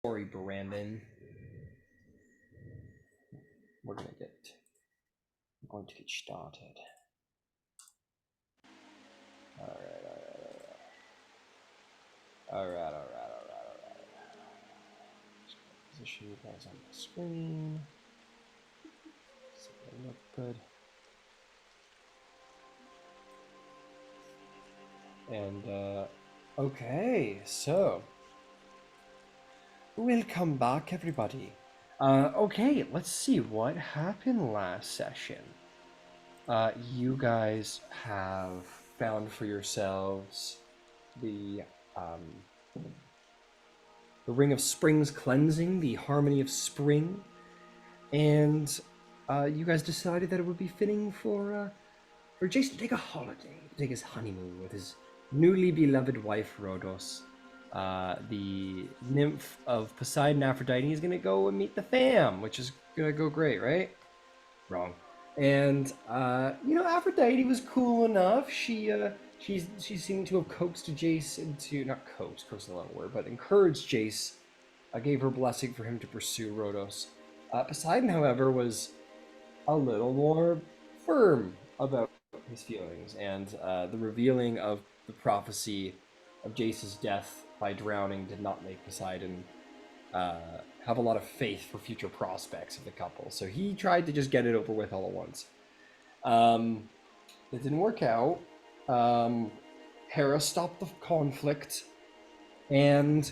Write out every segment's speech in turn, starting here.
Sorry, Brandon. I'm going to get started. All right. Just position you guys on the screen. So they look good. And okay, so welcome back, everybody. Okay, let's see what happened last session. You guys have found for yourselves the Ring of Spring's cleansing, the Harmony of Spring, and you guys decided that it would be fitting for Jason to take a holiday, to take his honeymoon with his newly beloved wife Rhodos. The nymph of Poseidon, Aphrodite, is gonna go and meet the fam, which is gonna go great, right? Wrong. And Aphrodite was cool enough. She seemed to have coaxed Jace into, not coaxed is the wrong word, but encouraged Jace. Gave her blessing for him to pursue Rhodos. Poseidon, however, was a little more firm about his feelings, and the revealing of the prophecy of Jace's death by drowning did not make Poseidon have a lot of faith for future prospects of the couple. So he tried to just get it over with all at once. It didn't work out. Hera stopped the conflict, and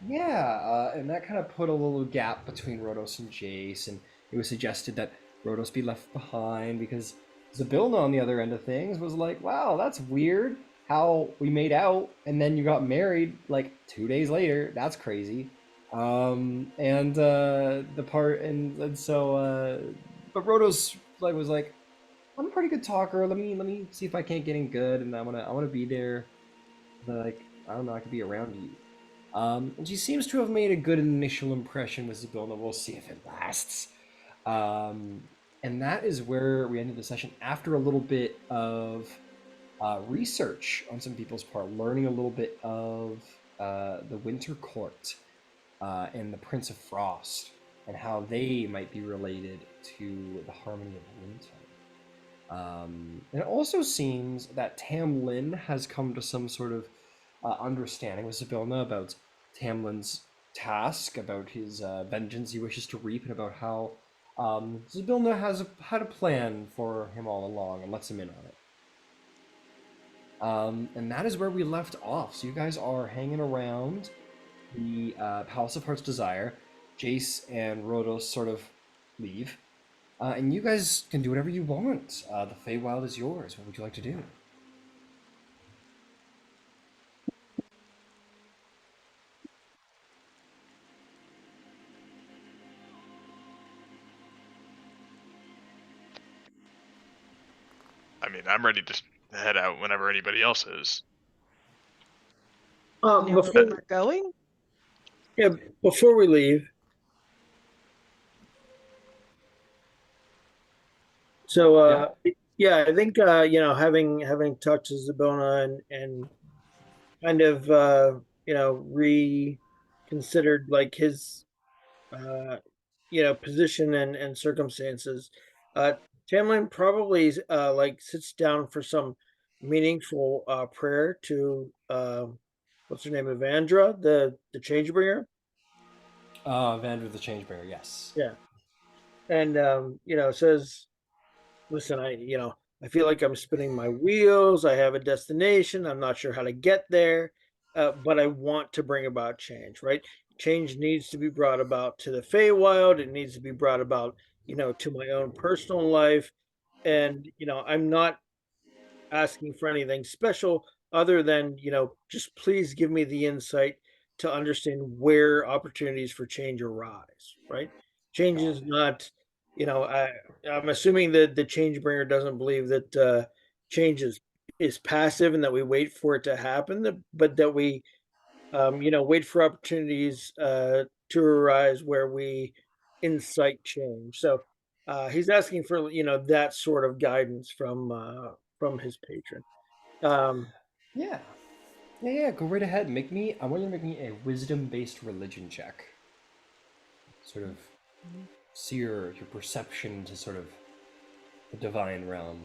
and that kind of put a little gap between Rhodos and Jace, and it was suggested that Rhodos be left behind because Zybilna on the other end of things was like, wow, that's weird how we made out and then you got married like 2 days later. That's crazy. The part and so but Rhodos was like, I'm a pretty good talker. Let me see if I can't get in good, and I wanna be there. Like, I don't know, I could be around you. And she seems to have made a good initial impression with Zybilna. We'll see if it lasts. And that is where we ended the session after a little bit of research on some people's part, learning a little bit of the Winter Court and the Prince of Frost and how they might be related to the Harmony of Winter. And it also seems that Tamlin has come to some sort of understanding with Zybilna about Tamlin's task, about his vengeance he wishes to reap, and about how Zybilna has had a plan for him all along and lets him in on it. And that is where we left off. So you guys are hanging around the Palace of Heart's Desire. Jace and Rhodos sort of leave. And you guys can do whatever you want. The Feywild is yours. What would you like to do? I mean, I'm ready to head out whenever anybody else is. Before we're going? Yeah, before we leave. So I think having talked to Zabona and kind of reconsidered like his position and circumstances, Tamlin probably like sits down for some meaningful prayer to what's her name, Evandra, the Changebringer. Vander the Changebearer, yes. Yeah. And says, listen, I feel like I'm spinning my wheels. I have a destination. I'm not sure how to get there, but I want to bring about change, right? Change needs to be brought about to the Feywild. It needs to be brought about, to my own personal life. And, I'm not asking for anything special other than, just please give me the insight to understand where opportunities for change arise, right? Change is not, I'm assuming that the change bringer doesn't believe that change is passive and that we wait for it to happen, but that we, wait for opportunities to arise where we incite change. So he's asking for, that sort of guidance from his patron. Yeah. Go right ahead. I want you to make me a wisdom-based religion check. sort of see your perception to sort of the divine realm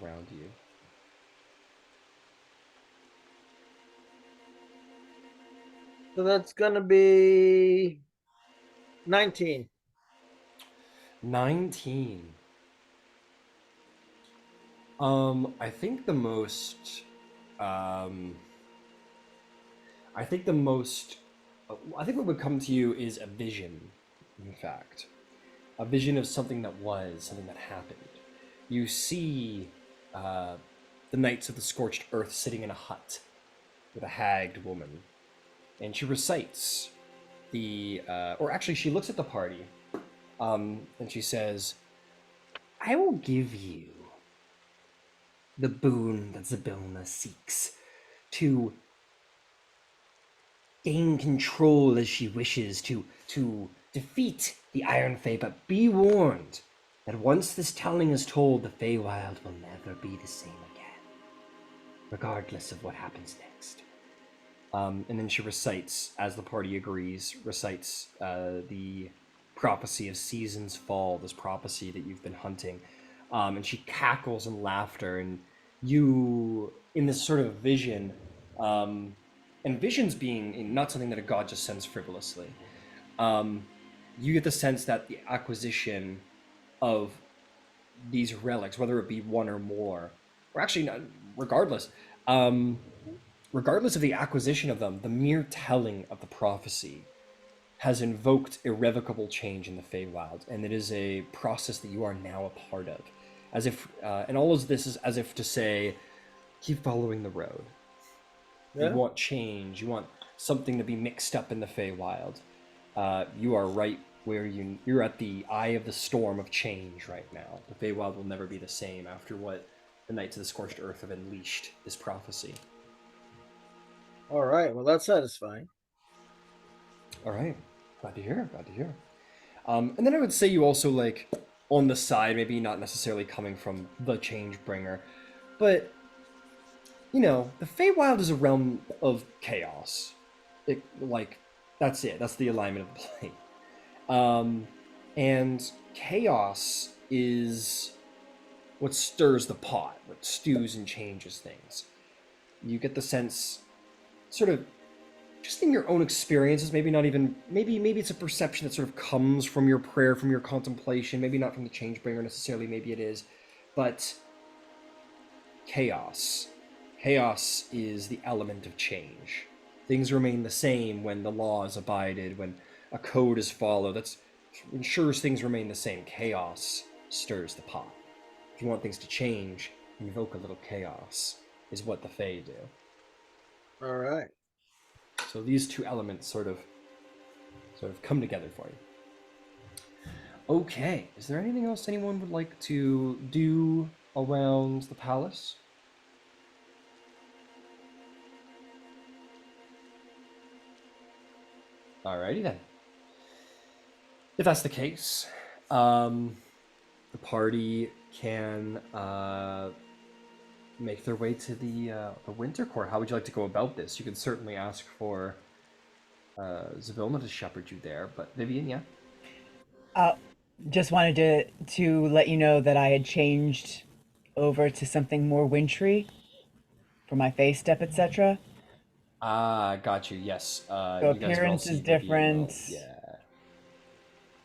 around you. So that's gonna be 19. 19. I think the most, I think the most, I think what would come to you is a vision, in fact. A vision of something that was, something that happened. You see the Knights of the Scorched Earth sitting in a hut with a hagged woman. And she recites or actually she looks at the party, and she says, I will give you the boon that Zybilna seeks, to gain control as she wishes, to defeat the Iron Fae, but be warned that once this telling is told, the Feywild will never be the same again, regardless of what happens next. And then she recites, as the party agrees, the prophecy of Season's Fall, this prophecy that you've been hunting. And she cackles in laughter, and you, in this sort of vision, and visions being not something that a god just sends frivolously, you get the sense that the acquisition of these relics, whether it be one or more, or actually not, regardless of the acquisition of them, the mere telling of the prophecy has invoked irrevocable change in the Feywild, and it is a process that you are now a part of. As if, and all of this is as if to say, keep following the road. Yeah. You want change, you want something to be mixed up in the Feywild. You are right where you're at the eye of the storm of change right now. The Feywild will never be the same after what the Knights of the Scorched Earth have unleashed, this prophecy. All right. Well, that's satisfying. All right. Glad to hear. Glad to hear. And then I would say you also, like, on the side, maybe not necessarily coming from the change bringer, but, you know, the Feywild is a realm of chaos. That's it. That's the alignment of the plane. And chaos is what stirs the pot, what stews and changes things. You get the sense, sort of, just in your own experiences, maybe not even, maybe it's a perception that sort of comes from your prayer, from your contemplation, maybe not from the Changebringer necessarily, maybe it is, but chaos is the element of change. Things remain the same when the law is abided, when a code is followed. That ensures things remain the same. Chaos stirs the pot. If you want things to change, invoke a little chaos, is what the Fae do. All right. So these two elements sort of come together for you. Okay, is there anything else anyone would like to do around the palace? Alrighty then. If that's the case, the party can make their way to the Winter Court. How would you like to go about this? You can certainly ask for Zybilna to shepherd you there, but Vivian, yeah? Just wanted to let you know that I had changed over to something more wintry for my face step, etc. Ah, got you. Yes. So You guys will appearance see is Vivian different. yeah.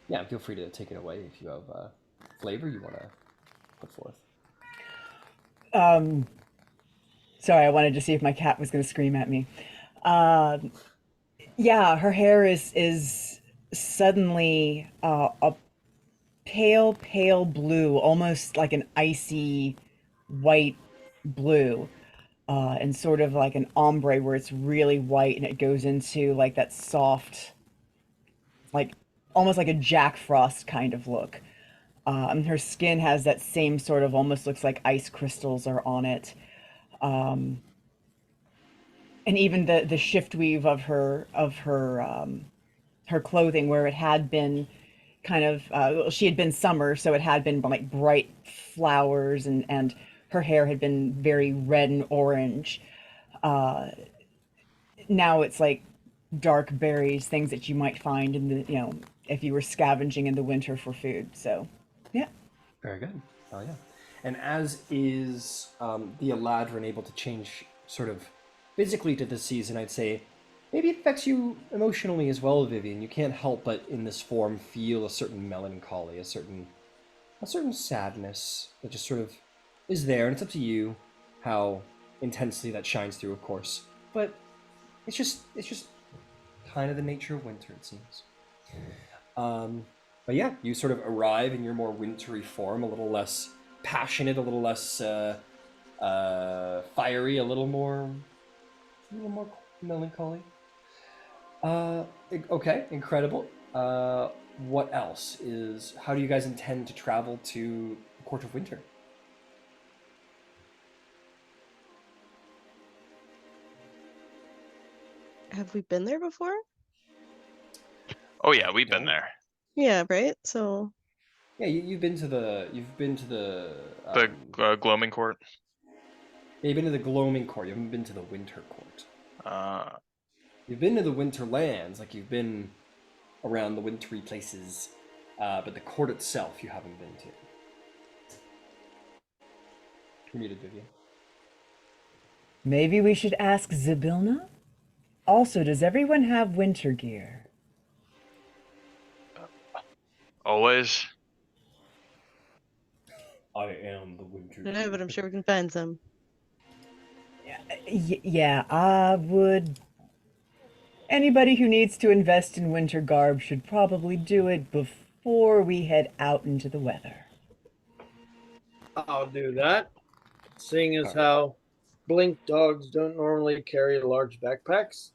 Yeah, feel free to take it away if you have flavor you want to put forth. Sorry, I wanted to see if my cat was going to scream at me. Yeah, her hair is suddenly a pale blue, almost like an icy white blue, and sort of like an ombre where it's really white and it goes into like that soft, like almost like a Jack Frost kind of look. Her skin has that same sort of, almost looks like ice crystals are on it. And even the shift weave of her clothing, where it had been kind of she had been summer, so it had been like bright flowers, and her hair had been very red and orange. Now it's like dark berries, things that you might find in the, if you were scavenging in the winter for food. So, yeah. Very good. Oh yeah. And as is the Eladrin able to change sort of physically to the season, I'd say maybe it affects you emotionally as well, Vivian. You can't help but in this form feel a certain melancholy, a certain sadness that just sort of is there, and it's up to you how intensely that shines through, of course. But it's just kind of the nature of winter, it seems. But yeah, you sort of arrive in your more wintry form, a little less passionate, a little less fiery, a little more melancholy. Okay, incredible. What else is? How do you guys intend to travel to the Court of Winter? Have we been there before? Oh yeah, we've been there. Yeah, right. So Yeah, you've been to the The um, gloaming court. yeah, you've been to the Gloaming Court. You haven't been to the Winter Court. Uh, You've been to the Winter Lands, like you've been around the wintry places, but the court itself you haven't been to. You're muted, Vivian. Maybe we should ask Zybilna? Also, does everyone have winter gear? always. I am the Winter. I don't know, but I'm sure we can find some. Yeah, I would. Anybody who needs to invest in winter garb should probably do it before we head out into the weather. I'll do that. Seeing as how blink dogs don't normally carry large backpacks.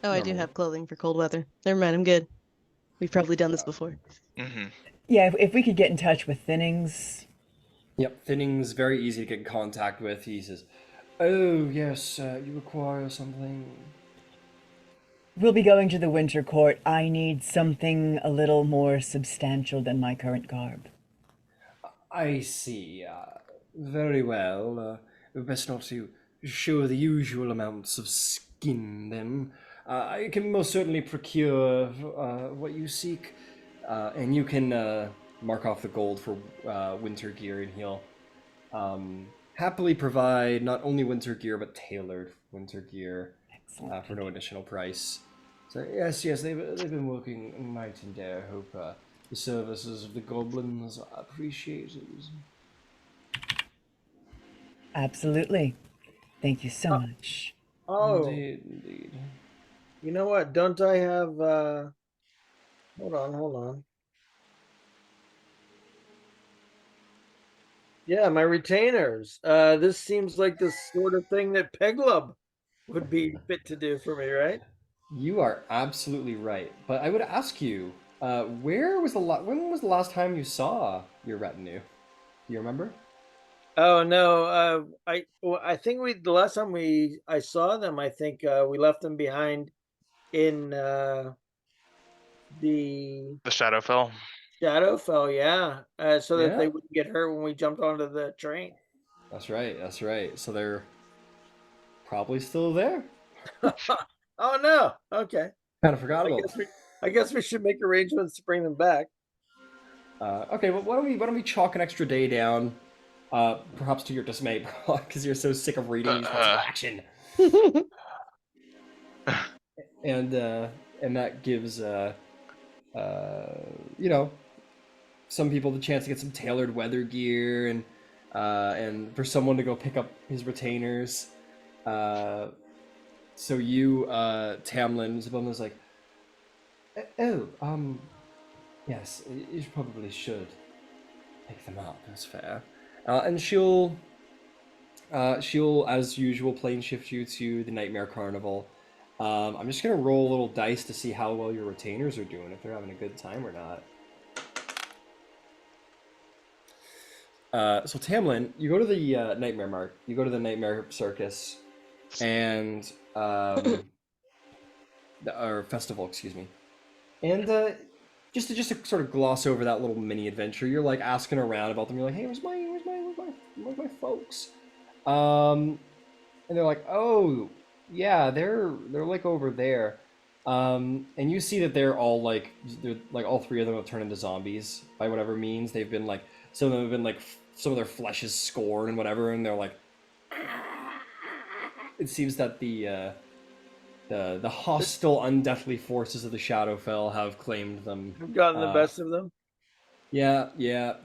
Oh, I do Normal. have clothing for cold weather. Never mind, I'm good. We've probably done this before. Mm-hmm. Yeah, if we could get in touch with Thinnings. Yep, Thinning's very easy to get in contact with. He says, "Oh yes, you require something." We'll be going to the winter court. I need something a little more substantial than my current garb. I see. Very well. Best not to show the usual amounts of skin, then. I can most certainly procure what you seek, and you can mark off the gold for winter gear, and he'll happily provide not only winter gear but tailored winter gear Excellent. for no additional price. So yes, they've been working night and day. I hope the services of the goblins are appreciated. Absolutely. Thank you so much. Oh, Indeed. you know what? Don't I have hold on. Yeah, my retainers. This seems like the sort of thing that Peglub would be fit to do for me, right? You are absolutely right. But I would ask you, when was the last time you saw your retinue? Do you remember? Oh no, I think the last time I saw them, I think we left them behind in the The Shadowfell. Shadowfell, yeah, so that they Yeah. wouldn't get hurt when we jumped onto the train. That's right. That's right. So they're probably still there. Oh no, okay. Kind of forgot I about. guess we should make arrangements to bring them back. Okay, well, why don't we chalk an extra day down? Perhaps to your dismay, because you're so sick of reading these parts of action. And that gives some people the chance to get some tailored weather gear, and for someone to go pick up his retainers. So you, Tamlin, Zybilna's like, yes, you probably should pick them up. That's fair. And she'll, as usual, plane shift you to the Nightmare Carnival. I'm just gonna roll a little dice to see how well your retainers are doing, if they're having a good time or not. So Tamlin, you go to the you go to the Nightmare Circus, and or festival, excuse me, and just to sort of gloss over that little mini adventure, you're like asking around about them. You're like, hey, where's my folks? And they're like, oh, Yeah, they're like over there. And you see that they're like all three of them have turned into zombies by whatever means. They've been like some of them have been like some of their flesh is scored and whatever, and they're like. It seems that the hostile, undeathly forces of the Shadowfell have claimed them. I've gotten the best of them. Yeah,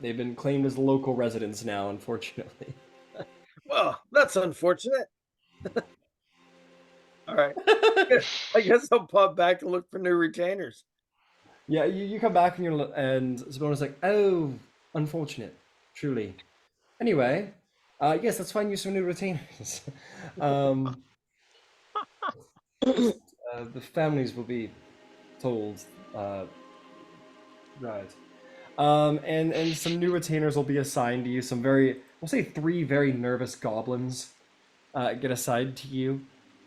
they've been claimed as local residents now, unfortunately. Well, that's unfortunate. All right. I guess I'll pop back and look for new retainers. Yeah, you come back and Sabona's like, oh, unfortunate, truly. Anyway, yes, let's find you some new retainers. The families will be told, right. And some new retainers will be assigned to you. We'll say 3 very nervous goblins get assigned to you.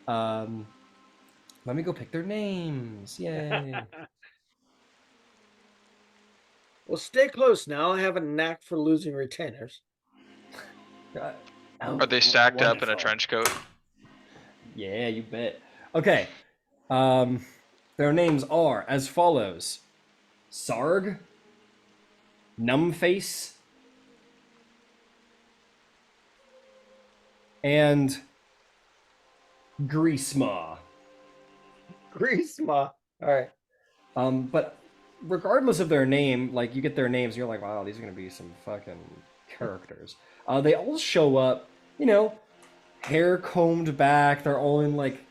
Let me go pick their names. Yay. Well, stay close now. I have a knack for losing retainers. Are they stacked up in a Wonderful. trench coat? Yeah, you bet. Okay. Their names are as follows: Sarg, Numbface, and Greasemaw. Greasemaw. All right. But regardless of their name, like you get their names, you're like, wow, these are gonna be some fucking characters. They all show up, hair combed back. They're all in like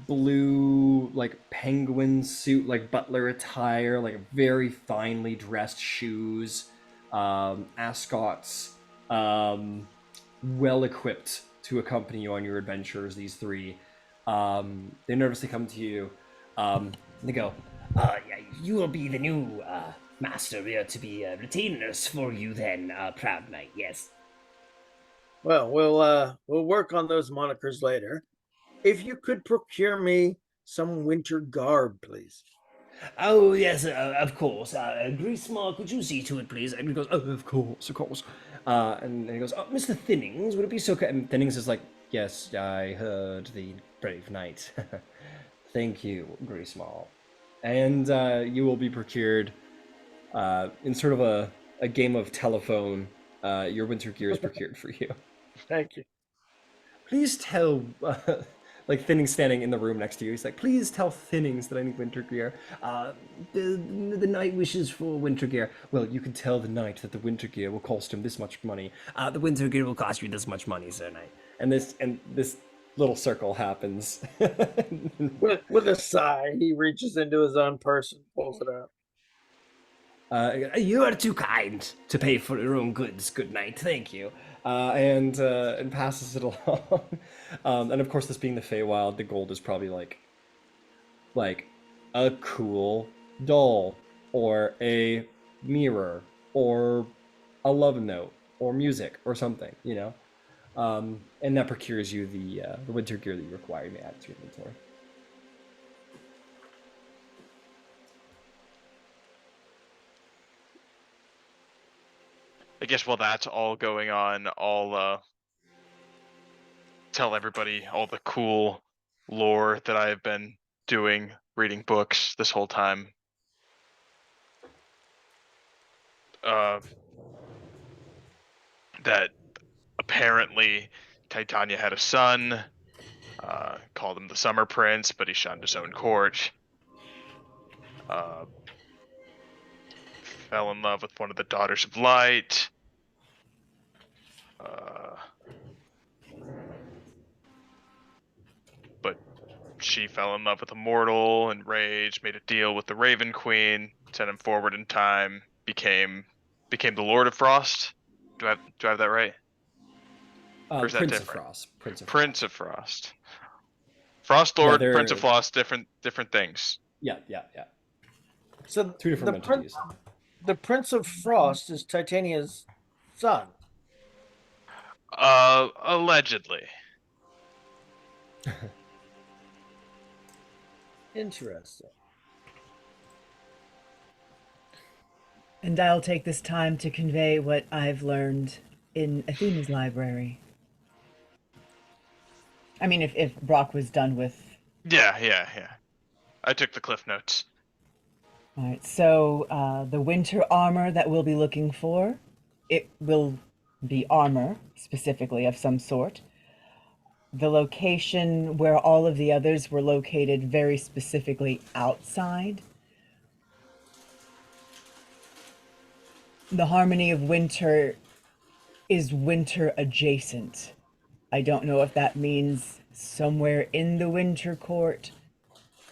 blue, like penguin suit, like butler attire, like very finely dressed shoes, ascots, well equipped to accompany you on your adventures. These 3, they nervously come to you. They go, yeah, you will be the new master. We are to be retainers for you then, proud knight. Yes. Well, we'll work on those monikers later. If you could procure me some winter garb, please. Oh yes, of course. Greasemark, could you see to it, please? and he goes, oh, of course, of course. And he goes, oh, Mr. Thinnings, would it be so kind? And Thinnings is like, yes, I heard the brave knight. Thank you, Greasemaw. And you will be procured in sort of a game of telephone. Your winter gear is procured for you. Thank you. Please tell, like Thinnings standing in the room next to you. He's like, please tell Thinnings that I need winter gear. The knight wishes for winter gear. Well, you can tell the knight that the winter gear will cost him this much money. The winter gear will cost you this much money, sir knight. And this little circle happens. With a sigh, he reaches into his own purse and pulls it out. You are too kind to pay for your own goods, good knight. Thank you. And passes it along. And of course, this being the Feywild, the gold is probably like a cool doll, or a mirror, or a love note, or music, or something, and that procures you the winter gear that you require to add to your inventory. I guess while that's all going on, I'll tell everybody all the cool lore that I have been doing, reading books this whole time. That apparently Titania had a son, called him the Summer Prince, but he shunned his own court. Fell in love with one of the Daughters of Light. But she fell in love with a mortal, enraged, made a deal with the Raven Queen, sent him forward in time, became the Lord of Frost. Do I have that right? Or is that Prince of different? Frost. Prince of Frost. Frost Lord, Yeah, Prince of Frost, different things. Yeah. So 2 different entities. The Prince of Frost is Titania's son. Allegedly. Interesting. And I'll take this time to convey what I've learned in Athena's library. I mean, if Brock was done with. Yeah. I took the cliff notes. All right, so the winter armor that we'll be looking for, it will be armor, specifically of some sort. The location where all of the others were located very specifically outside. The Harmony of Winter is winter adjacent. I don't know if that means somewhere in the winter court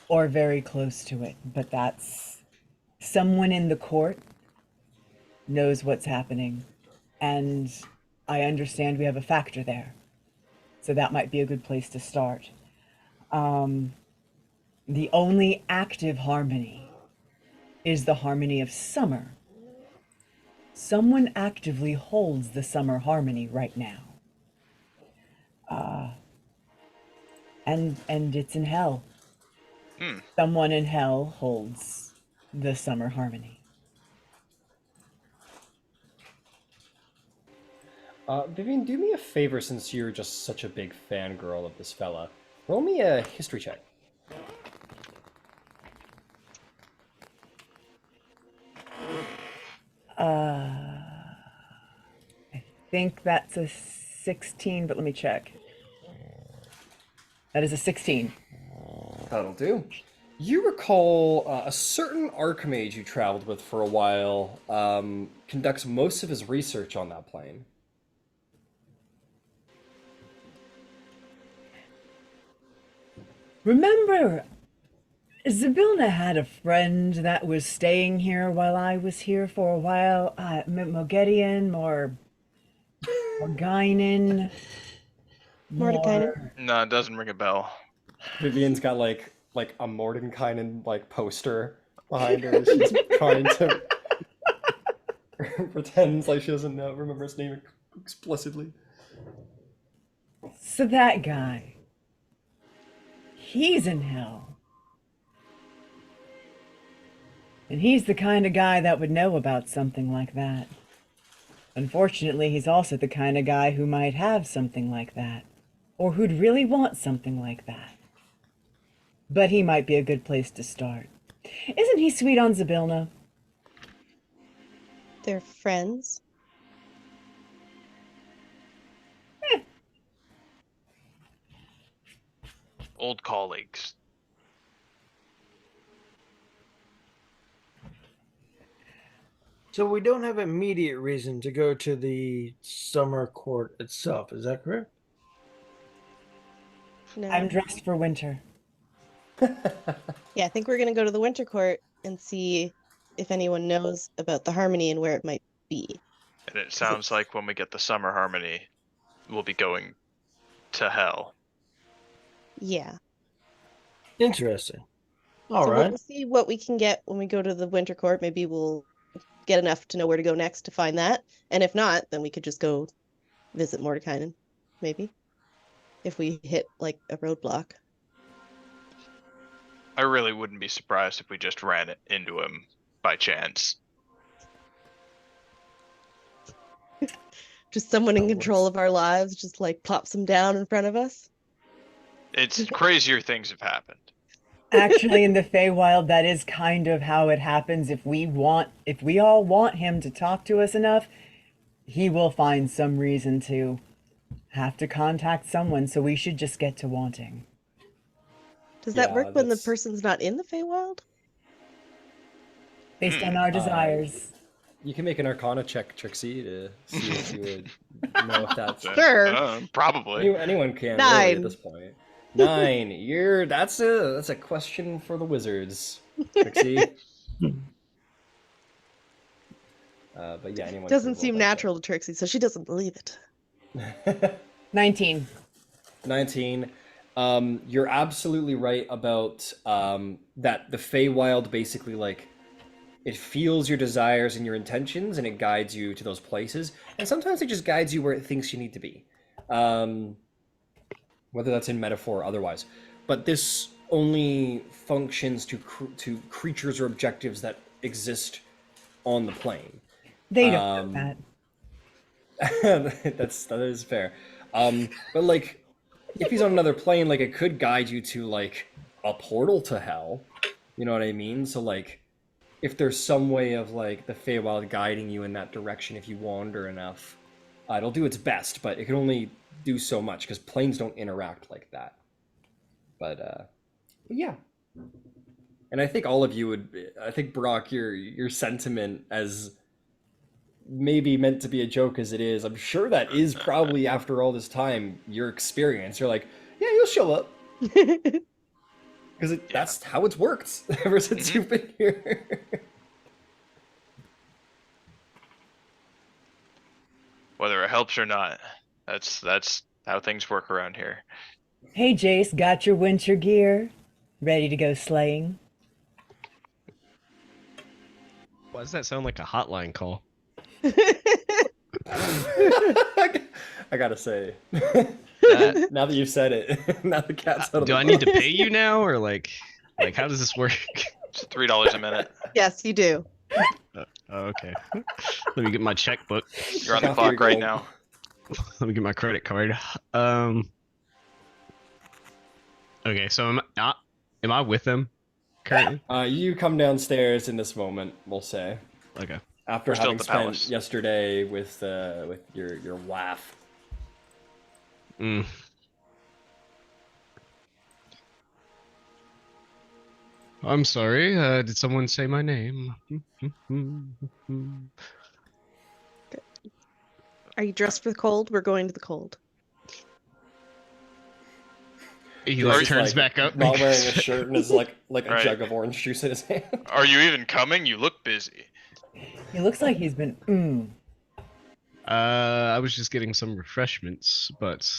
or very close to it, but that's someone in the court knows what's happening, and I understand we have a factor there, so that might be a good place to start. The only active harmony is the harmony of summer. Someone actively holds the summer harmony right now. And it's in hell. Someone in hell holds the summer harmony. Vivian, do me a favor, since you're just such a big fangirl of this fella. Roll me a history check. I think that's a 16, but let me check. That is a 16. That'll do. You recall a certain archmage you traveled with for a while conducts most of his research on that plane. Remember, Zabilna had a friend that was staying here while I was here for a while. Mogedian or Morgainen. Mordekainen. No, it doesn't ring a bell. Vivian's got like a Mordenkainen like poster behind her. And she's trying to pretends like she doesn't remember his name explicitly. So that guy, he's in hell. And he's the kind of guy that would know about something like that. Unfortunately, he's also the kind of guy who might have something like that. Or who'd really want something like that. But he might be a good place to start. Isn't he sweet on Zabilna? They're friends. Old colleagues. So we don't have immediate reason to go to the summer court itself. Is that correct? No. I'm dressed for winter. Yeah, I think we're gonna go to the winter court and see if anyone knows about the harmony and where it might be. And it sounds like when we get the summer harmony, we'll be going to hell. Yeah. Interesting. All So right. we'll see what we can get when we go to the winter court. Maybe we'll get enough to know where to go next to find that. And if not, then we could just go visit Mordekainen, maybe. If we hit like a roadblock. I really wouldn't be surprised if we just ran it into him by chance. Just someone in control of our lives just like plops them down in front of us. It's crazier things have happened. Actually, in the Feywild, that is kind of how it happens. If we all want him to talk to us enough, he will find some reason to have to contact someone, so we should just get to wanting. Does that Yeah, work when the that's- person's not in the Feywild? Based on our desires. You can make an Arcana check, Trixie, to see if you would know if that's Sure. Probably. anyone can really at 9. this point. 9. That's a question for the wizards, Trixie. But yeah, anyone Doesn't can seem roll that natural to Trixie, so she doesn't believe it. check. 19. 19. You're absolutely right about that the Feywild basically like it feels your desires and your intentions and it guides you to those places. And sometimes it just guides you where it thinks you need to be. Whether that's in metaphor or otherwise. But this only functions to creatures or objectives that exist on the plane. They don't know that. That is fair. But like if he's on another plane, like it could guide you to like a portal to hell. You know what I mean? So like, if there's some way of like the Feywild guiding you in that direction, if you wander enough, it'll do its best, but it can only do so much because planes don't interact like that. But yeah. And I think all of you would. I think Brock, your sentiment as maybe meant to be a joke as it is, I'm sure that is probably after all this time your experience. You're like, yeah, you'll show up because that's how it's worked ever since you've been here. Whether it helps or not, that's how things work around here. Hey, Jace, got your winter gear? Ready to go sleighing? Why does that sound like a hotline call? I gotta say, That- now that you've said it, now the cat's out of do the I need to box. pay you now, or like how does this work? It's $3 a minute. Yes, you do. Oh, okay. Let me get my checkbook. You're on the Off clock your right gold. now. Let me get my credit card. Okay, so am I with them currently? You come downstairs in this moment, we'll say, Okay. after We're still having at the spent palace. yesterday with your waff. Mm. I'm sorry. Did someone say my name? Are you dressed for the cold? We're going to the cold. He He's like just, turns back up. not wearing a shirt and is like a Right. jug of orange juice in his hand. Are you even coming? You look busy. He looks like he's been. I was just getting some refreshments, but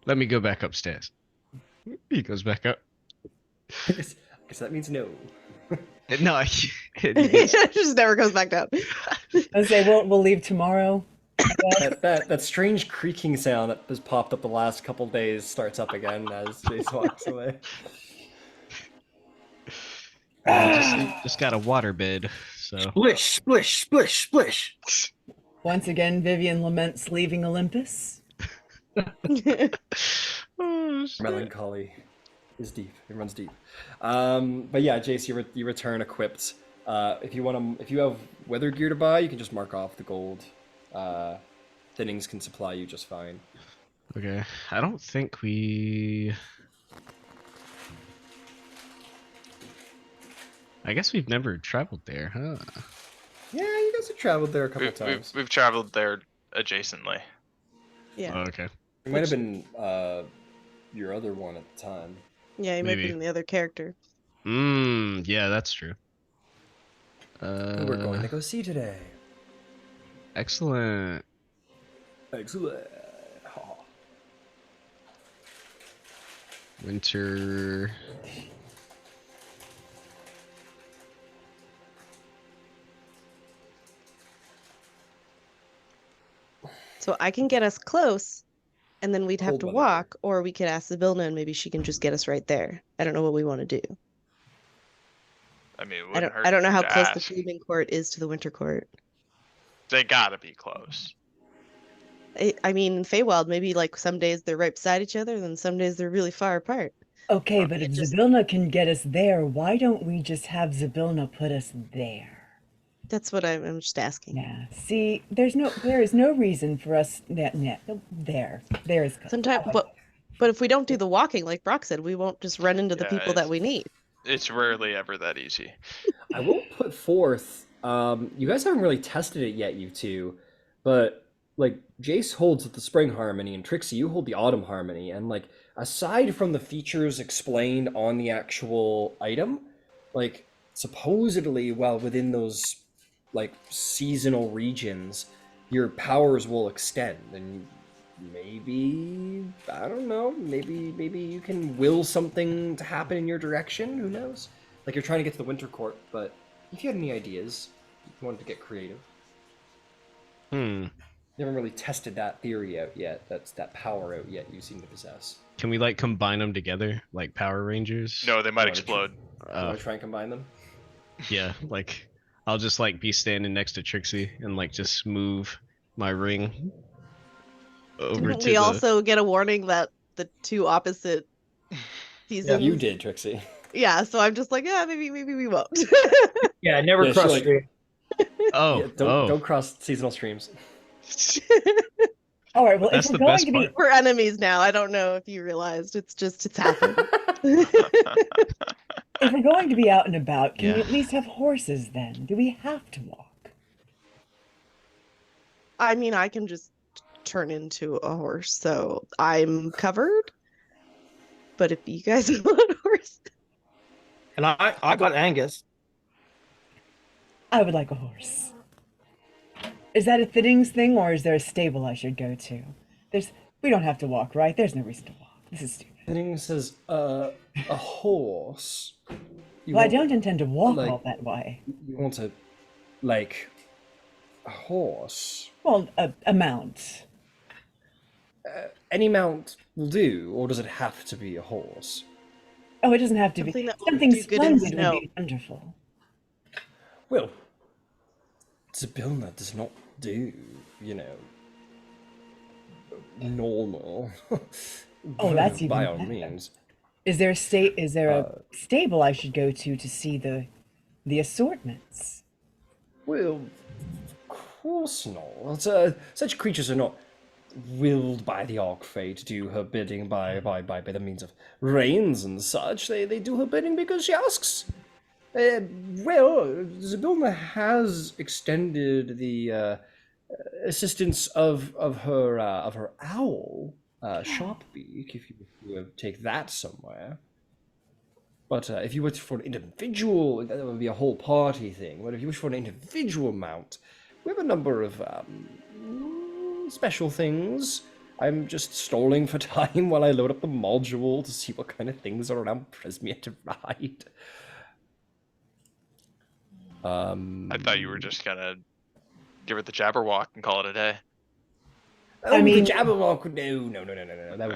let me go back upstairs. He goes back up. Guess that means no. No, It just never goes back down. I say we'll leave tomorrow. That strange creaking sound that has popped up the last couple days starts up again as Jace walks away. just got a waterbed, so Splish, splish, splish, splish. Once again, Vivian laments leaving Olympus. Oh, shit. Melancholy is deep. It runs deep. But yeah, Jace, you return equipped. If you have weather gear to buy, you can just mark off the gold. Thinnings can supply you just fine. Okay, I don't think we. I guess we've never traveled there, huh? Yeah, you guys have traveled there a couple times. We've traveled there adjacently. Yeah. Oh, okay. It might have been your other one at the time. Yeah, you might Maybe. be the other character. Yeah, that's true. Who we're going to go see today. Excellent. Excellent. Winter. So I can get us close, and then we'd have Cold to weather. walk, or we could ask Zabilna, and maybe she can just get us right there. I don't know what we want to do. I mean, it I wouldn't don't. hurt I don't know how to close the ask. Flaming Court is to the Winter Court. They gotta be close. I mean, in Feywild, maybe like some days they're right beside each other, then some days they're really far apart. Okay, but if It just- Zabilna can get us there, why don't we just have Zabilna put us there? That's what I'm just asking. Yeah. See, there is no reason for us. There is. Sometimes, but if we don't do the walking, like Brock said, we won't just run into the Yeah, people that we need. It's rarely ever that easy. I will put forth. You guys haven't really tested it yet, you two, but like Jace holds the Spring Harmony and Trixie, you hold the Autumn Harmony, and like aside from the features explained on the actual item, like supposedly, while within those like seasonal regions, your powers will extend, and maybe I don't know, maybe you can will something to happen in your direction. Who knows? Like you're trying to get to the Winter Court, but if you had any ideas, if you wanted to get creative. You haven't really tested that theory out yet. That's that power out yet. You seem to possess. Can we like combine them together, like Power Rangers? No, they might Wanna explode. Do I try and combine them? Yeah, like I'll just like be standing next to Trixie and like just move my ring. over Didn't to we the. also get a warning that the two opposite seasons? You did, Trixie. Yeah, so I'm just like, yeah, maybe we won't. Yeah, never Yeah, she, cross like- stream. Oh, Yeah, don't cross seasonal streams. All right. Well, That's if we're the going best to be, part. We're enemies now. I don't know if you realized. It's happened. if we're going to be out and about, can we Yeah. at least have horses then? Do we have to walk? I mean, I can just turn into a horse, so I'm covered. But if you guys want a horse, And I got Angus. I would like a horse. Is that a fittings thing, or is there a stable I should go to? We don't have to walk, right? There's no reason to walk. This is stupid. Thing says, a horse. You Well, I want- don't intend to walk like- all that way. You want to, like, a horse? Well, a mount. Any mount will do, or does it have to be a horse? Oh, it doesn't have to Something be. that will Something do good in splendid would snow. be wonderful. Well, Zybilna does not do, normal. Oh, that's even by all better. means. Is there a stable I should go to see the assortments? Well, of course not. Such creatures are not willed by the Archfey to do her bidding by the means of reins and such. They do her bidding because she asks. Well, Zybilna has extended the assistance of her owl, Sharpbeak, if you would take that somewhere. But if you wish for an individual, that would be a whole party thing. But if you wish for an individual mount, we have a number of special things. I'm just stalling for time while I load up the module to see what kind of things are around Prismia to ride. I thought you were just gonna give her the Jabberwock and call it a day. Oh, I mean- the Jabberwock. No. That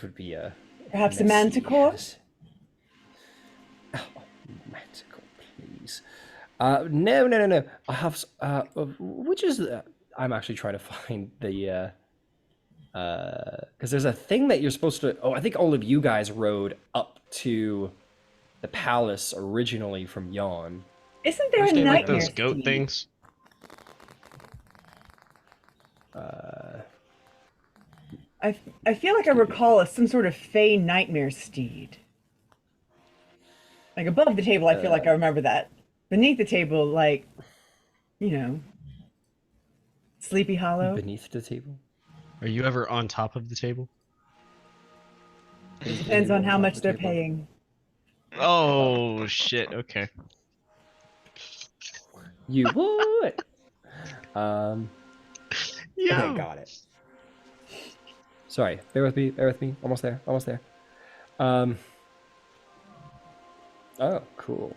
would be Perhaps a messy. manticore? Oh, manticore, please. No. I have. Which is the? I'm actually trying to find the. Because there's a thing that you're supposed to. Oh, I think all of you guys rode up to the palace originally from Yon. Isn't there Aren't a they like nightmare those goat steed? things? I feel like I recall some sort of fey nightmare steed. Like above the table, I feel like I remember that. Beneath the table, like, Sleepy Hollow. Beneath the table. Are you ever on top of the table? Depends on how much they're paying. Oh shit. Okay. You would. Yeah. Okay, got it. Sorry, bear with me. Almost there. Oh, cool.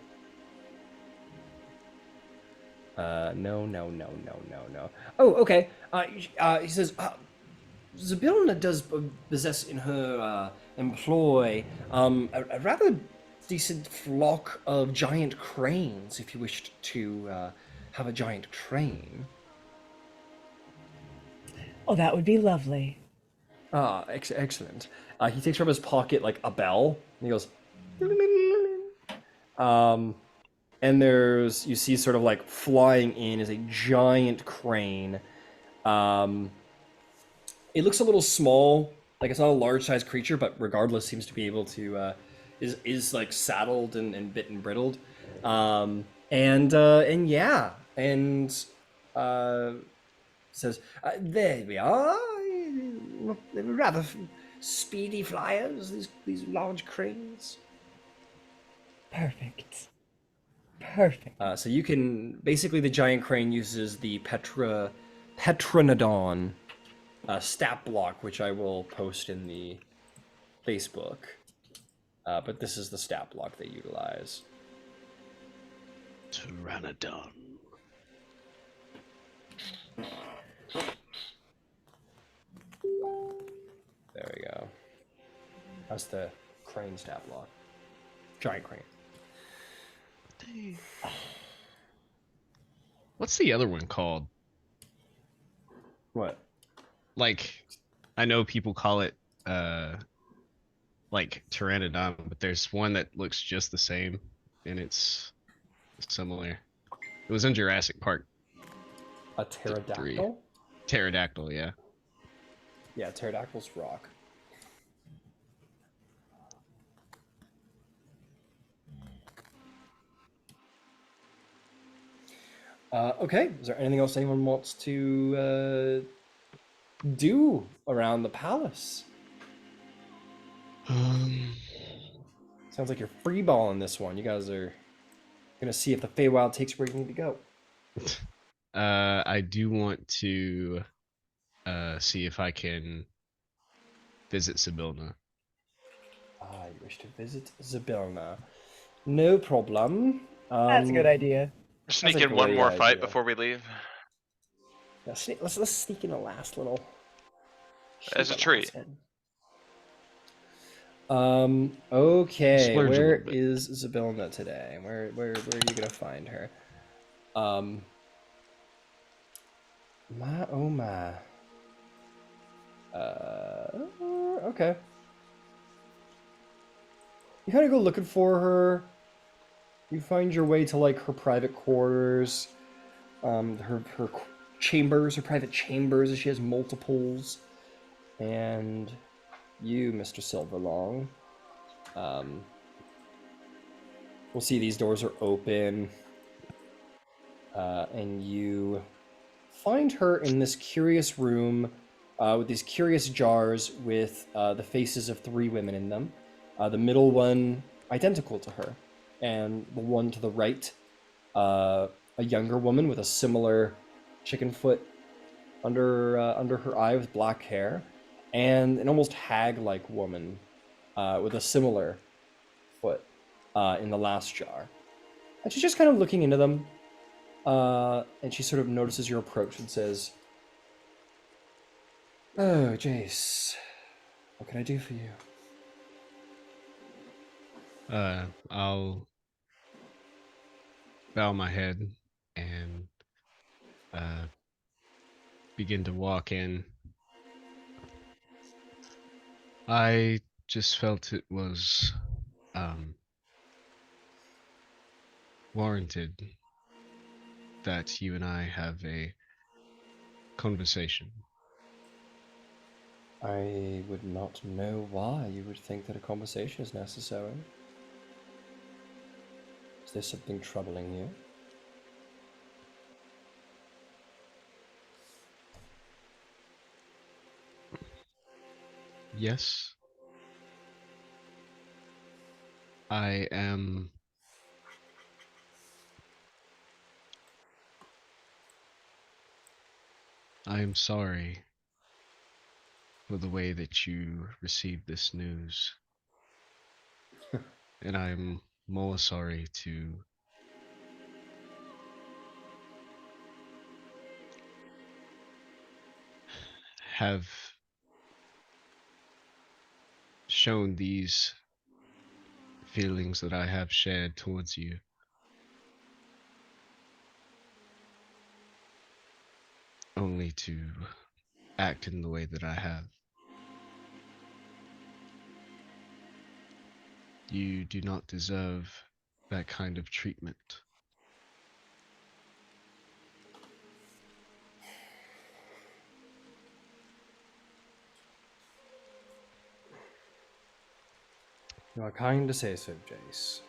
No. Oh, okay. He says, Zybilna does possess in her employ a rather decent flock of giant cranes, if you wished to have a giant crane. Oh, that would be lovely. Excellent. He takes from his pocket like a bell, and he goes, and you see sort of like flying in is a giant crane. It looks a little small, like it's not a large sized creature, but regardless seems to be able to, is like saddled and bit and brittled. Says, there we are. They're rather speedy flyers, these large cranes. Perfect. So you can basically the giant crane uses the Petronodon stat block, which I will post in the Facebook. But this is the stat block they utilize. Pteranodon. There we go. That's the crane stat block. Giant crane. What's the other one called? What? like I know people call it like pteranodon, but there's one that looks just the same and it's similar. It was in Jurassic Park A 3. pterodactyl? Pterodactyl, yeah. Yeah, pterodactyls rock. Okay, is there anything else anyone wants to do around the palace? Sounds like you're freeballing this one. You guys are gonna see if the Feywild takes where you need to go. I do want to see if I can visit Sibilna. You wish to visit Zybilna. No problem. That's a good idea. Sneak That's a in one great more fight idea. before we leave. Yeah, let's sneak in the last little. As a sneak the treat. last one. Okay. Splurge a Where little bit. is Zybilna today? Where are you gonna find her? My oh my. Okay. You kind of go looking for her. You find your way to like her private quarters, her chambers, her private chambers. She has multiples, and you, Mr. Silverlong. We'll see these doors are open, and you find her in this curious room with these curious jars with the faces of 3 women in them. The middle one identical to her, and the one to the right, a younger woman with a similar chicken foot under her eye with black hair, and an almost hag-like woman with a similar foot in the last jar. And she's just kind of looking into them, and she sort of notices your approach and says, "Oh, Jace, what can I do for you?" I'll bow my head and begin to walk in. I just felt it was warranted that you and I have a conversation. I would not know why you would think that a conversation is necessary. Is there something troubling you? Yes. I am sorry for the way that you received this news. And I'm more sorry to have shown these feelings that I have shared towards you. Only to act in the way that I have. You do not deserve that kind of treatment. You are kind to say so, Jace.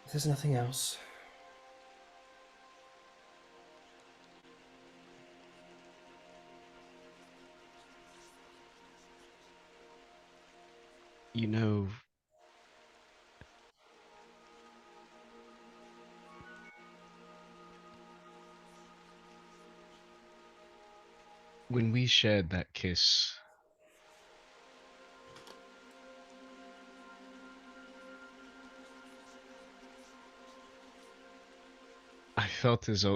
If there's nothing else, You know, when we shared that kiss, I felt as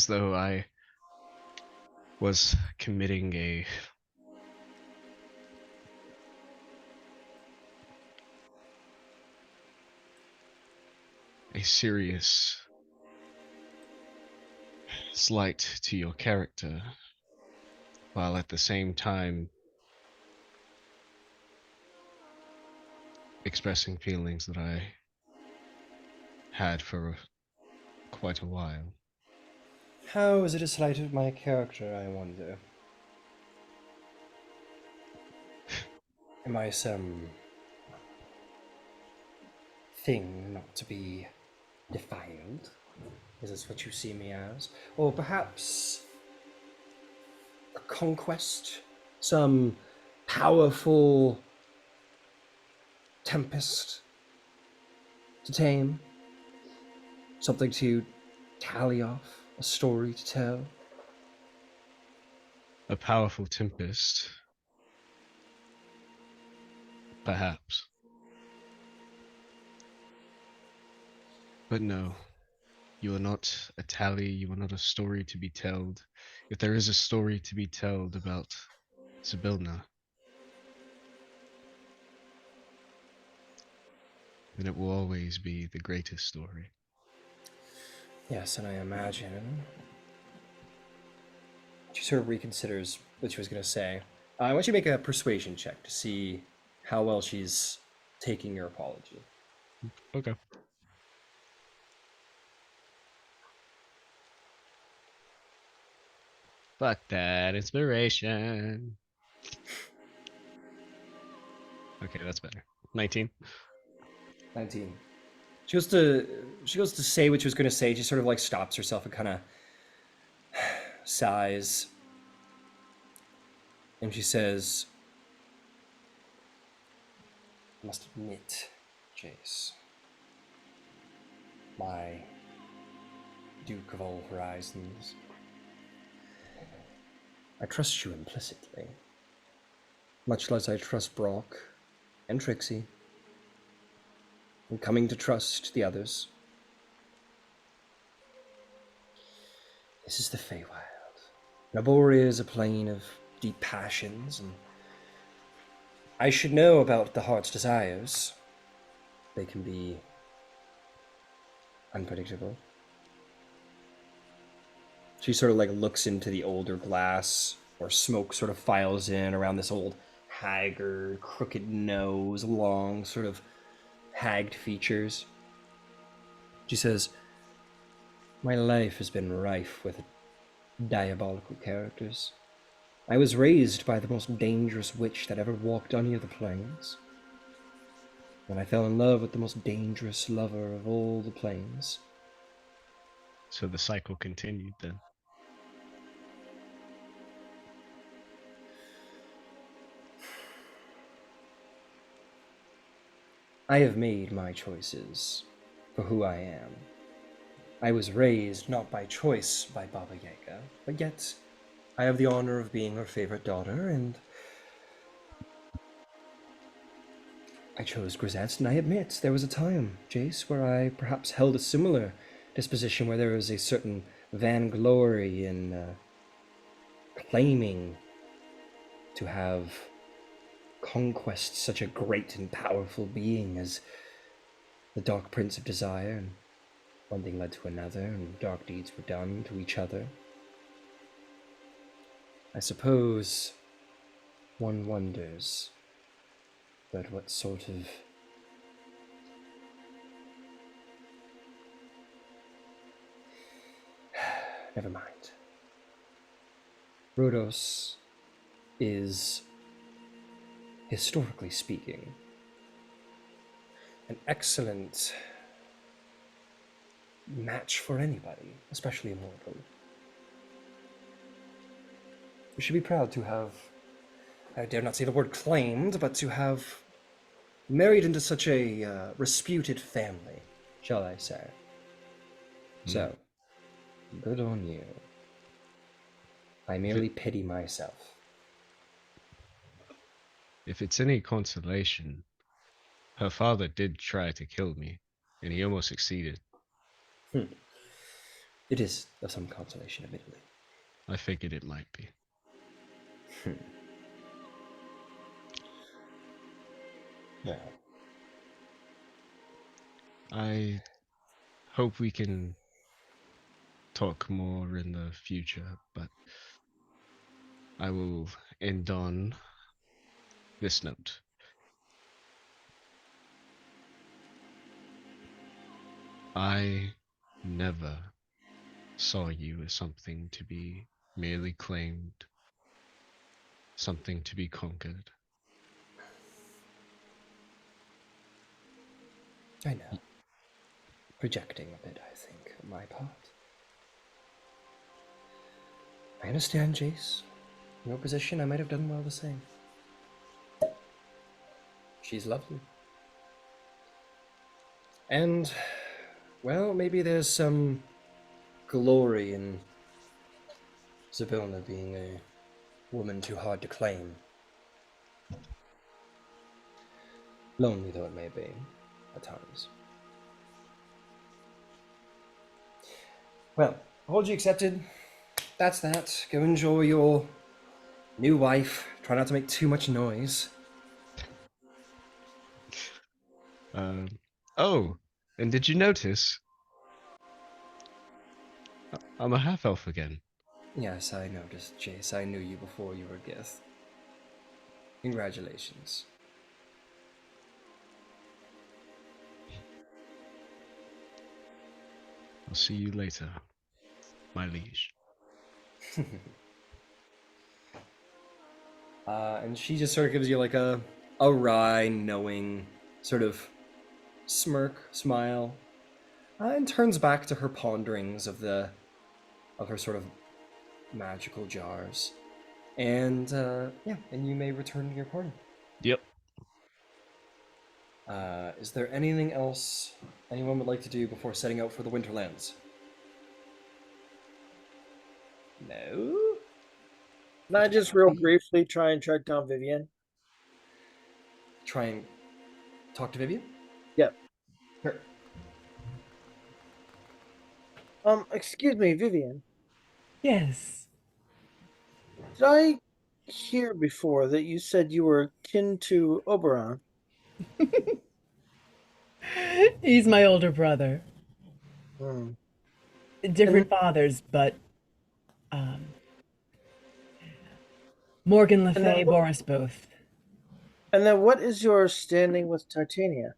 though I was committing a serious slight to your character, while at the same time expressing feelings that I had for quite a while. How is it a slight of my character, I wonder? Am I some thing not to be defiled? Is this what you see me as? Or perhaps a conquest? Some powerful tempest to tame? Something to tally off? A story to tell? A powerful tempest, perhaps. But no, you are not a tally, you are not a story to be told. If there is a story to be told about Sibylna, then it will always be the greatest story. Yes, and I imagine. She sort of reconsiders what she was going to say. I want you to make a persuasion check to see how well she's taking your apology. Okay. Fuck that inspiration. Okay, that's better. 19. 19. She goes to say what she was going to say. She sort of like stops herself and kind of sighs. And she says, I must admit, Jace, my Duke of all Horizons, I trust you implicitly, much as I trust Brok and Trixie, and coming to trust the others. This is the Feywild. Naboria is a plane of deep passions, and I should know about the heart's desires. They can be unpredictable. She sort of like looks into the older glass, or smoke sort of files in around this old haggard, crooked nose, long, sort of hagged features. She says, my life has been rife with diabolical characters. I was raised by the most dangerous witch that ever walked any of the plains. And I fell in love with the most dangerous lover of all the plains. So the cycle continued then. I have made my choices for who I am. I was raised not by choice by Baba Yaga, but yet I have the honor of being her favorite daughter, and I chose Grisette, and I admit there was a time, Jace, where I perhaps held a similar disposition, where there was a certain vainglory in claiming to have conquest such a great and powerful being as the Dark Prince of Desire, and one thing led to another, and dark deeds were done to each other. I suppose one wonders, but what sort of never mind. Rhodos is, historically speaking, an excellent match for anybody, especially a mortal. We should be proud to have, I dare not say the word claimed, but to have married into such a reputed family, shall I say. So, good on you. I merely pity myself. If it's any consolation, her father did try to kill me, and he almost succeeded. It is of some consolation, admittedly. I figured it might be. Yeah. I hope we can talk more in the future, but I will end on this note. I never saw you as something to be merely claimed, something to be conquered. I know. Projecting a bit, I think, on my part. I understand, Jace. In your position, I might have done well the same. She's lovely. And, well, maybe there's some glory in Zybilna being a woman too hard to claim. Lonely though it may be, at times. Well, apology accepted. That's that. Go enjoy your new wife. Try not to make too much noise. Oh, and did you notice? I'm a half elf again. Yes, I noticed, Jace. I knew you before you were Gith. Congratulations. I'll see you later, my liege. And she just sort of gives you like a wry, knowing sort of smirk, smile, and turns back to her ponderings of her sort of magical jars. And yeah, and you may return to your party. Yep. Is there anything else anyone would like to do before setting out for the Winterlands? No? Can I just real briefly try and track down Vivian? Try and talk to Vivian? Yep. Sure. Excuse me, Vivian. Yes. Did I hear before that you said you were kin to Oberon? He's my older brother. Hmm. Different fathers, but Morgan Le And then Fay what- bore us both. And then what is your standing with Titania?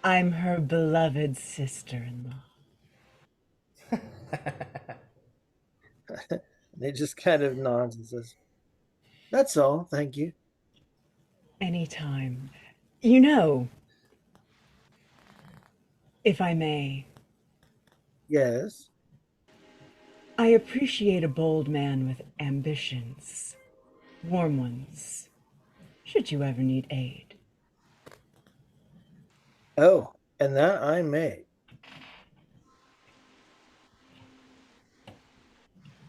I'm her beloved sister-in-law. They just kind of nods and says, "That's all, thank you." Anytime. You know, if I may, Yes. I appreciate a bold man with ambitions, warm ones, should you ever need aid. Oh, and that I may.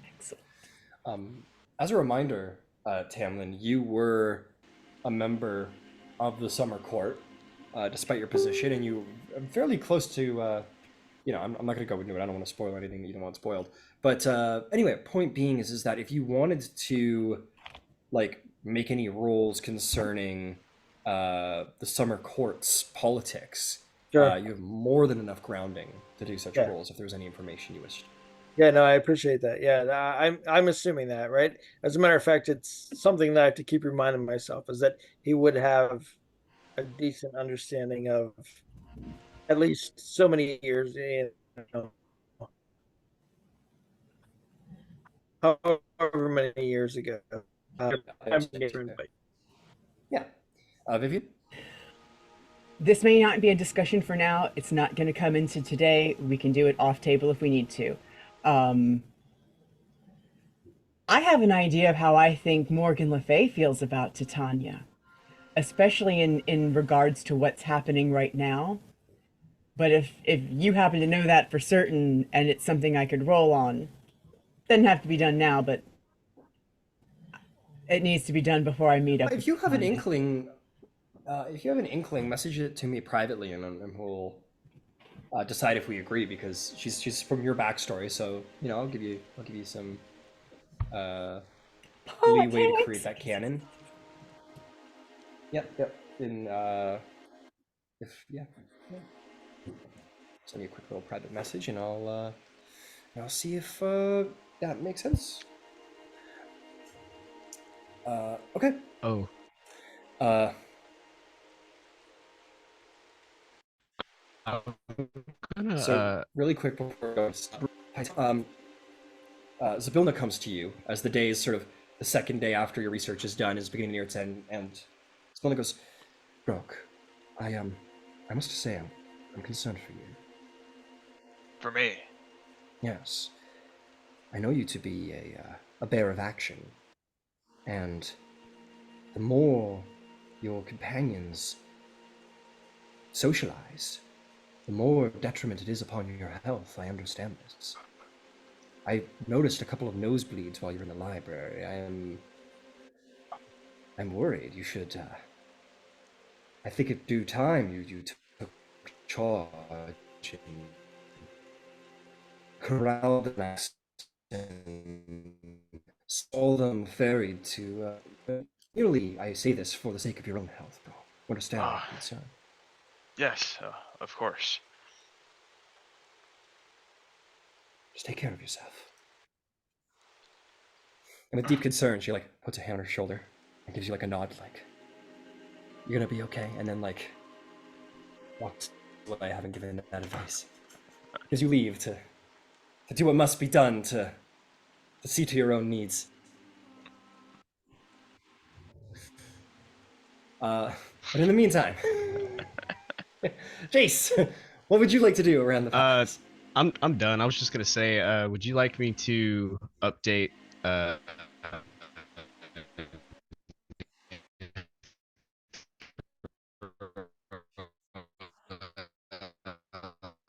Excellent. As a reminder, Tamlin, you were a member of the Summer Court, despite your position, and you were fairly close to, I'm not going to go into it. I don't want to spoil anything that you don't want spoiled. But anyway, point being is that if you wanted to, like, make any rules concerning the Summer Court's politics, Sure. you have more than enough grounding to do such Yeah. rules if there's any information you wished. Yeah, no, I appreciate that. Yeah, I'm assuming that, right? As a matter of fact, it's something that I have to keep reminding myself is that he would have a decent understanding of at least so many years in, however many years ago. I'm different, but Yeah. Vivian? This may not be a discussion for now. It's not going to come into today. We can do it off table if we need to. I have an idea of how I think Morgan Le Fay feels about Titania, especially in regards to what's happening right now. But if you happen to know that for certain and it's something I could roll on, doesn't have to be done now, but it needs to be done before I meet up. If you have an Titania. inkling, message it to me privately, and we'll decide if we agree. Because she's from your backstory, so I'll give you some leeway to create that canon. Yep. And send you a quick little private message, and I'll see if that makes sense. Okay. Oh, Uh, I'm gonna. so really quick before we go, Zabilna comes to you as the day is sort of the second day after your research is done, is beginning near its end, and Zabilna goes, Brok, I must say I'm concerned for you. For me. Yes, I know you to be a bear of action, and the more your companions socialize, the more detriment it is upon your health. I understand this. I noticed a couple of nosebleeds while you were in the library. I'm worried. You should. I think at due time you took charge and corralled the next and saw them ferried to. Merely, I say this for the sake of your own health, bro. Understand my concern. Yes, of course. Just take care of yourself. And with deep concern, she like puts a hand on her shoulder and gives you like a nod, like, you're gonna be okay, and then like walks away, having given that advice. As you leave to do what must be done to see to your own needs. But in the meantime, Jace, what would you like to do around the palace? I'm done. I was just gonna say, would you like me to update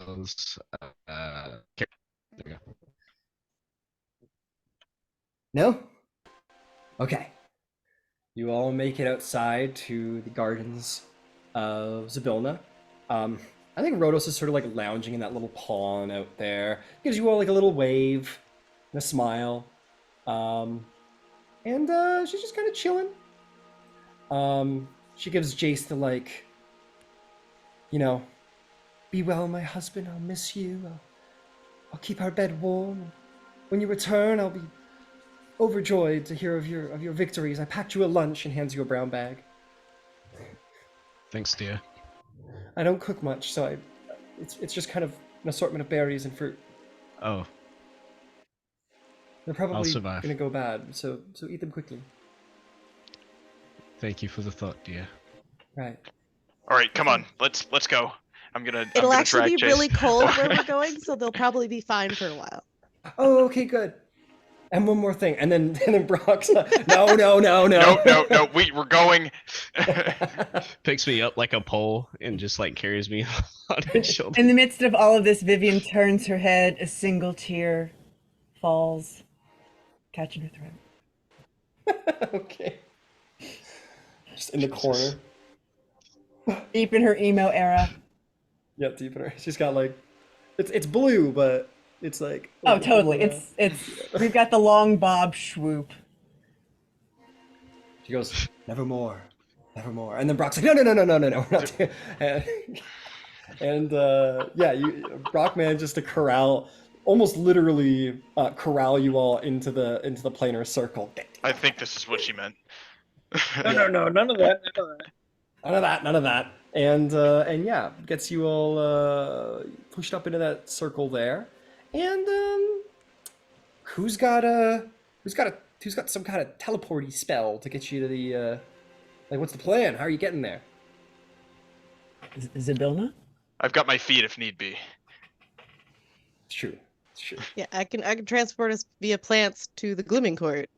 those, there we go. No? Okay. You all make it outside to the gardens of Zabilna. I think Rhodos is sort of like lounging in that little pond out there. Gives you all like a little wave and a smile. And she's just kind of chilling. She gives Jace the like, you know, be well, my husband, I'll miss you. I'll keep our bed warm. When you return, I'll be overjoyed to hear of your victories. I packed you a lunch, and hands you a brown bag. Thanks, dear. I don't cook much, so it's just kind of an assortment of berries and fruit. Oh, They're probably survive. gonna go bad, so eat them quickly. thank you for the thought, dear. Right. All right, come on, let's go. I'm gonna It'll drag actually be Chase. really cold where we're going, so they'll probably be fine for a while. Oh, okay, good. And one more thing, and then Brock's no. No, we're going. Picks me up like a pole and just like carries me on his shoulder. In the midst of all of this, Vivian turns her head, a single tear falls, catching her throat. Okay. Just in the corner. Deep in her emo era. Yep, deep in her. She's got like, it's blue, but it's like. Oh, totally. It's we've got the long bob swoop. She goes, nevermore. And then Brock's like, no, we're not doing. And Brock manages to corral, almost literally corral you all into the planar circle. I think this is what she meant. No, none of that. None of that. And yeah, gets you all pushed up into that circle there. And who's got some kind of teleporty spell to get you to the like, what's the plan? How are you getting there? Zabilna? I've got my feet if need be. It's true. Yeah, I can transport us via plants to the Glooming Court.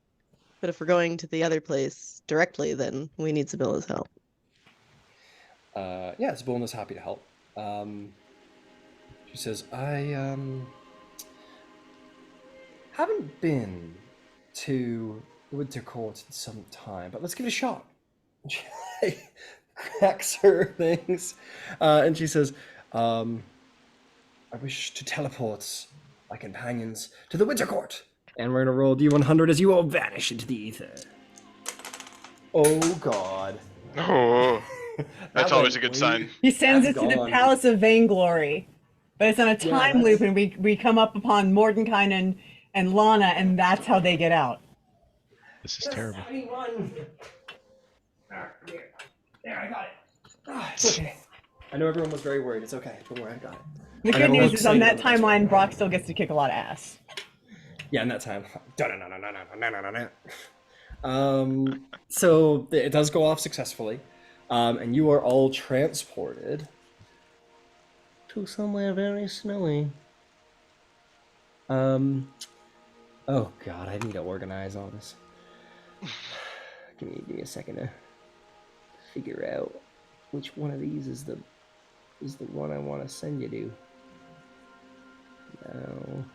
But if we're going to the other place directly, then we need Sibylla's help. Yeah, Zabilna's happy to help. She says, I haven't been to Winter Court in some time, but let's give it a shot. And she like, cracks her things, and she says, I wish to teleport my companions to the Winter Court. And we're gonna roll D100 as you all vanish into the ether. Oh God. Oh, that's always a good sign. He sends That's it to the gone. Palace of Vainglory, But it's on a time loop, and we come up upon Mordenkainen and Lana, and that's how they get out. This is terrible. There, I got it. It's okay. I know everyone was very worried. It's okay. Don't worry, I got it. The I good gotta news look is on that safe on the timeline, Brock still gets to kick a lot of ass. Yeah, in that time. So it does go off successfully, and you are all transported to somewhere very snowy. Oh God, I need to organize all this. Give me a second to figure out which one of these is the one I want to send you to. No.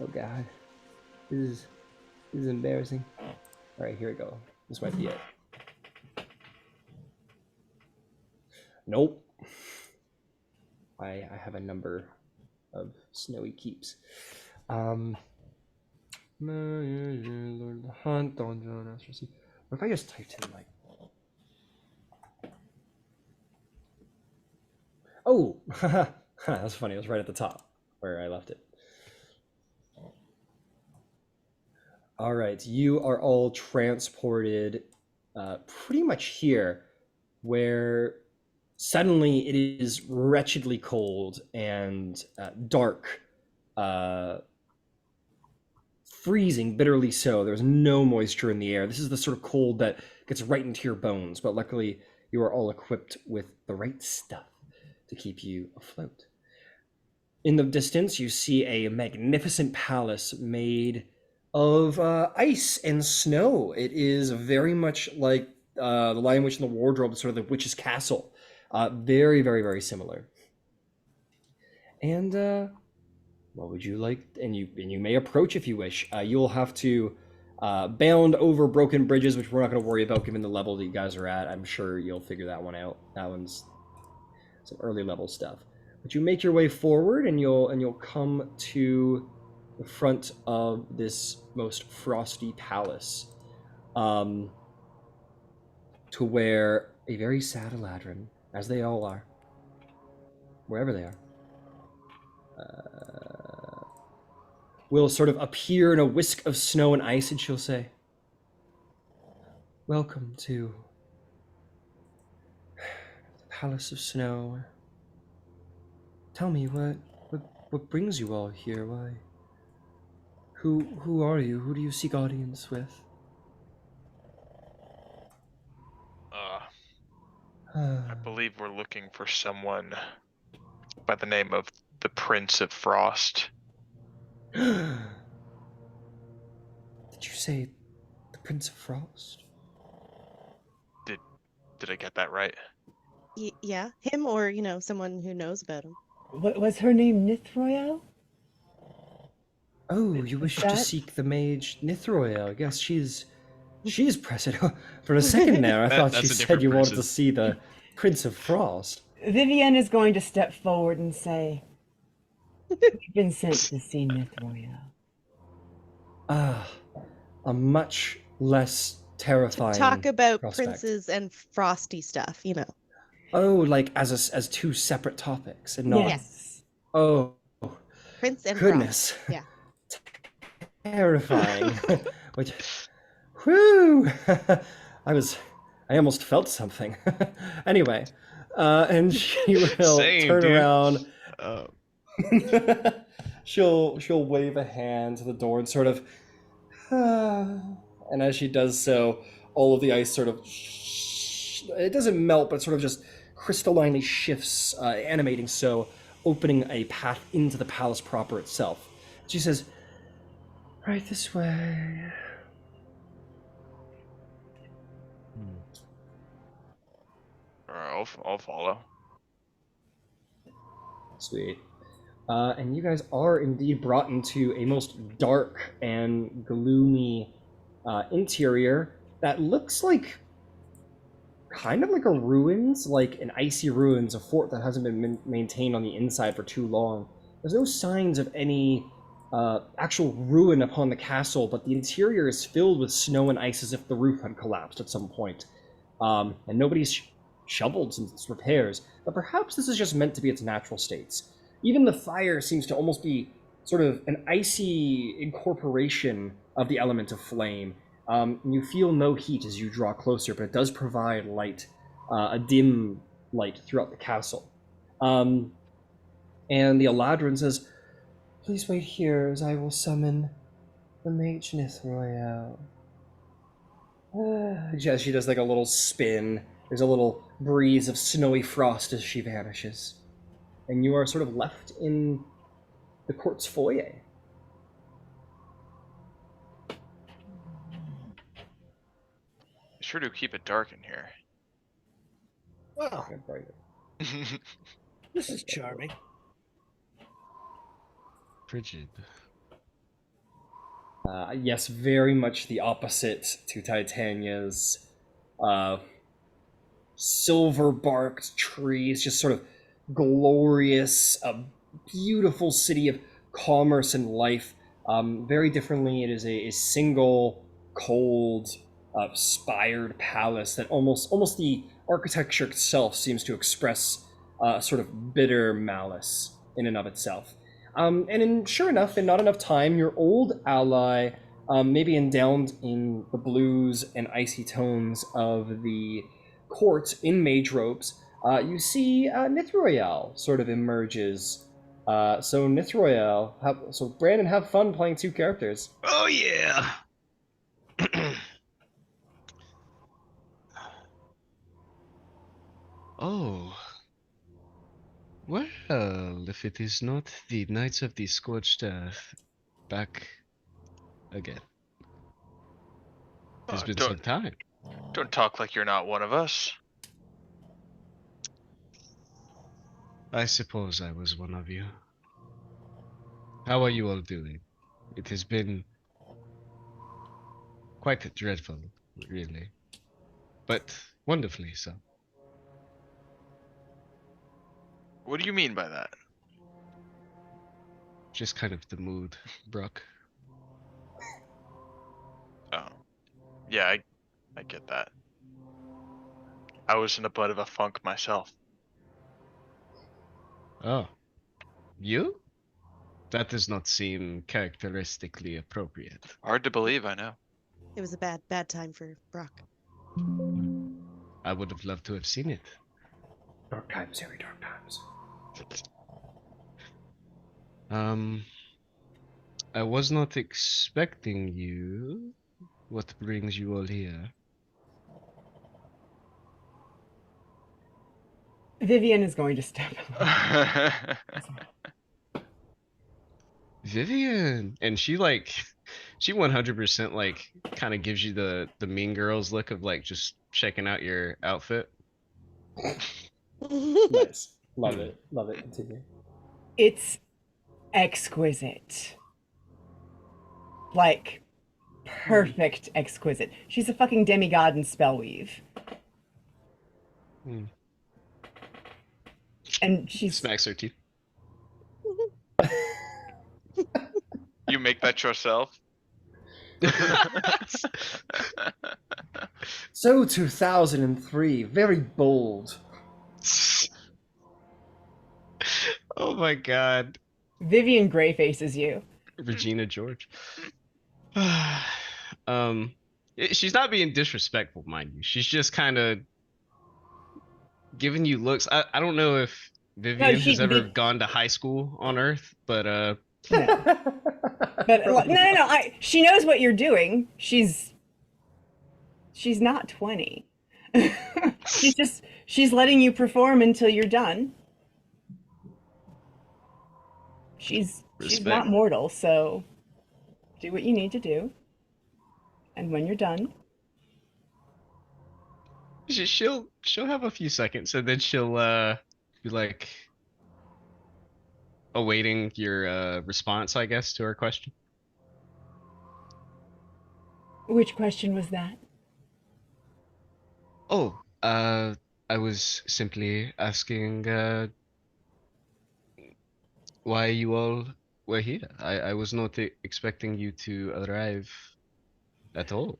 Oh God, this is embarrassing. All right, here we go. This might be it. Nope. I have a number of snowy keeps. Lord the Hunt, Don John, Astro Sea. What if I just typed in like? Oh, that's funny. It was right at the top where I left it. All right, you are all transported pretty much here, where suddenly it is wretchedly cold and dark, freezing, bitterly so. There's no moisture in the air. This is the sort of cold that gets right into your bones, but luckily you are all equipped with the right stuff to keep you afloat. In the distance, you see a magnificent palace made of ice and snow. It is very much like the Lion, Witch, and the Wardrobe, sort of the witch's castle. Very, very, very similar. And what would you like? And you may approach if you wish. You'll have to bound over broken bridges, which we're not going to worry about given the level that you guys are at. I'm sure you'll figure that one out. That one's some early level stuff. But you make your way forward, and you'll come to the front of this most frosty palace, to where a very sad Eladrin, as they all are, wherever they are, will sort of appear in a whisk of snow and ice, and she'll say, "Welcome to the Palace of Snow. Tell me, what brings you all here? Why? Who are you? Who do you seek audience with?" I believe we're looking for someone by the name of the Prince of Frost. Did you say the Prince of Frost? Did I get that right? Yeah, him or, someone who knows about him. What was her name? Nithroel? Oh, you wish to that- seek the mage Nithroel. I guess she's present. For a second there, I thought That's you a said different you wanted to person. see the Prince of Frost. Vivienne is going to step forward and say, "We've been sent to see Nithroel." Ah, a much less terrifying Talk about prospect. princes and frosty stuff, Oh, like as two separate topics and not. Yes. Oh, Prince and goodness. Frost. Yeah. Terrifying. Which, whoo! I almost felt something. Anyway, and she will Same, turn dude. around. Uh, She'll wave a hand to the door and sort of, and as she does so, all of the ice sort of, it doesn't melt, but it sort of just crystallinely shifts, animating so, opening a path into the palace proper itself. She says, "Right this way." I'll follow. Sweet. And you guys are indeed brought into a most dark and gloomy interior that looks like kind of like a ruins, like an icy ruins, a fort that hasn't been maintained on the inside for too long. There's no signs of any actual ruin upon the castle, but the interior is filled with snow and ice as if the roof had collapsed at some point. And nobody's shoveled since its repairs, but perhaps this is just meant to be its natural states. Even the fire seems to almost be sort of an icy incorporation of the element of flame. You feel no heat as you draw closer, but it does provide light, a dim light throughout the castle. And the Eladrin says, "Please wait here as I will summon the mage Nithroel." As she does like a little spin, there's a little breeze of snowy frost as she vanishes. And you are sort of left in the court's foyer. Sure do keep it dark in here. Well, this is charming. Frigid. Yes, very much the opposite to Titania's silver-barked trees, just sort of glorious, a beautiful city of commerce and life. Very differently, it is a single, cold, spired palace that almost the architecture itself seems to express sort of bitter malice in and of itself. Sure enough, in not enough time, your old ally, maybe endowed in the blues and icy tones of the court in mage robes, you see Nithroel sort of emerges. So Nithroel, so Brandon, have fun playing two characters. Oh yeah. Oh. Well, if it is not the Knights of the Scorched Earth, back again. It's been some time. Don't talk like you're not one of us. I suppose I was one of you. How are you all doing? It has been quite dreadful, really. But wonderfully so. What do you mean by that? Just kind of the mood, Brok. Oh. Yeah, I get that. I was in a bit of a funk myself. Oh. You? That does not seem characteristically appropriate. Hard to believe, I know. It was a bad time for Brock. I would have loved to have seen it. Dark times, very dark times. I was not expecting you. What brings you all here? Vivian is going to step up. Vivian, and she 100% like kind of gives you the Mean Girls look of like just checking out your outfit. Nice. Love it. Love it. Continue. It's exquisite. Like, perfect exquisite. She's a fucking demigod in spellweave. Hmm. And she's... Smacks her teeth. You make that yourself? So 2003, very bold. Oh my god. Vivian gray faces you. Regina George. She's not being disrespectful, mind you. She's just kind of giving you looks. I don't know if Vivian has ever gone to high school on Earth, but no. But no. She knows what you're doing. She's not 20. she's letting you perform until you're done. She's not mortal, so do what you need to do. And when you're done, she'll have a few seconds, and then she'll be like awaiting your response, I guess, to her question. Which question was that? Oh, I was simply asking why you all were here. I was not expecting you to arrive at all.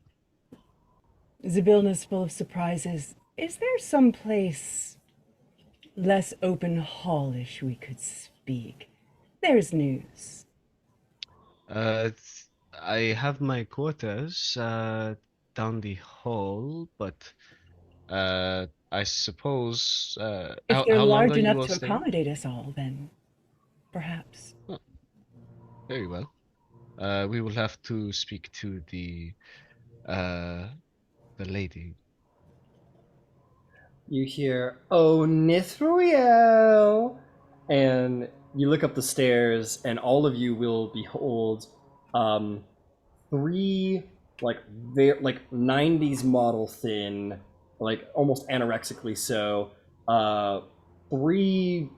Zybilna's full of surprises. Is there some place less open hallish we could spend speak. There's news. I have my quarters down the hall, but I suppose If they're how long large are you enough all to staying? accommodate us all, then perhaps. Oh, very well. We will have to speak to uh the lady. You hear, "Oh, Nithroel!" And you look up the stairs, and all of you will behold um, three like 90s model thin, like almost anorexically so, uh, three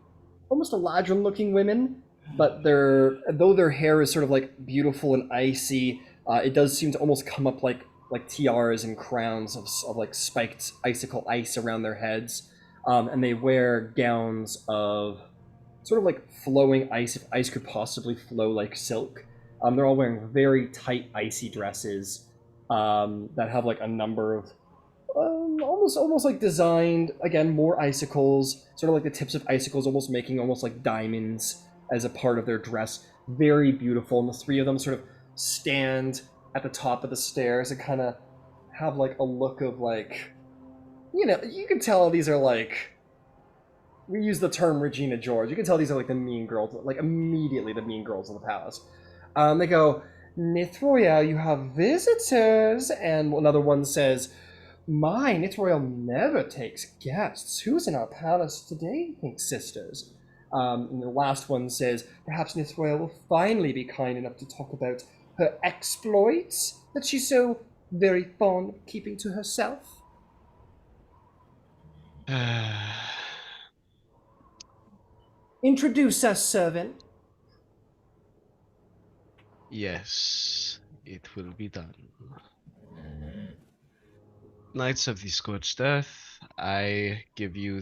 almost Eladrin looking women, but though their hair is sort of like beautiful and icy, it does seem to almost come up like tiaras and crowns of like spiked icicle ice around their heads, and they wear gowns of sort of like flowing ice, if ice could possibly flow like silk. They're all wearing very tight icy dresses that have like a number of almost like designed again, more icicles, sort of like the tips of icicles almost making almost like diamonds as a part of their dress. Very beautiful, and the three of them sort of stand at the top of the stairs and kind of have like a look of like, you can tell these are like, we use the term Regina George, you can tell these are like the mean girls, like immediately the mean girls of the palace. They go, "Nithroel, you have visitors," and another one says, "My, Nithroel never takes guests. Who's in our palace today, pink sisters?" And the last one says, "Perhaps Nithroel will finally be kind enough to talk about her exploits that she's so very fond of keeping to herself." "Introduce us, servant." Yes, it will be done. Knights of the Scorched Earth, I give you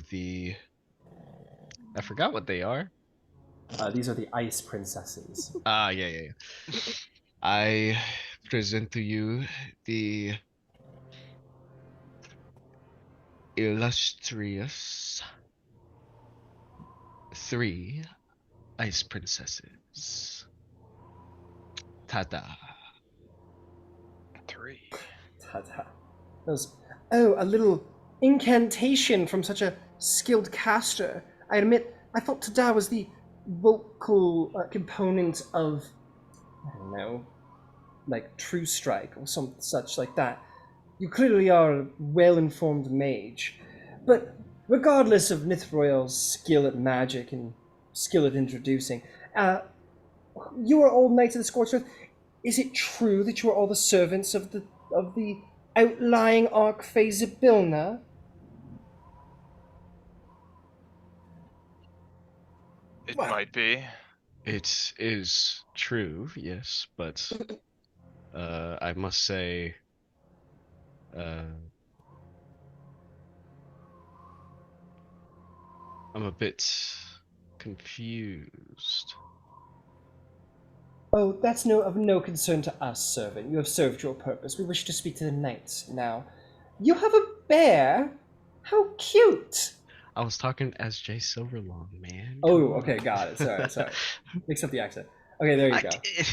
I forgot what they are. These are the ice princesses. Ah, yeah. I present to you the illustrious three ice princesses. Ta-da. 3. Ta-ta. Those, "Oh, a little incantation from such a skilled caster. I admit, I thought Tada was the vocal component of, I don't know, like True Strike or some such like that. You clearly are a well-informed mage. But regardless of Nithroel's skill at magic and skill at introducing, you are all knights of the Scorched Earth. Is it true that you are all the servants of the outlying Archfey Zybilna?" It Well. might be. It is true, yes, but I must say, I'm a bit confused. "Oh, that's of no concern to us, servant. You have served your purpose. We wish to speak to the knights now. You have a bear? How cute!" I was talking as Jay Silverlong, man. Oh, Come on. okay, got it. Sorry. Mix up the accent. Okay, there you I go. did.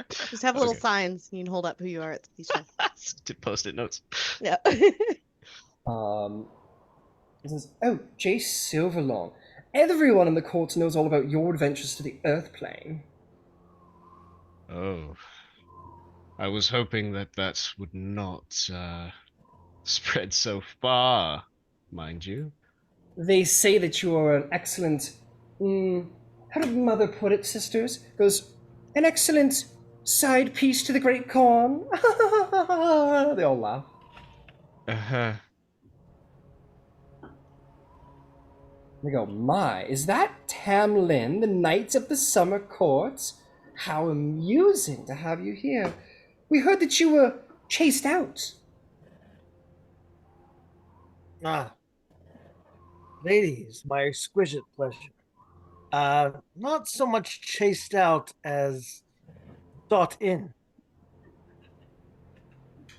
Just have little Okay. signs you can hold up who you are at each time. To post-it notes. Yeah. It says, "Oh, Jay Silverlong. Everyone in the court knows all about your adventures to the Earth Plane." Oh, I was hoping that would not spread so far, mind you. "They say that you are an excellent, how did Mother put it, sisters? Goes, an excellent side piece to the Great Khan." They all laugh. Uh-huh. They go, "My, is that Tamlin, the Knights of the Summer Court? How amusing to have you here. We heard that you were chased out." Ah, ladies, my exquisite pleasure. Not so much chased out as sought in.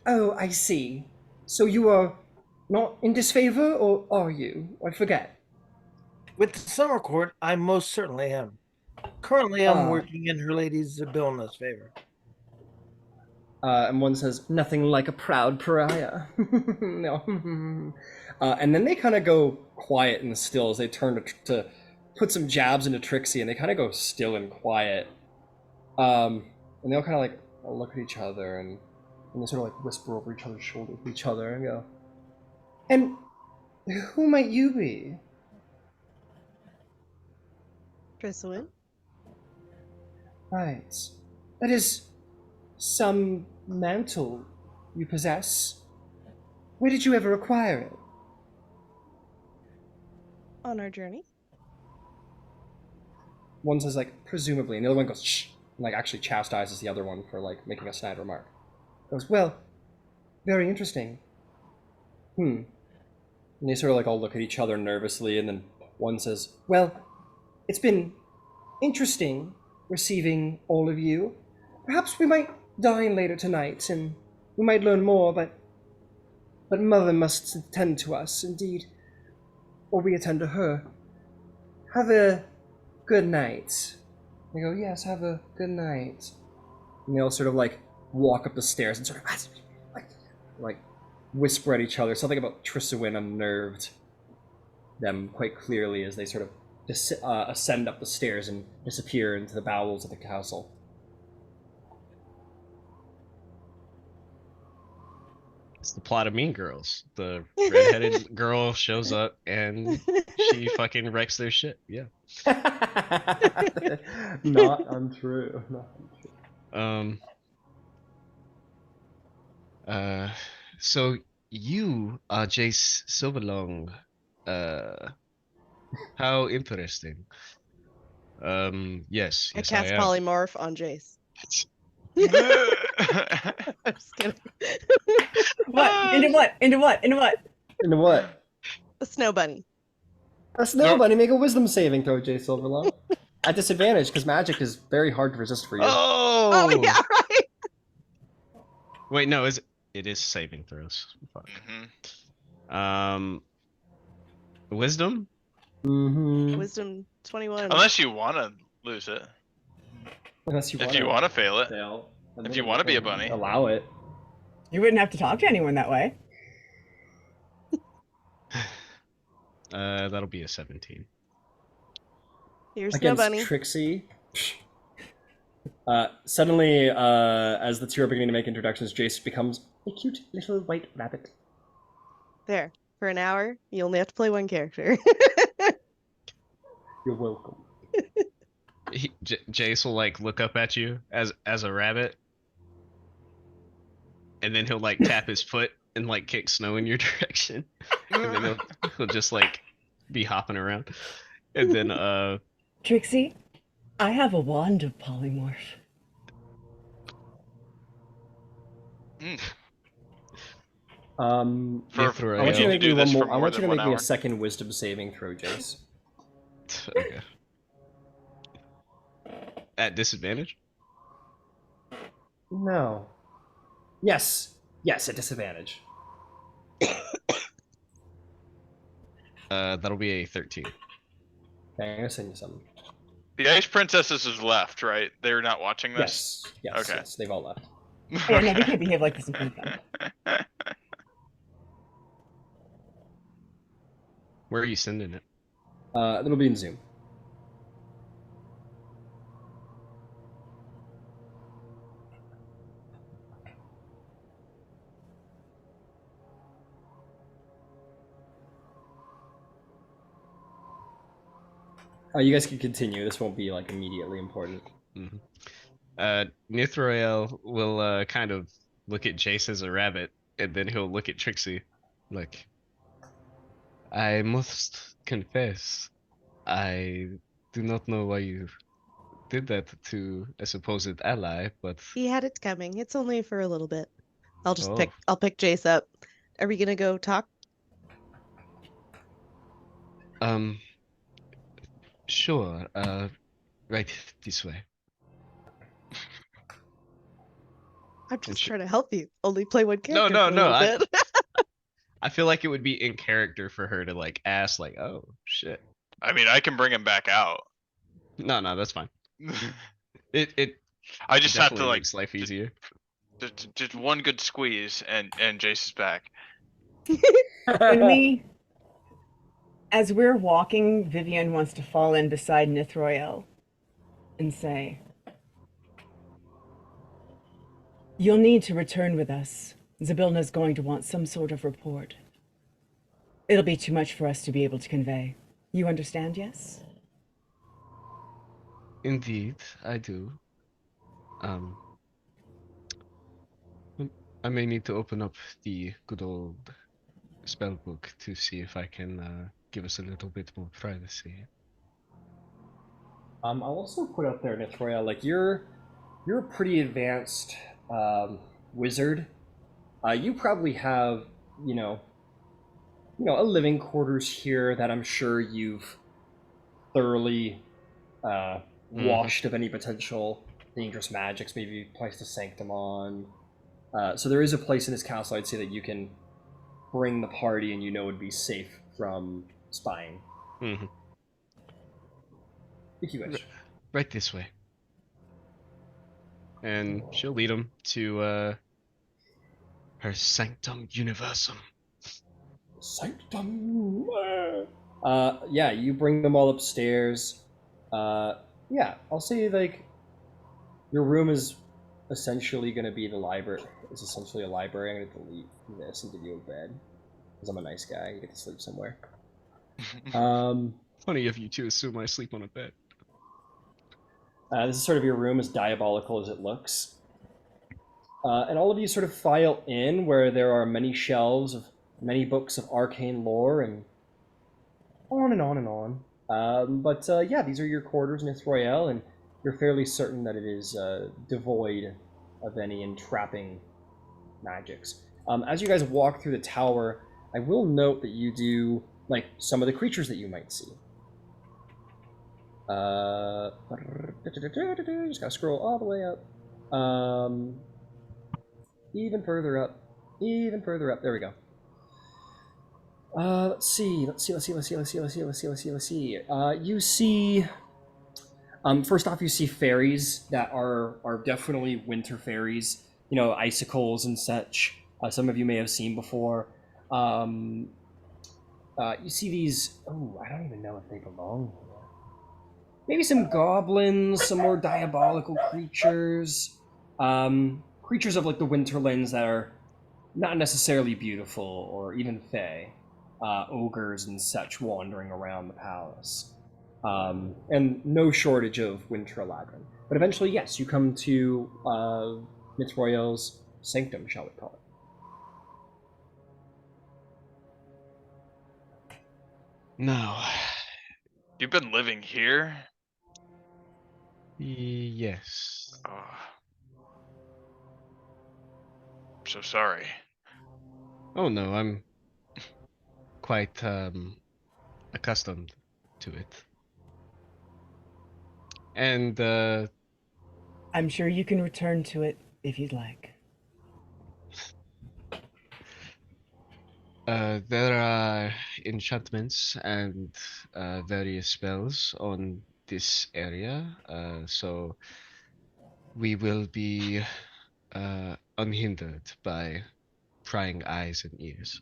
"Oh, I see. So you are not in disfavor, or are you? I forget." With the summer court, I most certainly am. Currently, I'm Ah. working in her lady Zabilna's favor. And one says, "Nothing like a proud pariah." No. And then they kind of go quiet and still as they turn to put some jabs into Trixie, and they kind of go still and quiet. And they all kind of like look at each other and they sort of like whisper over each other's shoulder to each other and go, "And who might you be?" Tristawin? Right. That is some mantle you possess. Where did you ever acquire it? On our journey? One says like presumably, and the other one goes shh, and like actually chastises the other one for like making a snide remark. Goes, well, very interesting. And they sort of like all look at each other nervously, and then one says, well, it's been interesting receiving all of you. Perhaps we might dine later tonight, and we might learn more, but Mother must attend to us, indeed, or we attend to her. Have a good night. They go, yes, have a good night. And they all sort of like walk up the stairs and sort of like whisper at each other. Something about Tristawin unnerved them quite clearly as they sort of ascend up the stairs and disappear into the bowels of the castle. It's the plot of Mean Girls. The redheaded girl shows up and she fucking wrecks their shit. Yeah. Not untrue. Not untrue. So you are Jace Silverlong. How interesting. Yes, I yes, cast I am. polymorph on Jace. I'm just kidding. What? Into what? Into what? Into what? Into what? A snow bunny. A snow bunny, make a wisdom saving throw, Jay Silverlong. At disadvantage, because magic is very hard to resist for you. Oh! Oh yeah, right. Wait, no, it is saving throws. Fuck. Wisdom? Mm-hmm. Wisdom 21. Unless you want to lose it. Unless you If you want to fail it. fail. If you want to be a bunny. Allow it. You wouldn't have to talk to anyone that way. That'll be a 17. Here's Snow Against Bunny. Trixie. Suddenly, as the two are beginning to make introductions, Jace becomes a cute little white rabbit. There. For an hour, you only have to play one character. You're welcome. Jace will like look up at you as a rabbit, and then he'll like tap his foot and like kick snow in your direction, and then he'll just like be hopping around, and then Trixie, I have a wand of polymorph. Nithroel. I want you to make me one more. I more want you than to 1 make me a hour. second wisdom saving throw, Jace. Okay. At disadvantage? No. Yes. Yes, at disadvantage. That'll be a 13. Okay, I'm gonna send you something. The Ice Princesses is left, right? They're not watching Yes. this? Yes. Okay. Yes. They've all left. Yeah, no, we can't behave like this in front of them. Where are you sending it? It'll be in Zoom. You guys can continue. This won't be like immediately important. Nithroel will kind of look at Jace as a rabbit, and then he'll look at Trixie, like, I must confess, I do not know why you did that to a supposed ally, but He had it coming. It's only for a little bit. I'll just Oh. I'll pick Jace up. Are we gonna go talk? Sure, right this way. I'm just sh- trying to help you. Only play one character. no, for a little I- bit. I feel like it would be in character for her to like ask, like, oh shit, I mean, I can bring him back out. No, that's fine. It I just have to definitely like makes life easier. just one good squeeze and Jace is back. When we, as we're walking, Vivian wants to fall in beside Nithroel and say, "You'll need to return with us. Zabilna's going to want some sort of report. It'll be too much for us to be able to convey. You understand, yes?" Indeed, I do. Um, I may need to open up the good old spell book to see if I can give us a little bit more privacy. I'll also put out there, Nithroel, like you're a pretty advanced wizard. You probably have, a living quarters here that I'm sure you've thoroughly washed of any potential dangerous magics. Maybe you placed a sanctum on. So there is a place in this castle, I'd say, that you can bring the party and would be safe from spying. Mm-hmm. If you wish. Right this way. And she'll lead him to her sanctum universum. Sanctum. Yeah, you bring them all upstairs. Yeah, I'll say like your room is essentially going to be the library. It's essentially a library. I'm going to delete this and give you a bed because I'm a nice guy. You get to sleep somewhere. Funny of you to assume I sleep on a bed. This is sort of your room, as diabolical as it looks. And all of you sort of file in where there are many shelves of many books of arcane lore and on and on and on. But yeah, these are your quarters, Nithroel, and you're fairly certain that it is devoid of any entrapping magics. As you guys walk through the tower, I will note that you do like some of the creatures that you might see. Just gotta scroll all the way up. Even further up. Even further up. There we go. Let's see. You see. First off, you see fairies that are definitely winter fairies. Icicles and such. Some of you may have seen before. You see these. Oh, I don't even know if they belong here. Maybe some goblins, some more diabolical creatures. Creatures of like the Winterlands that are not necessarily beautiful or even fey. Ogres and such wandering around the palace. And no shortage of winter ladron. But eventually, yes, you come to Nithroel's sanctum, shall we call it. Now. You've been living here? Yes. Oh. I'm so sorry. Oh no, I'm quite accustomed to it. And I'm sure you can return to it if you'd like. there are enchantments and various spells on this area, so we will be unhindered by prying eyes and ears.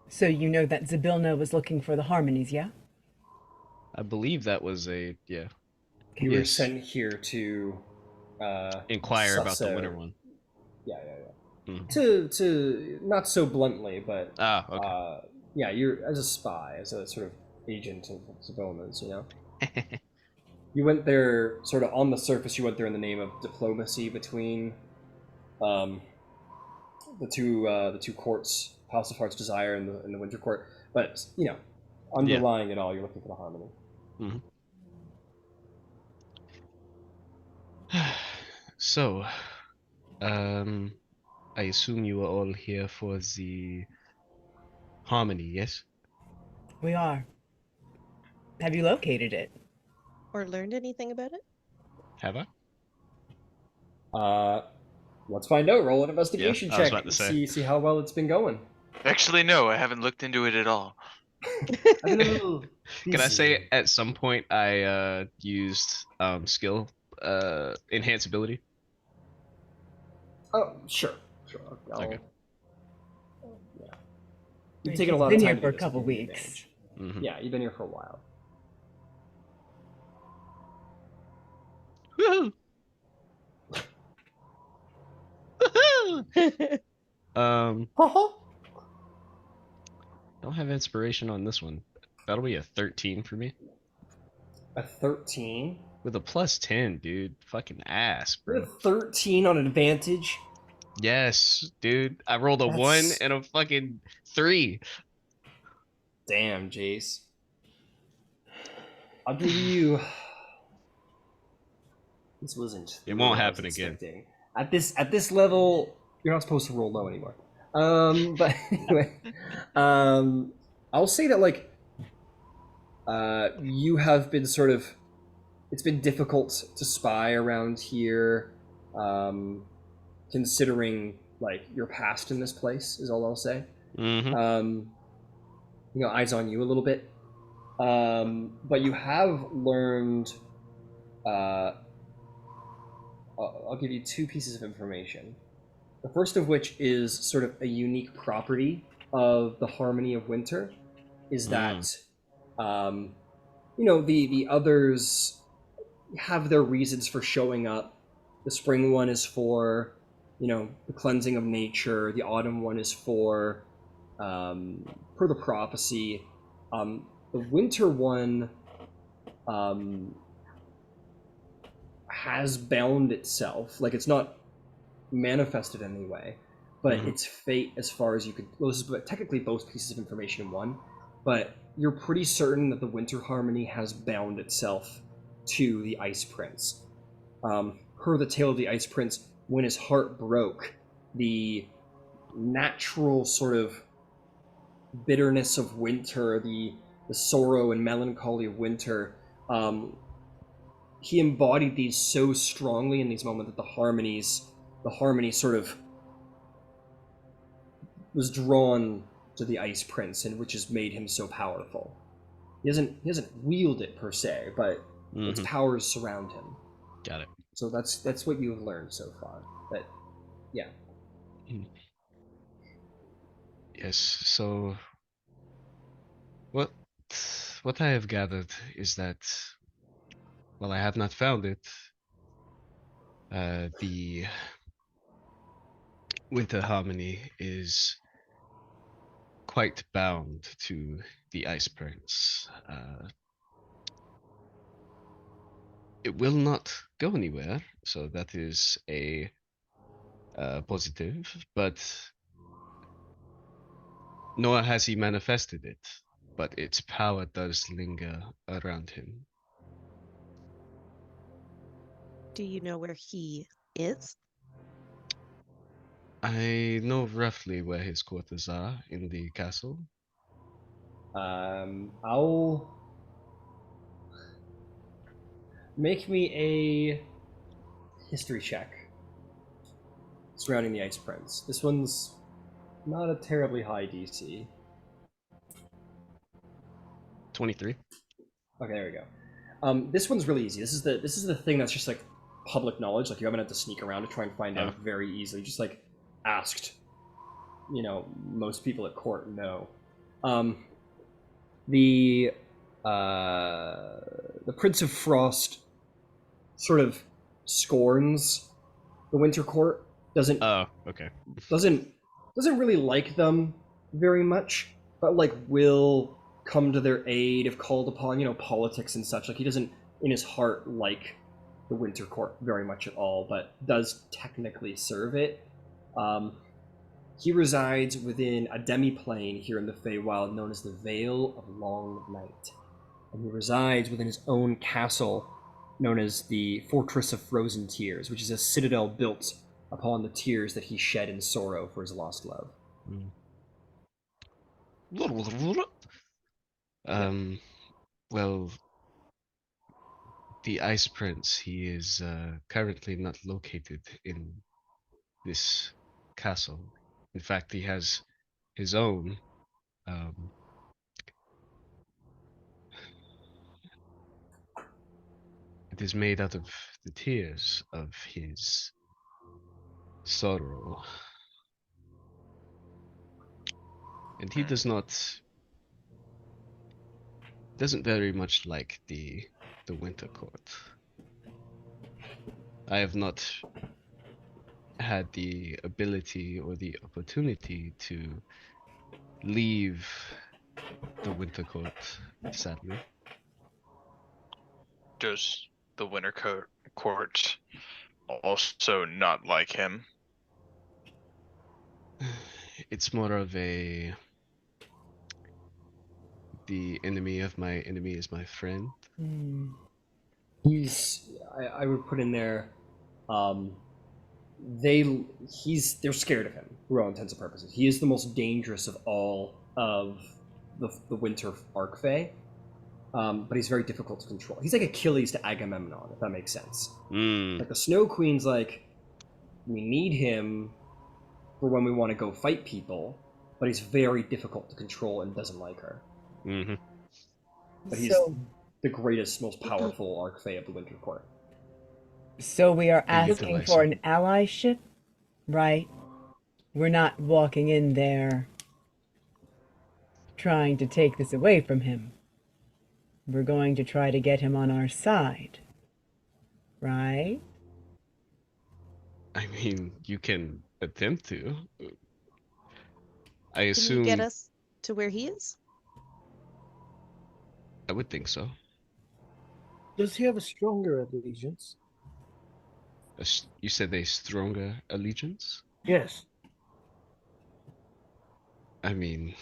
So you know that Zabilna was looking for the harmonies, yeah? I believe that was a You were Yes. sent here to inquire about the suss winter out- one. Yeah. Mhm. To not so bluntly, but Ah, okay. yeah, you're as a spy, as a sort of agent of Zabilna's, You went there sort of on the surface. You went there in the name of diplomacy between the two courts, House of Heart's Desire and the Winter Court. But underlying it all, you're looking for the harmony. So, I assume you are all here for the harmony, yes? We are. Have you located it? Or learned anything about it? Have I? Let's find out. Roll an investigation Yeah, I was check. about to say. See how well it's been going. Actually, no, I haven't looked into it at all. I've been a little Can I say busy. at some point I used skill enhance ability? Oh, sure. Okay. Yeah. You've Right, taken a he's lot of been time here to for do a this. I'll couple give you weeks. advantage. Mm-hmm. Yeah, you've been here for a while. Woohoo! Woohoo! Haha. Don't have inspiration on this one. That'll be a 13 for me. A 13. With a plus 10, dude. Fucking ass, With a bro. 13 on advantage. Yes, dude. I rolled a 1 That's and a fucking 3. damn, Jace. I'll give you. This wasn't It really won't what I was happen again. expecting. At this level, you're not supposed to roll low anymore. But anyway, I'll say that like, you have been sort of. It's been difficult to spy around here, considering like your past in this place. Is all I'll say. Mm-hmm. Eyes on you a little bit. But you have learned. Uh, I'll give you two pieces of information. The first of which is sort of a unique property of the Harmony of Winter, is that the others have their reasons for showing up. The spring one is for the cleansing of nature. The autumn one is for per the prophecy. The winter one has bound itself. Like, it's not manifested in any way, but Mhm. its fate, as far as you could. Well, this is technically both pieces of information in one, but you're pretty certain that the Winter Harmony has bound itself to the Ice Prince. Per the tale of the Ice Prince, when his heart broke, the natural sort of bitterness of winter, the sorrow and melancholy of winter, he embodied these so strongly in these moments that the harmony sort of was drawn to the Ice Prince, and which has made him so powerful. He doesn't wield it per se, but its Mhm. powers surround him. Got it. So that's what you have learned so far. But yeah. Yes, so what what I have gathered is that while I have not found it, the Winter Harmony is quite bound to the Ice Prince. It will not go anywhere, so that is a positive, but nor has he manifested it, but its power does linger around him. Do you know where he is? I know roughly where his quarters are in the castle. I'll make me a history check surrounding the Ice Prince. This one's not a terribly high DC. 23. Okay, there we go. This one's really easy. This is the thing that's just like public knowledge. Like, you haven't had to sneak around to try and find out very easily. Just like asked. Most people at court know. The Prince of Frost sort of scorns the Winter Court. Doesn't Oh, okay. doesn't doesn't really like them very much, but like will come to their aid if called upon. Politics and such. Like, he doesn't in his heart like the Winter Court very much at all, but does technically serve it. He resides within a demi-plane here in the Feywild known as the Vale of Long Night, and he resides within his own castle known as the Fortress of Frozen Tears, which is a citadel built upon the tears that he shed in sorrow for his lost love. Well, the Ice Prince, he is currently not located in this castle. In fact, he has his own. Um, it is made out of the tears of his sorrow. And he doesn't very much like the Winter Court. I have not had the ability or the opportunity to leave the Winter Court, sadly. Does the Court also not like him? It's more of the enemy of my enemy is my friend. Hmm. I would put in there, they're scared of him for all intents and purposes. He is the most dangerous of all of the Winter Archfey, but he's very difficult to control. He's like Achilles to Agamemnon, if that makes sense. Like the Snow Queen's like, we need him for when we want to go fight people, but he's very difficult to control and doesn't like her. Mm-hmm. But he's So, the greatest, most powerful Archfey of the Winter Court. so we are They asking utilize for him. an allyship, right? We're not walking in there trying to take this away from him. We're going to try to get him on our side, right? I mean, you can attempt to. I Can you assume. get us to where he is? I would think so. Does he have a stronger allegiance? You said a stronger allegiance? Yes. I mean,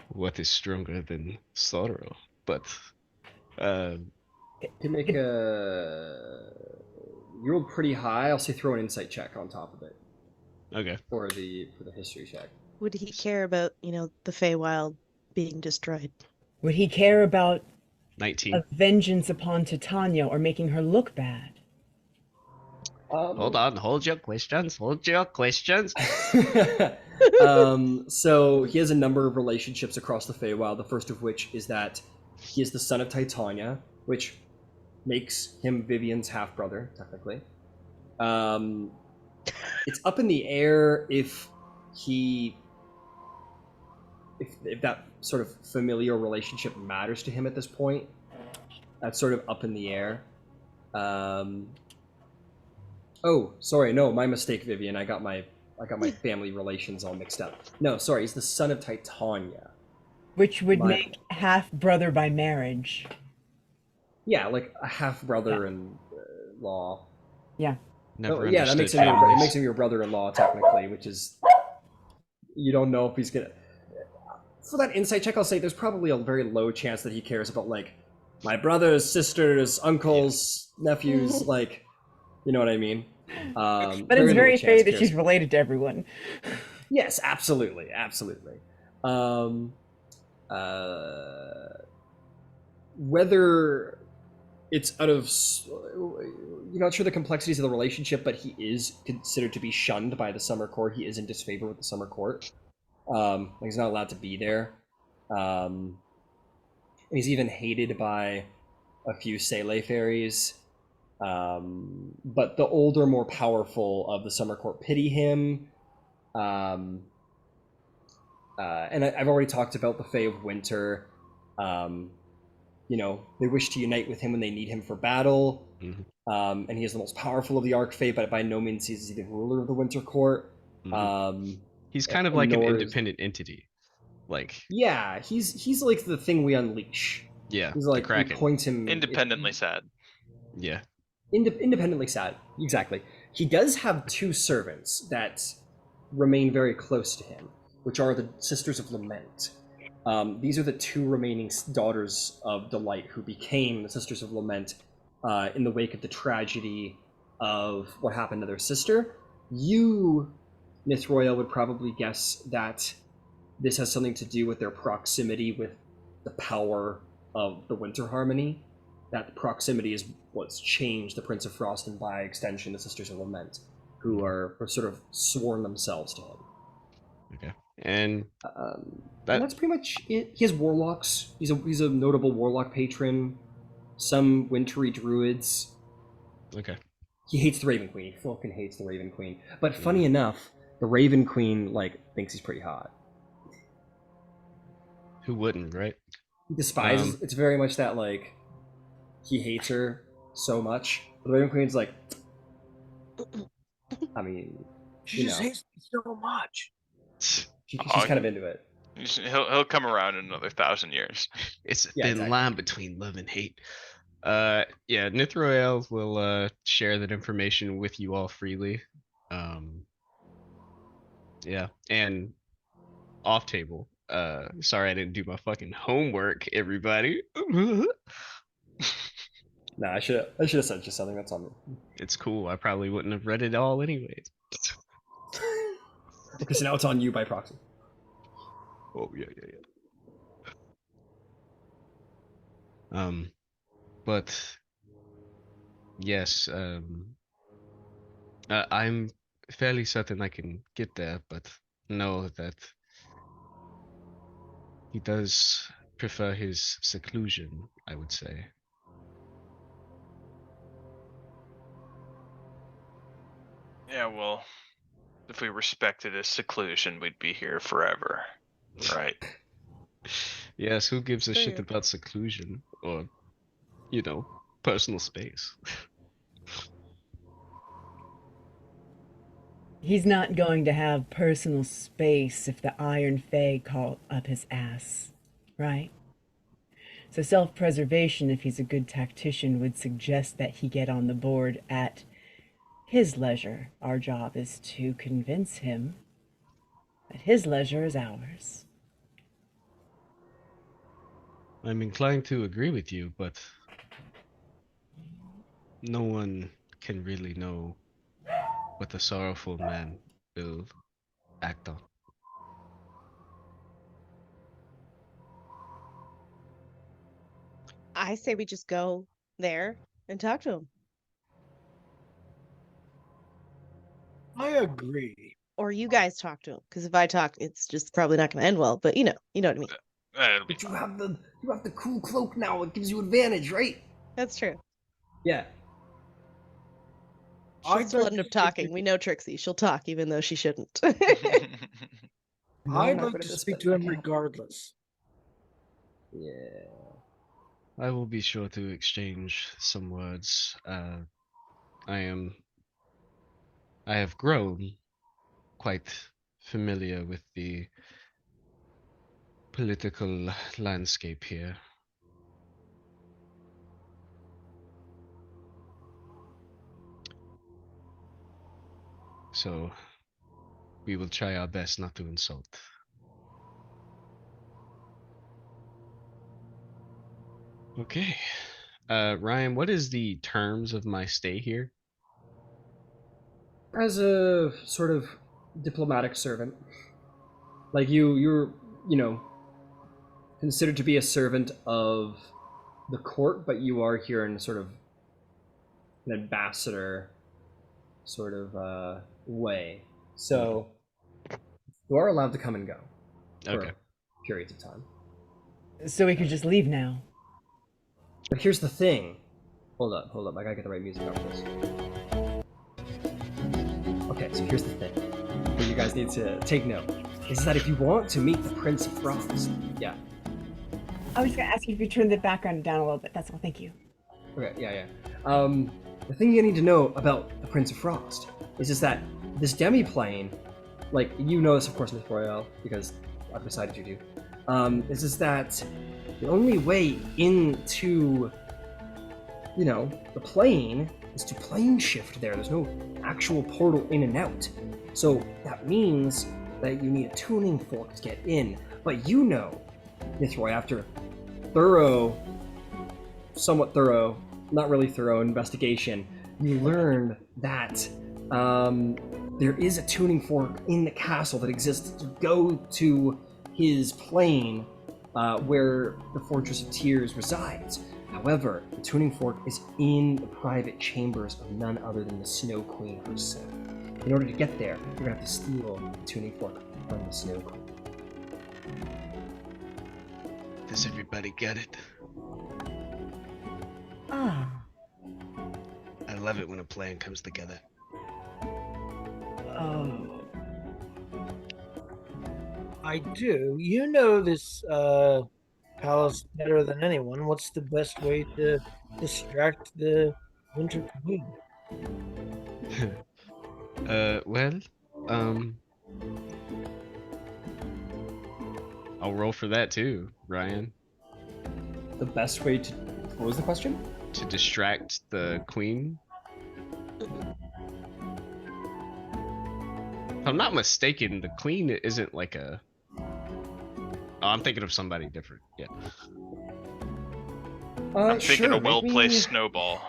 what is stronger than sorrow? But, You can make a... You rolled pretty high. I'll say throw an insight check on top of it okay. for the history check. Would he care about, the Feywild being destroyed? Would he care about 19. a vengeance upon Titania or making her look bad? Hold on, hold your questions. So he has a number of relationships across the Feywild. The first of which is that he is the son of Titania, which makes him Vivian's half-brother, technically. It's up in the air if that sort of familial relationship matters to him at this point. That's sort of up in the air. Oh, sorry, no, my mistake, Vivian. I got my family relations all mixed up. No, sorry, he's the son of Titania. Which would My- make half brother by marriage. Yeah, like a half brother in law. Yeah. Never Yeah, that makes him your brother-in-law technically, which is you don't know if he's gonna. For that insight check, I'll say there's probably a very low chance that he cares about like my brothers, sisters, uncles, nephews, like you know what I mean. But it's very fair that she's related to everyone. Yes, absolutely. Whether it's out of you're not sure the complexities of the relationship, but he is considered to be shunned by the Summer Court. He is in disfavor with the Summer Court. He's not allowed to be there. And he's even hated by a few Sele fairies. But the older, more powerful of the Summer Court pity him. And I've already talked about the Fae of Winter. They wish to unite with him when they need him for battle. Mm-hmm. And he is the most powerful of the Archfey, but by no means is he the ruler of the Winter Court. Mm-hmm. He's kind of like an independent entity. Like yeah, he's like the thing we unleash. Yeah, he's like we point him independently sad. Yeah, independently sad. Exactly. He does have two servants that remain very close to him, which are the Sisters of Lament. These are the two remaining daughters of Delight who became the Sisters of Lament in the wake of the tragedy of what happened to their sister. You, Nithroel, would probably guess that this has something to do with their proximity with the power of the Winter Harmony. That proximity is what's changed the Prince of Frost and by extension the Sisters of Lament, who are sort of sworn themselves to him. Okay. And And that that's pretty much it. He has warlocks. He's a notable warlock patron. Some wintry druids. okay. He hates the Raven Queen. He fucking hates the Raven Queen. But funny enough, the Raven Queen thinks he's pretty hot. Who wouldn't, right? He despises. It's very much that he hates her so much. The Raven Queen's like, I mean, She just hates me so much. she's kind of into it. He'll come around in another 1,000 years. It's a Yeah, thin exactly. line between love and hate. Yeah, Nithroel will share that information with you all freely. Yeah, and off table. Sorry I didn't do my fucking homework, everybody. Nah, I should have sent you something. That's on me. It's cool. I probably wouldn't have read it all anyways. Okay, so now it's on you by proxy. Oh yeah. But yes, I'm fairly certain I can get there, but know that he does prefer his seclusion, I would say. Yeah, well, if we respected his seclusion, we'd be here forever, right? Yes, who gives a shit Fair. about seclusion or, personal space? He's not going to have personal space if the Iron Fae call up his ass, right? So self-preservation, if he's a good tactician, would suggest that he get on the board at his leisure. Our job is to convince him that his leisure is ours. I'm inclined to agree with you, but no one can really know what the sorrowful man will act on. I say we just go there and talk to him. I agree. Or you guys talk to him. Because if I talk, it's just probably not going to end well. But you know what I mean. It'll be But you fine. have the cool cloak now. It gives you advantage, right? That's true. Yeah. She'll still end up talking. We know Trixie. She'll talk even though she shouldn't. I'd not like good to at this, speak but to I him can. regardless. Yeah. I will be sure to exchange some words. I have grown quite familiar with the political landscape here. So we will try our best not to insult. Okay. Ryan, what is the terms of my stay here? As a sort of diplomatic servant, you're considered to be a servant of the court, but you are here in sort of an ambassador sort of way. So you are allowed to come and go for Okay. periods of time. So we could just leave now. But here's the thing. Hold up. I gotta get the right music up for this. Okay, so here's the thing that you guys need to take note. Is that if you want to meet the Prince of Frost, yeah. I was going to ask you if you turn the background down a little bit. That's all. Thank you. Okay, yeah. The thing you need to know about the Prince of Frost is just that this demi-plane, you know this, of course, Nithroel, because I've decided you do, is just that the only way into, the plane is to plane shift there. There's no actual portal in and out. So that means that you need a tuning fork to get in. But Nithroel, after somewhat thorough, not really thorough investigation, you learned that there is a tuning fork in the castle that exists to go to his plane where the Fortress of Tears resides. However, the tuning fork is in the private chambers of none other than the Snow Queen herself. In order to get there, you're going to have to steal the tuning fork Find the Snow Queen. Does everybody get it? Ah. I love it when a plan comes together. Oh. I do. You know this palace better than anyone. What's the best way to distract the Winter Queen? Well, I'll roll for that too, Ryan. The best way to. What was the question? To distract the queen. If I'm not mistaken, the queen isn't like a. Oh, I'm thinking of somebody different. Yeah. I'm thinking Sure, a well-placed maybe snowball.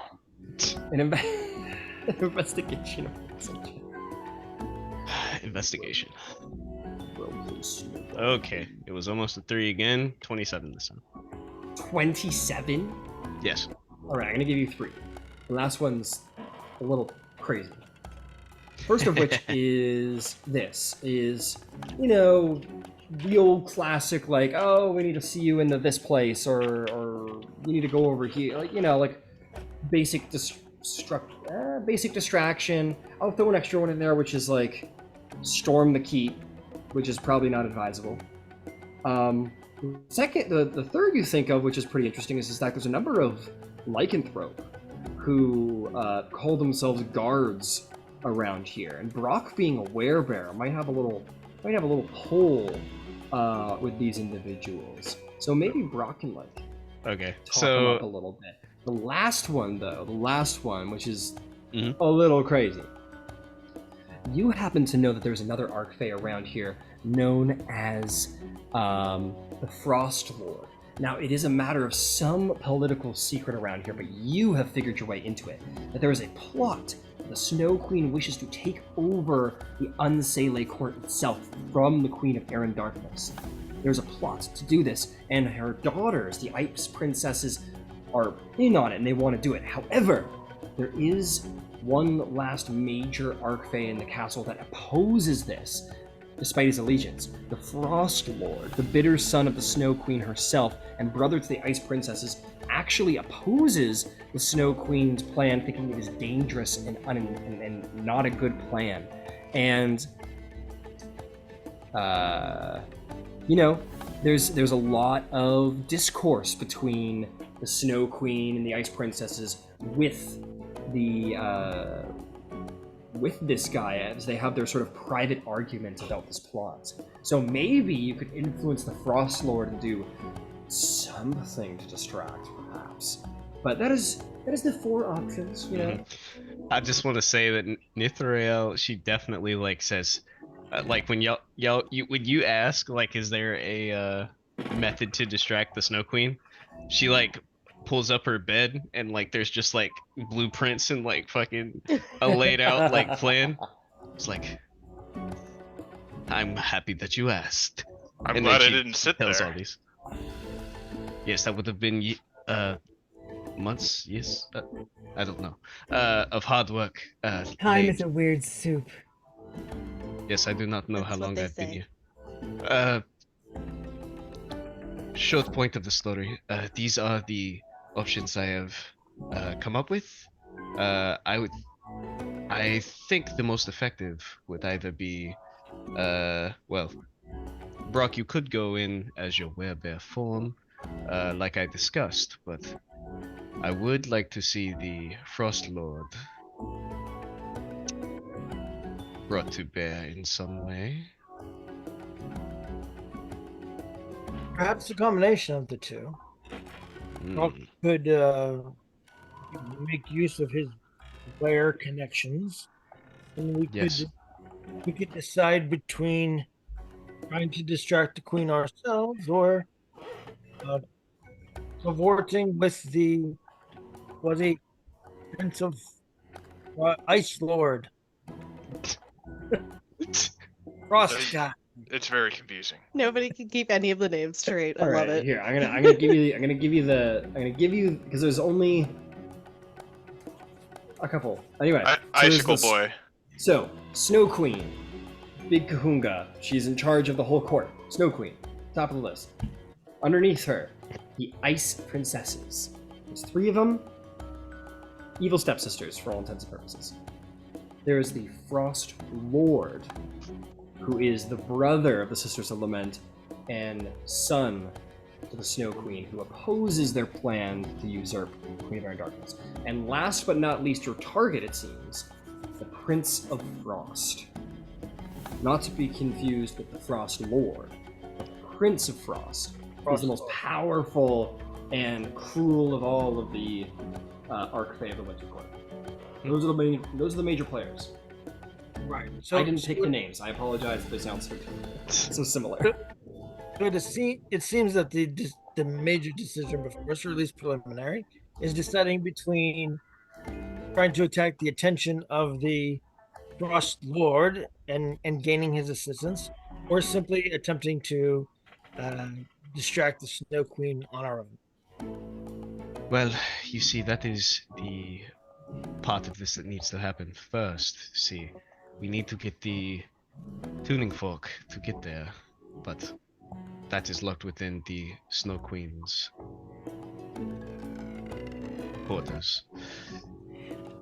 an investigation of such. Investigation. Well-placed snowball. Okay, it was almost a 3 again. 27 this time. 27. Yes. All right, I'm gonna give you 3. The last one's a little crazy. First of which is this: real classic, like, oh, we need to see you in this place, or you need to go over here, like basic basic distraction. I'll throw an extra one in there, which is like storm the keep, which is probably not advisable. Second, the third you think of, which is pretty interesting, is that there's a number of lycanthrope who call themselves guards around here, and Brok, being a werebear, might have a little pull with these individuals. So maybe Brok can Okay. talk them up a little bit. The last one, which is a little crazy. You happen to know that there's another Archfey around here known as the Frost Lord. Now, it is a matter of some political secret around here, but you have figured your way into it. That there is a plot. The Snow Queen wishes to take over the Unsele court itself from the Queen of Air and Darkness. There's a plot to do this, and her daughters, the Ice Princesses, are in on it, and they want to do it. However, there is one last major Archfey in the castle that opposes this, despite his allegiance. The Frost Lord, the bitter son of the Snow Queen herself, and brother to the Ice Princesses, actually opposes the Snow Queen's plan, thinking it is dangerous and not a good plan. And, there's a lot of discourse between the Snow Queen and the Ice Princesses with this guy, as they have their sort of private argument about this plot. So maybe you could influence the Frost Lord and do something to distract, perhaps. But that is the 4 options, I just want to say that Nithroel, she definitely says, when when you ask, is there a method to distract the Snow Queen? She pulls up her bed and there's just blueprints and fucking a laid out plan. It's I'm happy that you asked. I'm glad I didn't sit there. All these. Yes, that would have been months. Yes, I don't know. Of hard work. Time laid. is a weird soup. Yes, I do not know That's how what long they I've been say. here. Short point of the story. These are the options I have come up with. I think the most effective would either be, Brock, you could go in as your werebear form, like I discussed, but I would like to see the Frost Lord brought to bear in some way. Perhaps a combination of the two. Brock Hmm. could make use of his lair connections, and we Yes. could decide between trying to distract the queen ourselves or cavorting with the Prince of Ice Lord, Frost guy. It's very confusing. Nobody can keep any of the names straight. I All love right, it. here I'm gonna give you because there's only a couple. Anyway, so there's Icicle this- boy. So Snow Queen, Big Kahunga. She's in charge of the whole court. Snow Queen, top of the list. Underneath her, the Ice Princesses. There's 3 of them. Evil stepsisters, for all intents and purposes. There is the Frost Lord, who is the brother of the Sisters of Lament and son to the Snow Queen, who opposes their plan to usurp Queen of Air and Darkness. And last but not least, your target, it seems, the Prince of Frost. Not to be confused with the Frost Lord. The Prince of Frost is the most powerful and cruel of all of the Archfey of the Winter Court. Those are the major players. Right. I didn't pick the names. I apologize if they sound so similar. But it seems that the major decision before us, or at least preliminary, is deciding between trying to attack the attention of the Frost Lord and gaining his assistance, or simply attempting to distract the Snow Queen on our own. Well, you see, that is the part of this that needs to happen first. See, we need to get the tuning fork to get there, but that is locked within the Snow Queen's quarters.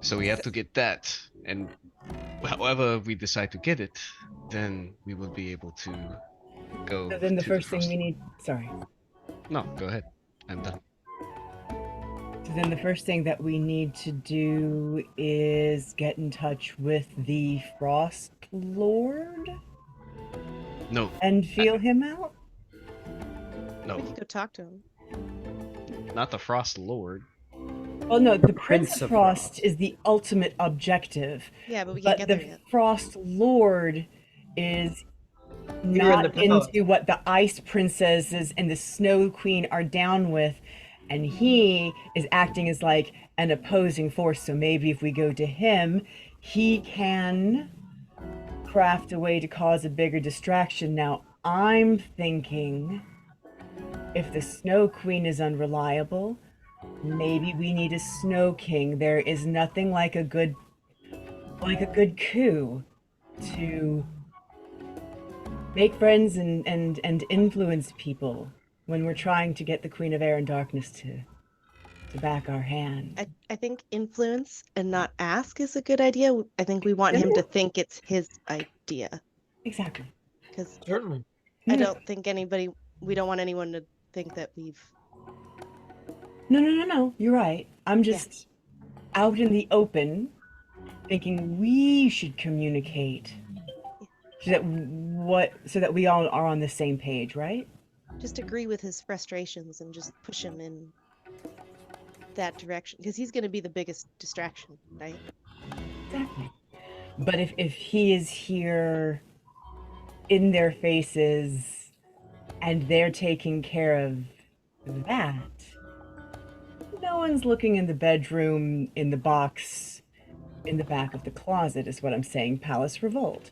So we have to get that, and however we decide to get it, then we will be able to go. So then the to first thing Frost- we need, sorry. No, go ahead. I'm done. So then the first thing that we need to do is get in touch with the Frost Lord No, and feel him out. no, We could go talk to him. not the Frost Lord. Well, no, the Prince Prince of of Frost Frost. is the ultimate objective, Yeah, but we can't but get there the yet. Frost Lord is in the not palace. into what the Ice Princesses and the Snow Queen are down with, and he is acting as like an opposing force. So maybe if we go to him, he can craft a way to cause a bigger distraction. Now, I'm thinking if the Snow Queen is unreliable, maybe we need a Snow King. There is nothing like a good coup to make friends and influence people when we're trying to get the Queen of Air and Darkness to back our hand. I think influence and not ask is a good idea. I think we want him to think it's his idea, Exactly. because Certainly. I don't think we don't want anyone to think that we've. No. You're right. I'm just out in the open thinking we should communicate so that we all are on the same page, right? Just agree with his frustrations and just push him in that direction, because he's going to be the biggest distraction, right? Exactly. But if he is here in their faces and they're taking care of that, no one's looking in the bedroom, in the box, in the back of the closet, is what I'm saying. Palace Revolt.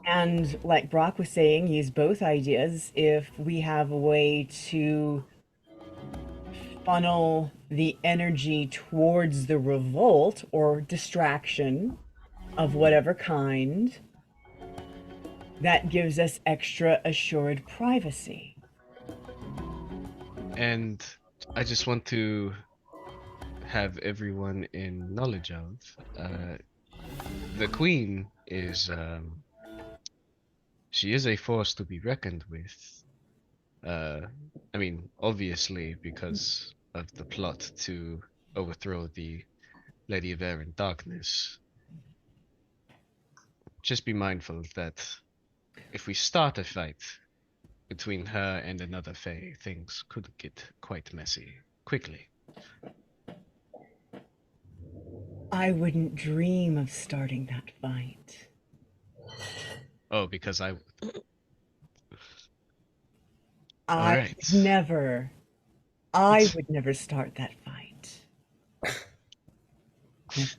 And like Brock was saying, use both ideas. If we have a way to funnel the energy towards the revolt or distraction of whatever kind, that gives us extra assured privacy. And I just want to have everyone in knowledge of the Queen is she is a force to be reckoned with. I mean, obviously because of the plot to overthrow the Lady of Air and Darkness. Just be mindful that if we start a fight between her and another Fae, things could get quite messy quickly. I wouldn't dream of starting that fight. Oh, because I I Alright. would never start that fight.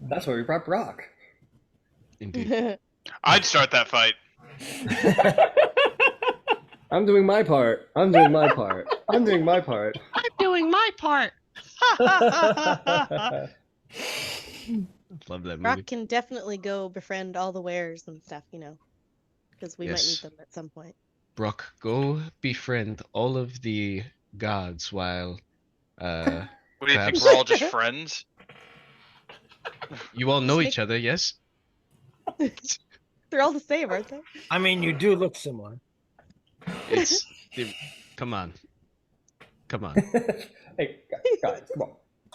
That's why we brought Brock. indeed. I'd start that fight. I'm doing my part. I'm doing my part. I'm doing my part. I'm doing my part. Love that movie. Brock can definitely go befriend all the wares and stuff, because we might Yes. need them at some point. Brok, go befriend all of the gods while What do you think? perhaps We're all just friends? you all know Just each other, yes? They're all the same, aren't they? I mean, you do look similar. It's come on. Come on. Hey, guys, come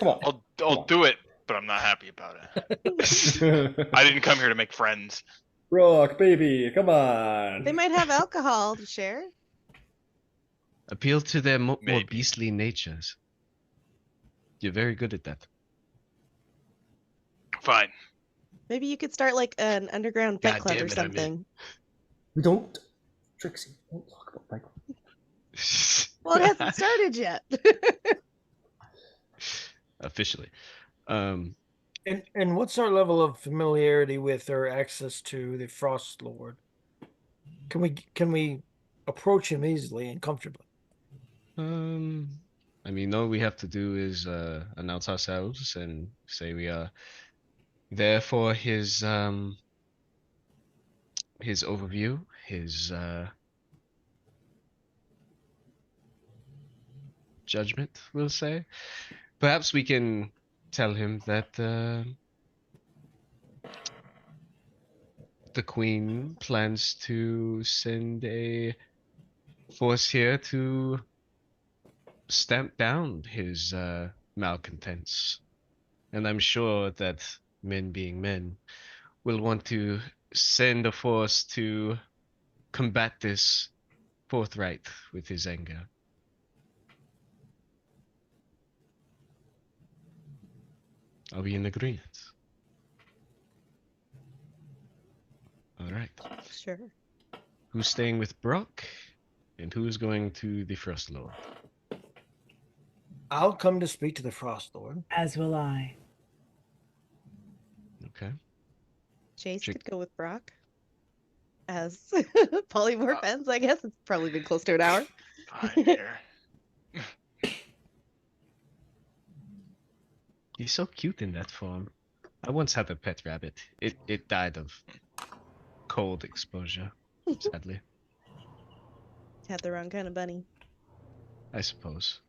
on. I'll do it, but I'm not happy about it. I didn't come here to make friends. Brok, baby, come on. They might have alcohol to share. Appeal to their more Maybe. beastly natures. You're very good at that. Fine. Maybe you could start like an underground fight God club damn or it, I'm in. something. We don't, Trixie. Don't talk about Michael. Well, it hasn't started yet. Officially. And what's our level of familiarity with or access to the Frost Lord? Can we approach him easily and comfortably? I mean, all we have to do is announce ourselves and say we are there for his overview, his judgment, we'll say. Perhaps we can tell him that the Queen plans to send a force here to stamp down his malcontents. And I'm sure that men being men will want to send a force to combat this forthright with his anger. Are we in agreement? Alright. Sure. Who's staying with Brok? And who's going to the First Lord? I'll come to speak to the Frost Lord. As will I. Okay. Jace Chick- could go with Brock as polymorph ends, I guess. It's probably been close to an hour. Fine here. He's so cute in that form. I once had a pet rabbit. It died of cold exposure, sadly. Had the wrong kind of bunny. I suppose.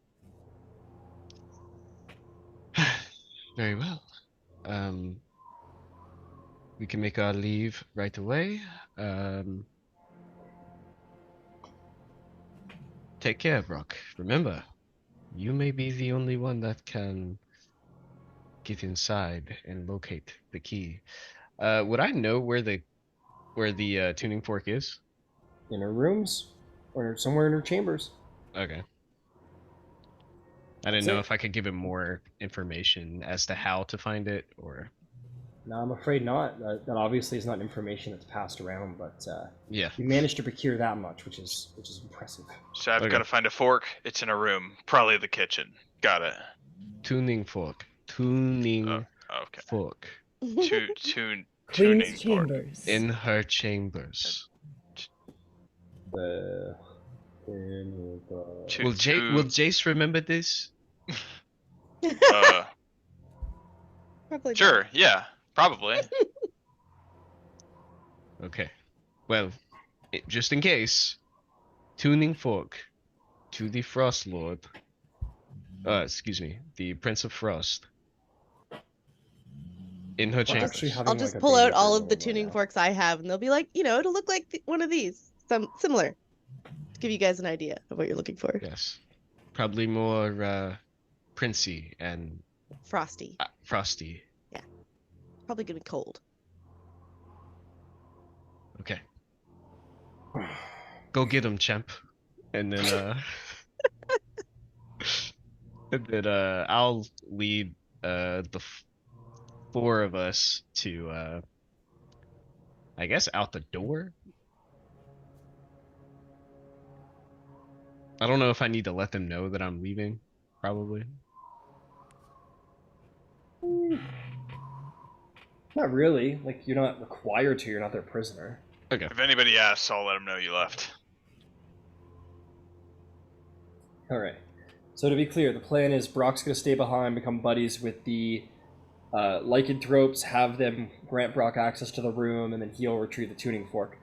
Very well. We can make our leave right away. Take care, Brock. Remember, you may be the only one that can get inside and locate the key. Would I know where the tuning fork is? In her rooms, or somewhere in her chambers. Okay. I didn't That's know it. if I could give him more information as to how to find it, or No, I'm afraid not. That obviously is not information that's passed around, but yeah. you managed to procure that much, which is impressive. So I've Okay. got to find a fork. It's in a room, probably the kitchen. Got it. Tuning fork. Tuning Okay. fork. Tuning Queen's fork. chambers. In her chambers. The Two- Will two- Jace remember this? Probably Sure. Yeah. Probably. Okay. Well, just in case, tuning fork to the Frost Lord. Excuse me, the Prince of Frost. In her chambers. actually having I'll like just a pull baby out all burn of the right tuning now. forks I have, and they'll be like, it'll look like one of these, similar. To give you guys an idea of what you're looking for. Yes. Probably more Princey and Frosty. Frosty. Probably gonna be cold. Okay. Go get him, champ. And then I'll lead the four of us to I guess out the door. I don't know if I need to let them know that I'm leaving. Probably. Not really. Like, you're not required to. You're not their prisoner. Okay. If anybody asks, I'll let them know you left. All right. So to be clear, the plan is Brock's going to stay behind, become buddies with the lycanthropes, have them grant Brock access to the room, and then he'll retrieve the tuning fork.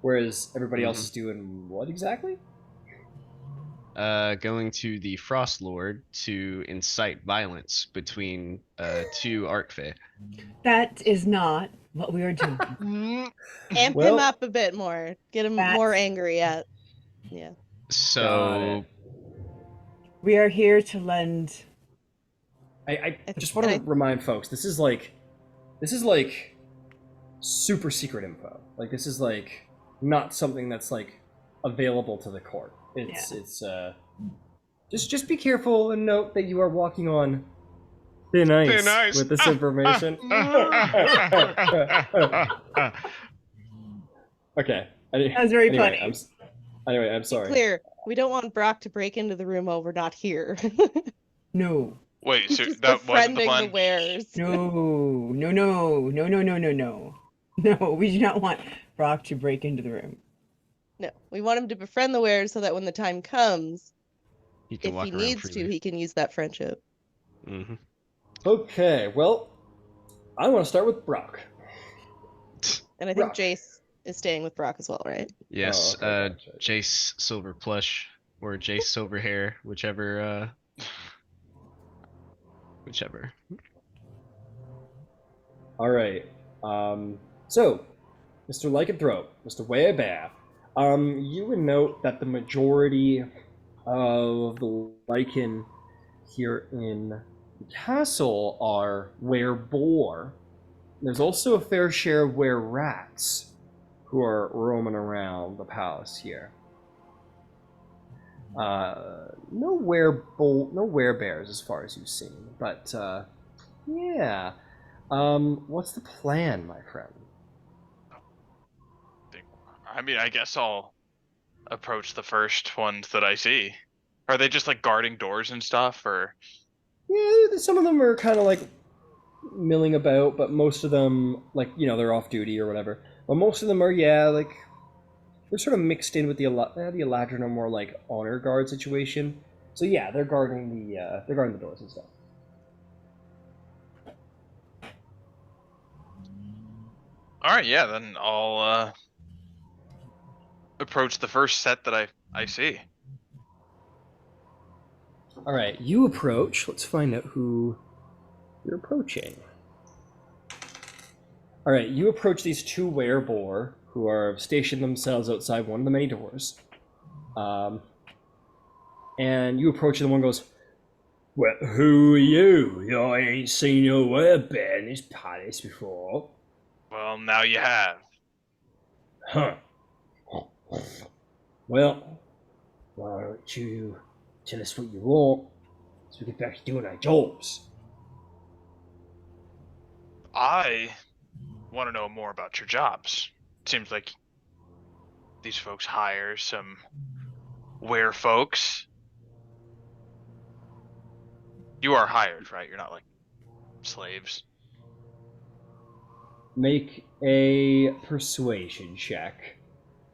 Whereas everybody else Mhm. is doing what exactly? Going to the Frost Lord to incite violence between two Archfey. That is not what we are doing. Amp him Well- up a bit more. Get him That's- more angry at. Yeah. So We are here to lend. I just And want to remind folks, this is like super secret info. Like, this is like not something that's like available to the court. It's just be careful and note that you are walking on thin ice, Thin ice. with this information. Okay. That was very funny. I'm sorry. Clear. We don't want Brok to break into the room while we're not here. No. Wait, He's so just that wasn't the befriending plan? the wares. No. No, we do not want Brock to break into the room. No, we want him to befriend the wares so that when the time comes, He can if walk he around needs to, freely. he can use that friendship. Mm-hmm. Okay, well, I want to start with Brock. And I think Brok. Jace is staying with Brok as well, right? Yes, Oh, okay, gotcha. Jace Silver Plush or Jace Silver Hair, whichever. Whichever. All right. So, Mr. Lycanthrope, Mr. Werebear, you would note that the majority of the lichen here in the castle are were-boar. There's also a fair share of were-rats who are roaming around the palace here. No werebears as far as you've seen, but yeah. What's the plan, my friend? I mean, I guess I'll approach the first ones that I see. Are they just like guarding doors and stuff, or? Yeah, some of them are kind of like milling about, but most of them, like, they're off duty or whatever. But most of them are, like, they're sort of mixed in with the Eladrin are more like honor guard situation. So yeah, they're guarding the doors and stuff. All right, yeah, then I'll approach the first set that I see. All right, you approach. Let's find out who you're approaching. All right, you approach these two werebore who are stationed themselves outside one of the many doors. And you approach and the one goes, "Well, who are you? I ain't seen your werebear in this palace before." Well, now you have. Huh. Well, why don't you tell us what you want so we get back to doing our jobs? I want to know more about your jobs. Seems like these folks hire some were folks. You are hired, right? You're not like slaves. Make a persuasion check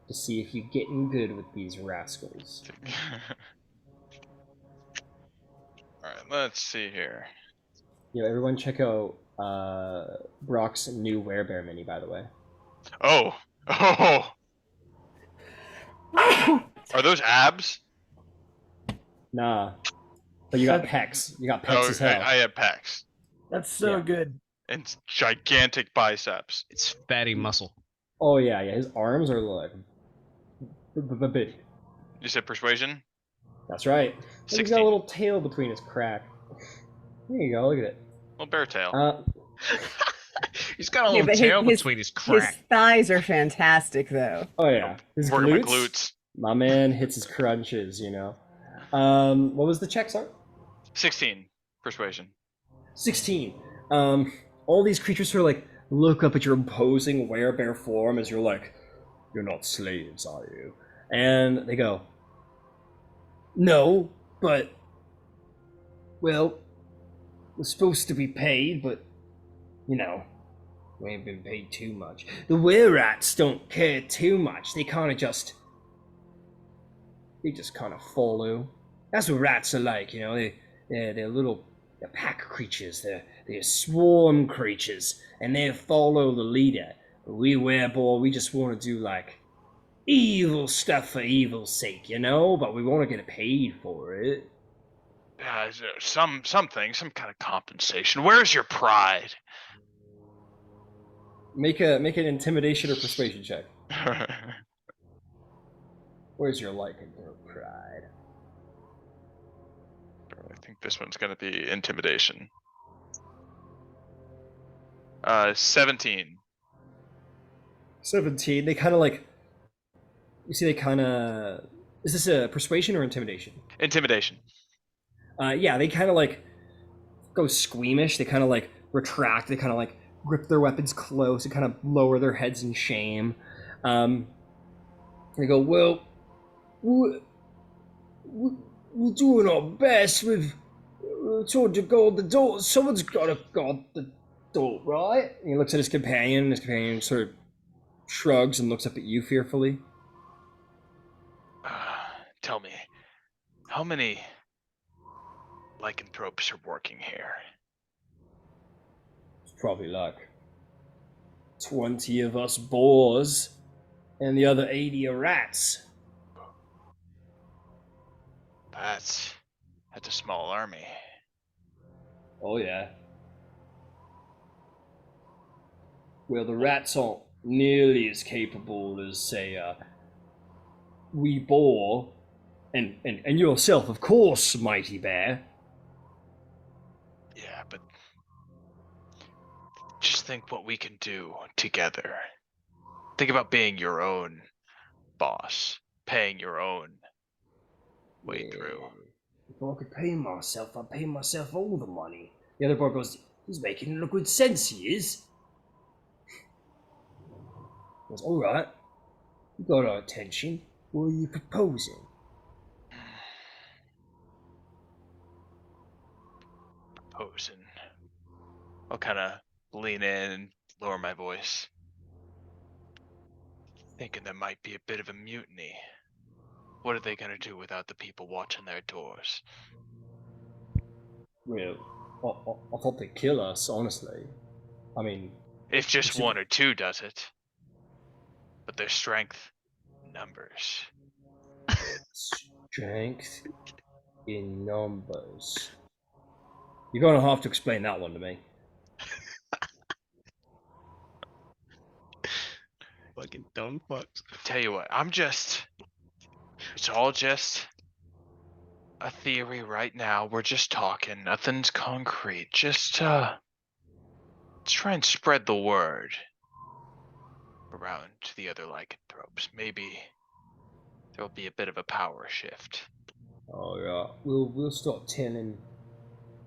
to see if you're getting good with these rascals. Alright, let's see here. Everyone check out Brock's new werebear mini, by the way. Oh! Oh! Are those abs? Nah. But you got pecs. You got pecs Oh, as hell. I have pecs. That's so Yeah. good. And gigantic biceps. It's fatty muscle. Oh, yeah. His arms are like... big. You said persuasion? That's right. And he's got 16. a little tail between his crack. There you go. Look at it. Little bear tail. He's got a Yeah, little but tail his- between his His crack. thighs are fantastic, though. Oh, yeah. His Working my glutes. glutes. My man hits his crunches, What was the check, sorry? 16. Persuasion. 16. All these creatures sort of like look up at your imposing werebear form as you're like, "You're not slaves, are you?" And they go, "No, but, well, we're supposed to be paid, but, we ain't been paid too much. The were-rats don't care too much. They just kind of follow. That's what rats are like, they're little pack creatures. They're swarm creatures, and they follow the leader. But we werebore, we just want to do like evil stuff for evil's sake, you know, but we want to get paid for it. Something, some kind of compensation. Where's your pride? Make an intimidation or persuasion check. Where's your lycanthrope pride? I think this one's gonna be intimidation. 17. 17. They kind of like. You see, they kind of. Is this a persuasion or intimidation? Intimidation. Yeah, they kind of like go squeamish. They kind of like retract. They kind of like grip their weapons close and kind of lower their heads in shame. They go, well, we're doing our best. We've told to guard the door. Someone's got to guard the door, right? And he looks at his companion. His companion sort of shrugs and looks up at you fearfully. Tell me, how many lycanthropes are working here? It's probably like 20 of us boars, and the other 80 are rats. That's a small army. Oh yeah. Well, the rats aren't nearly as capable as, say, we boar, and yourself, of course, mighty bear. Yeah, but just think what we can do together. Think about being your own boss, paying your own way through. If I could pay myself, I'd pay myself all the money. The other boy goes, he's making a good sense, he is. He goes, alright, you got our attention. What are you proposing? Proposing. I'll kind of lean in and lower my voice. Thinking there might be a bit of a mutiny. What are they gonna do without the people watching their doors? Well, I thought they'd kill us, honestly. I mean... If just one or two does it. But their strength, numbers. Strength in numbers. You're gonna have to explain that one to me. Fucking dumb fucks. Tell you what, it's all just a theory right now. We're just talking, nothing's concrete. Just let's try and spread the word around to the other lycanthropes. Maybe there'll be a bit of a power shift. Oh yeah, we'll start telling.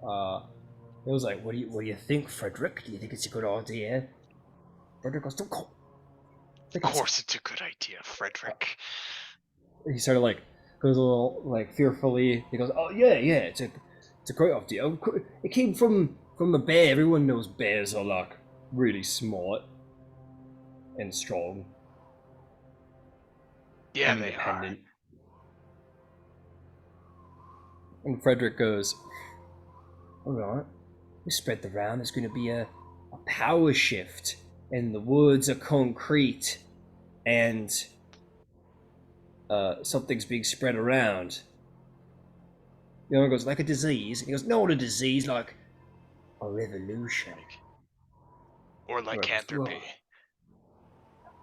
It was like, what do you think, Frederick? Do you think it's a good idea? Frederick goes, don't call. Of course, it's a good idea, Frederick. He sort of like goes a little like fearfully. He goes, oh yeah, it's a great idea. It came from a bear. Everyone knows bears are like really smart and strong. Yeah, and they are. independent. And Frederick goes, alright, we spread the round. There's going to be a power shift, and the words are concrete, and something's being spread around. The other goes, like a disease. He goes, not a disease, like a revolution. Or lycanthropy.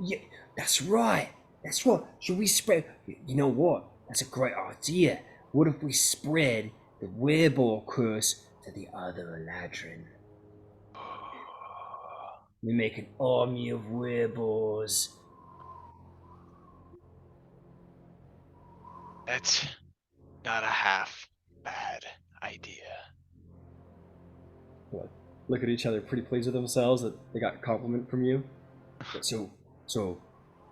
Yeah, that's right. That's right. Should we spread... You know what? That's a great idea. What if we spread the wereball curse to the other Eladrin? We make an army of wereballs. That's not a half bad idea. What? Look at each other, pretty pleased with themselves that they got a compliment from you. So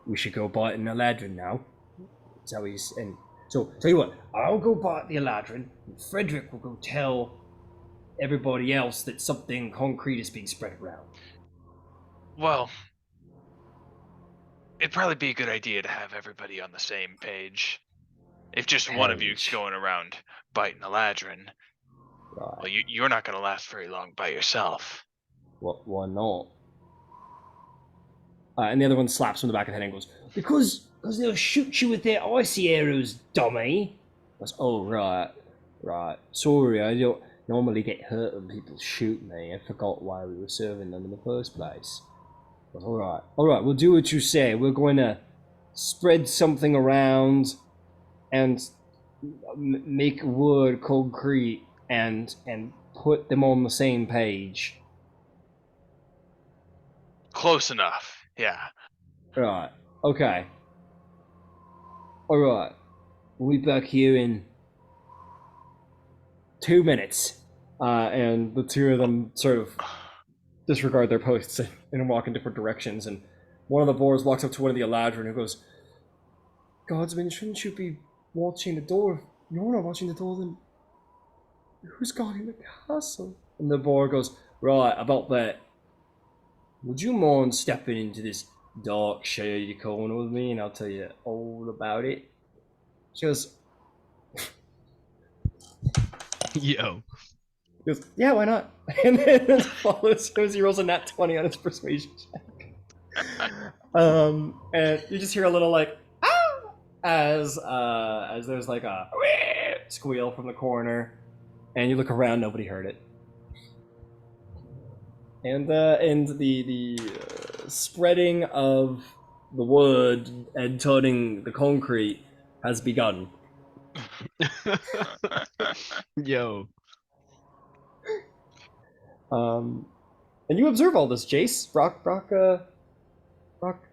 we should go bite an Eladrin now. So he's and so tell you what, I'll go bite the Eladrin, and Frederick will go tell everybody else that something concrete is being spread around. Well, it'd probably be a good idea to have everybody on the same page. If just one of you's going around biting Eladrin, Right. well, you're not going to last very long by yourself. Why not? And the other one slaps him in the back of the head and goes, because they'll shoot you with their icy arrows, dummy. I goes, oh, right. Sorry, I don't normally get hurt when people shoot me. I forgot why we were serving them in the first place. I goes, all right, we'll do what you say. We're going to spread something around and make wood concrete and put them on the same page. Close enough. Yeah. Right. Okay. All right. We'll be back here in 2 minutes. And the two of them sort of disregard their posts and walk in different directions. And one of the boars walks up to one of the Eladrin who goes, Godsman, shouldn't you be watching the door? If you're not watching the door, then who's guarding the castle? And the boar goes, right, about that. Would you mind stepping into this dark, shady corner with me, and I'll tell you all about it? She goes, Yo. he goes, yeah, why not? And then follows him as he rolls a nat 20 on his persuasion check. And you just hear a little like, ah! As there's like a squeal from the corner, and you look around, nobody heard it. And the spreading of the wood and turning the concrete has begun. Yo. And you observe all this, Jace. Brok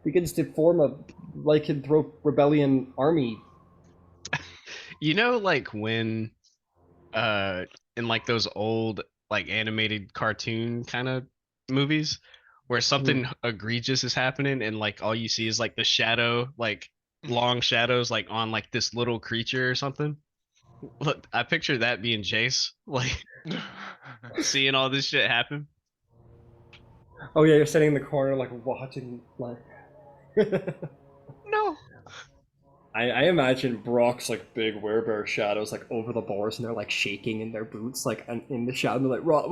begins to form a lycanthrope rebellion army. You know, like when, in like those old like animated cartoon kind of movies, where something egregious is happening and like all you see is like the shadow, like long shadows, like on like this little creature or something. Look, I picture that being Jace, like seeing all this shit happen. Oh yeah, you're sitting in the corner like watching like. No. I imagine Brock's like big werebear shadows like over the bars, and they're like shaking in their boots, like in the shadow. And they're like, "Right,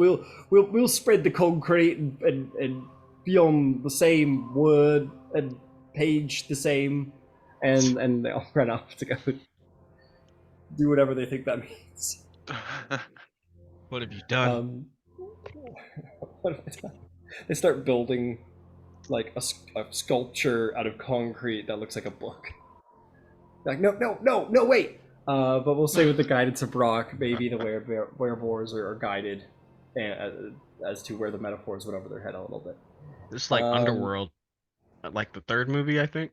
we'll spread the concrete and be on the same wood and page the same," and they all run off to go do whatever they think that means. What have you done? What have I done? They start building like a sculpture out of concrete that looks like a book. Like, no, wait! But we'll say with the guidance of Brock, maybe the wereboars are guided as to where the metaphors went over their head a little bit. It's like Underworld, like the third movie, I think,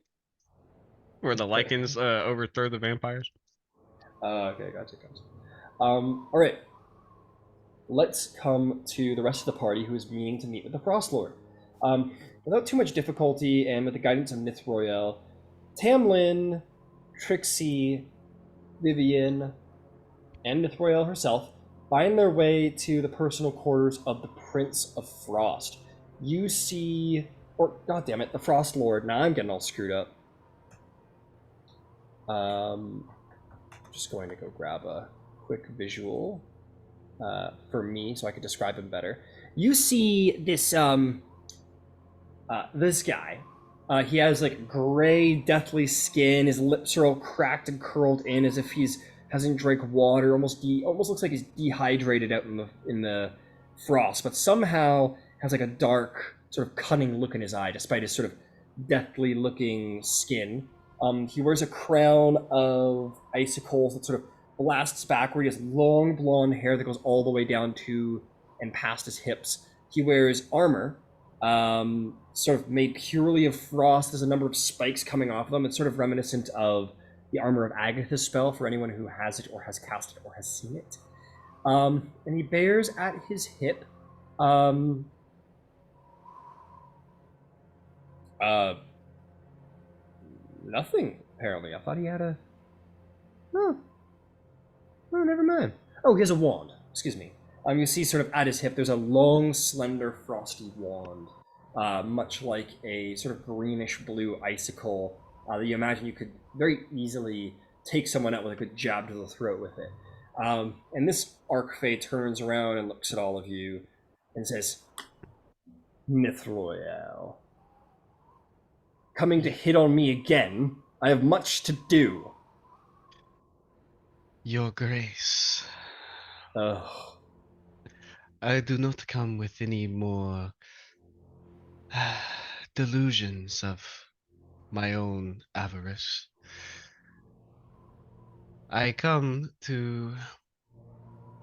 where the Lycans overthrow the vampires. Okay, gotcha. Alright. Let's come to the rest of the party who is meaning to meet with the Frost Lord. Without too much difficulty and with the guidance of Nithroel, Tamlin, Trixie, Vivian, and Nithroel herself find their way to the personal quarters of the Prince of Frost. You see, or goddammit, the Frost Lord. Now I'm getting all screwed up. Just going to go grab a quick visual for me so I can describe him better. You see this this guy. He has like gray, deathly skin. His lips are all cracked and curled in as if he's hasn't drank water. Almost looks like he's dehydrated out in the frost, but somehow has like a dark, sort of cunning look in his eye, despite his sort of deathly looking skin. He wears a crown of icicles that sort of blasts backward. He has long blonde hair that goes all the way down to and past his hips. He wears armor. Sort of made purely of frost. There's a number of spikes coming off of them. It's sort of reminiscent of the Armor of Agatha's spell for anyone who has it or has cast it or has seen it. And he bears at his hip nothing, apparently. I thought he had a... Oh, never mind. Oh, he has a wand. Excuse me. You see sort of at his hip, there's a long, slender, frosty wand. Much like a sort of greenish-blue icicle that you imagine you could very easily take someone out with a good jab to the throat with it. And this Archfey turns around and looks at all of you and says, Nithroel, coming to hit on me again. I have much to do. Your Grace, Ugh. I do not come with any more delusions of my own avarice. I come to.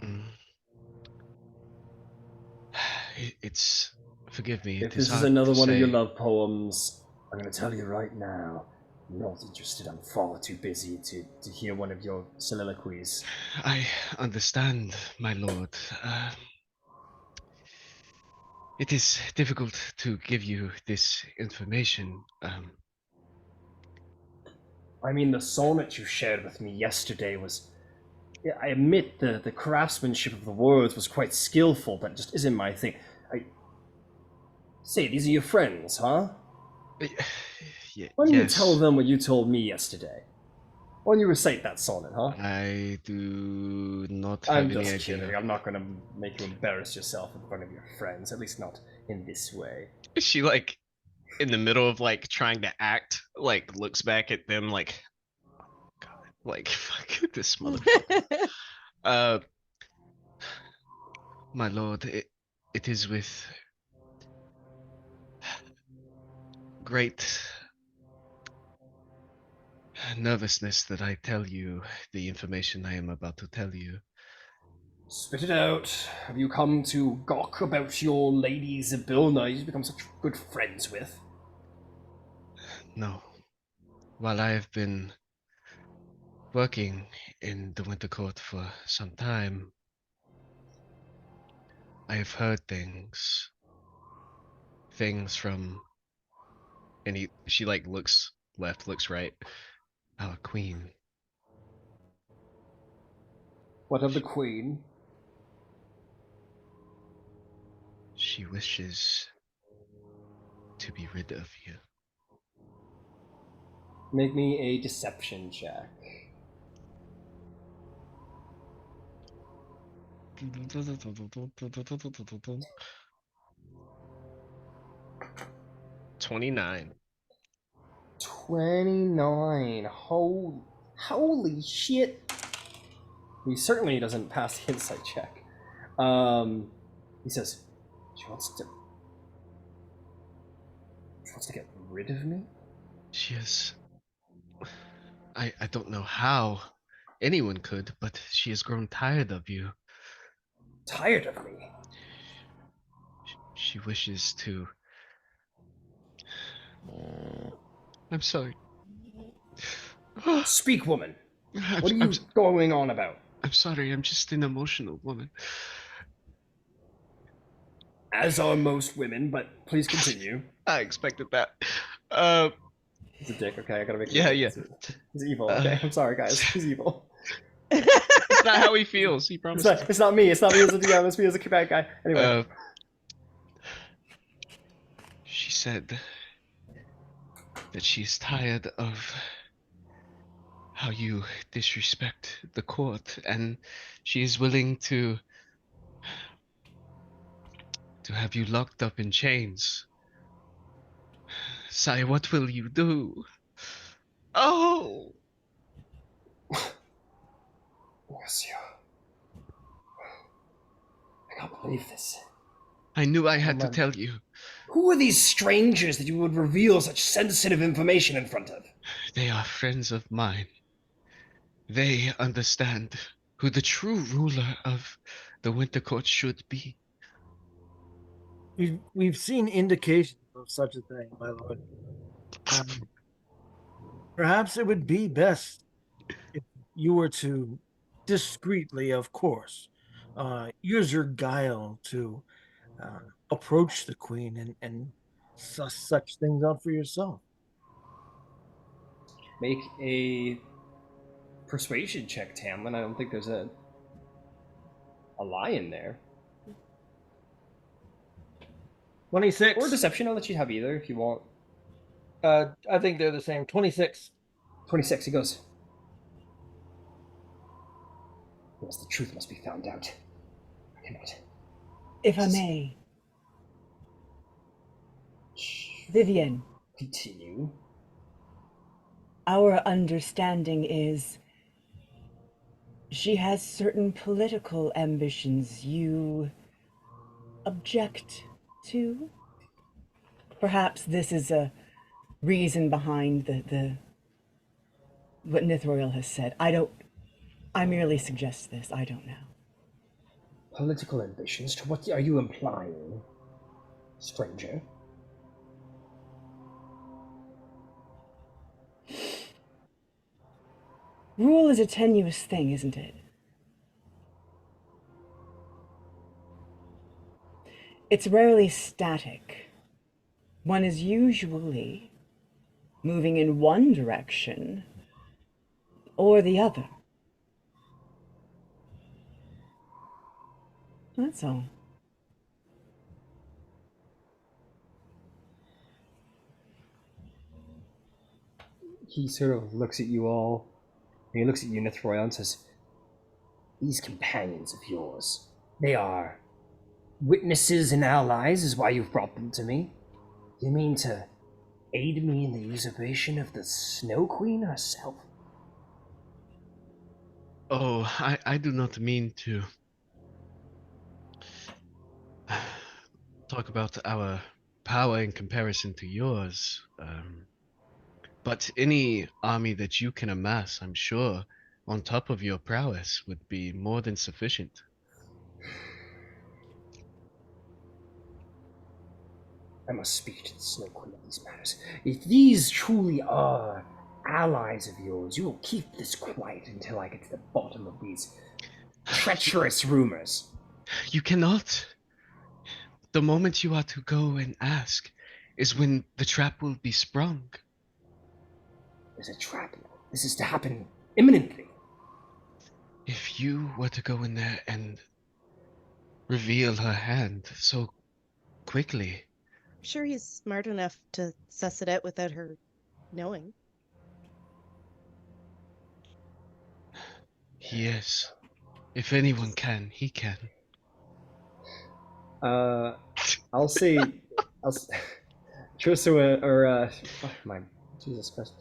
Mm, it's. Forgive me, If it is this is hard another to one of your say. love poems, I'm going to tell you right now, I'm not interested. I'm far too busy to hear one of your soliloquies. I understand, my lord. It is difficult to give you this information. I mean, the sonnet you shared with me yesterday was... Yeah, I admit the craftsmanship of the words was quite skillful, but it just isn't my thing. Say, these are your friends, huh? Why don't you tell Yes, them what you told me yesterday? Why don't you recite that sonnet, huh? I do not I'm have any just kidding. idea. I'm not going to make you embarrass yourself in front of your friends, at least not in this way. Is she like in the middle of like trying to act, like looks back at them like, oh God, like fuck this motherfucker. Uh, my lord, it is with great nervousness that I tell you the information I am about to tell you. Spit it out. Have you come to gawk about your lady Zybilna you've become such good friends with? No. While I have been working in the Winter Court for some time, I have heard things. Things from, and she like looks left, looks right. Our queen. What of the queen? She wishes to be rid of you. Make me a deception check. $29. 29. Holy shit. He certainly doesn't pass the insight check. He says, she wants to get rid of me? She is. I don't know how anyone could, but she has grown tired of you. Tired of me? She wishes to. I'm sorry. Speak, woman. I'm, What are I'm, you going on about? I'm sorry, I'm just an emotional woman. As are most women, but please continue. I expected that. He's a dick, okay? I gotta make Yeah, it. yeah. He's evil, okay? I'm sorry, guys. He's evil. It's not how he feels. He promised. It's not me. It's not me as a DM. It's me as a bad guy. Anyway. She said that she's tired of how you disrespect the court, and she is willing to have you locked up in chains. Sai, what will you do? Oh! Monsieur. I can't believe this. I knew I had to tell you. Who are these strangers that you would reveal such sensitive information in front of? They are friends of mine. They understand who the true ruler of the Winter Court should be. We've seen indications of such a thing, my lord. Perhaps it would be best if you were to discreetly, of course, use your guile to approach the queen and suss such things out for yourself. Make a persuasion check, Tamlin. I don't think there's a lie in there. 26. Or deception. I'll let you have either if you want. I think they're the same. 26. 26. He goes. Yes, the truth must be found out. I cannot. If I may. Vivian. Continue. our understanding is she has certain political ambitions you object to. Perhaps this is a reason behind the what Nithroel has said. I merely suggest this. I don't know. Political ambitions? To what are you implying, stranger? Rule is a tenuous thing, isn't it? It's rarely static. One is usually moving in one direction or the other. That's all. He sort of looks at you all, and he looks at you, Nithroel, and says, "These companions of yours, they are witnesses and allies, is why you've brought them to me? You mean to aid me in the usurpation of the Snow Queen herself?" Oh, I do not mean to talk about our power in comparison to yours. But any army that you can amass, I'm sure, on top of your prowess, would be more than sufficient. I must speak to the Snow Queen of these matters. If these truly are allies of yours, you will keep this quiet until I get to the bottom of these treacherous rumors. You cannot. The moment you are to go and ask is when the trap will be sprung. There's a trap. This is to happen imminently. If you were to go in there and reveal her hand so quickly, I'm sure he's smart enough to suss it out without her knowing. he is. If anyone can, he can. I'll say, Trissa or my Jesus Christ,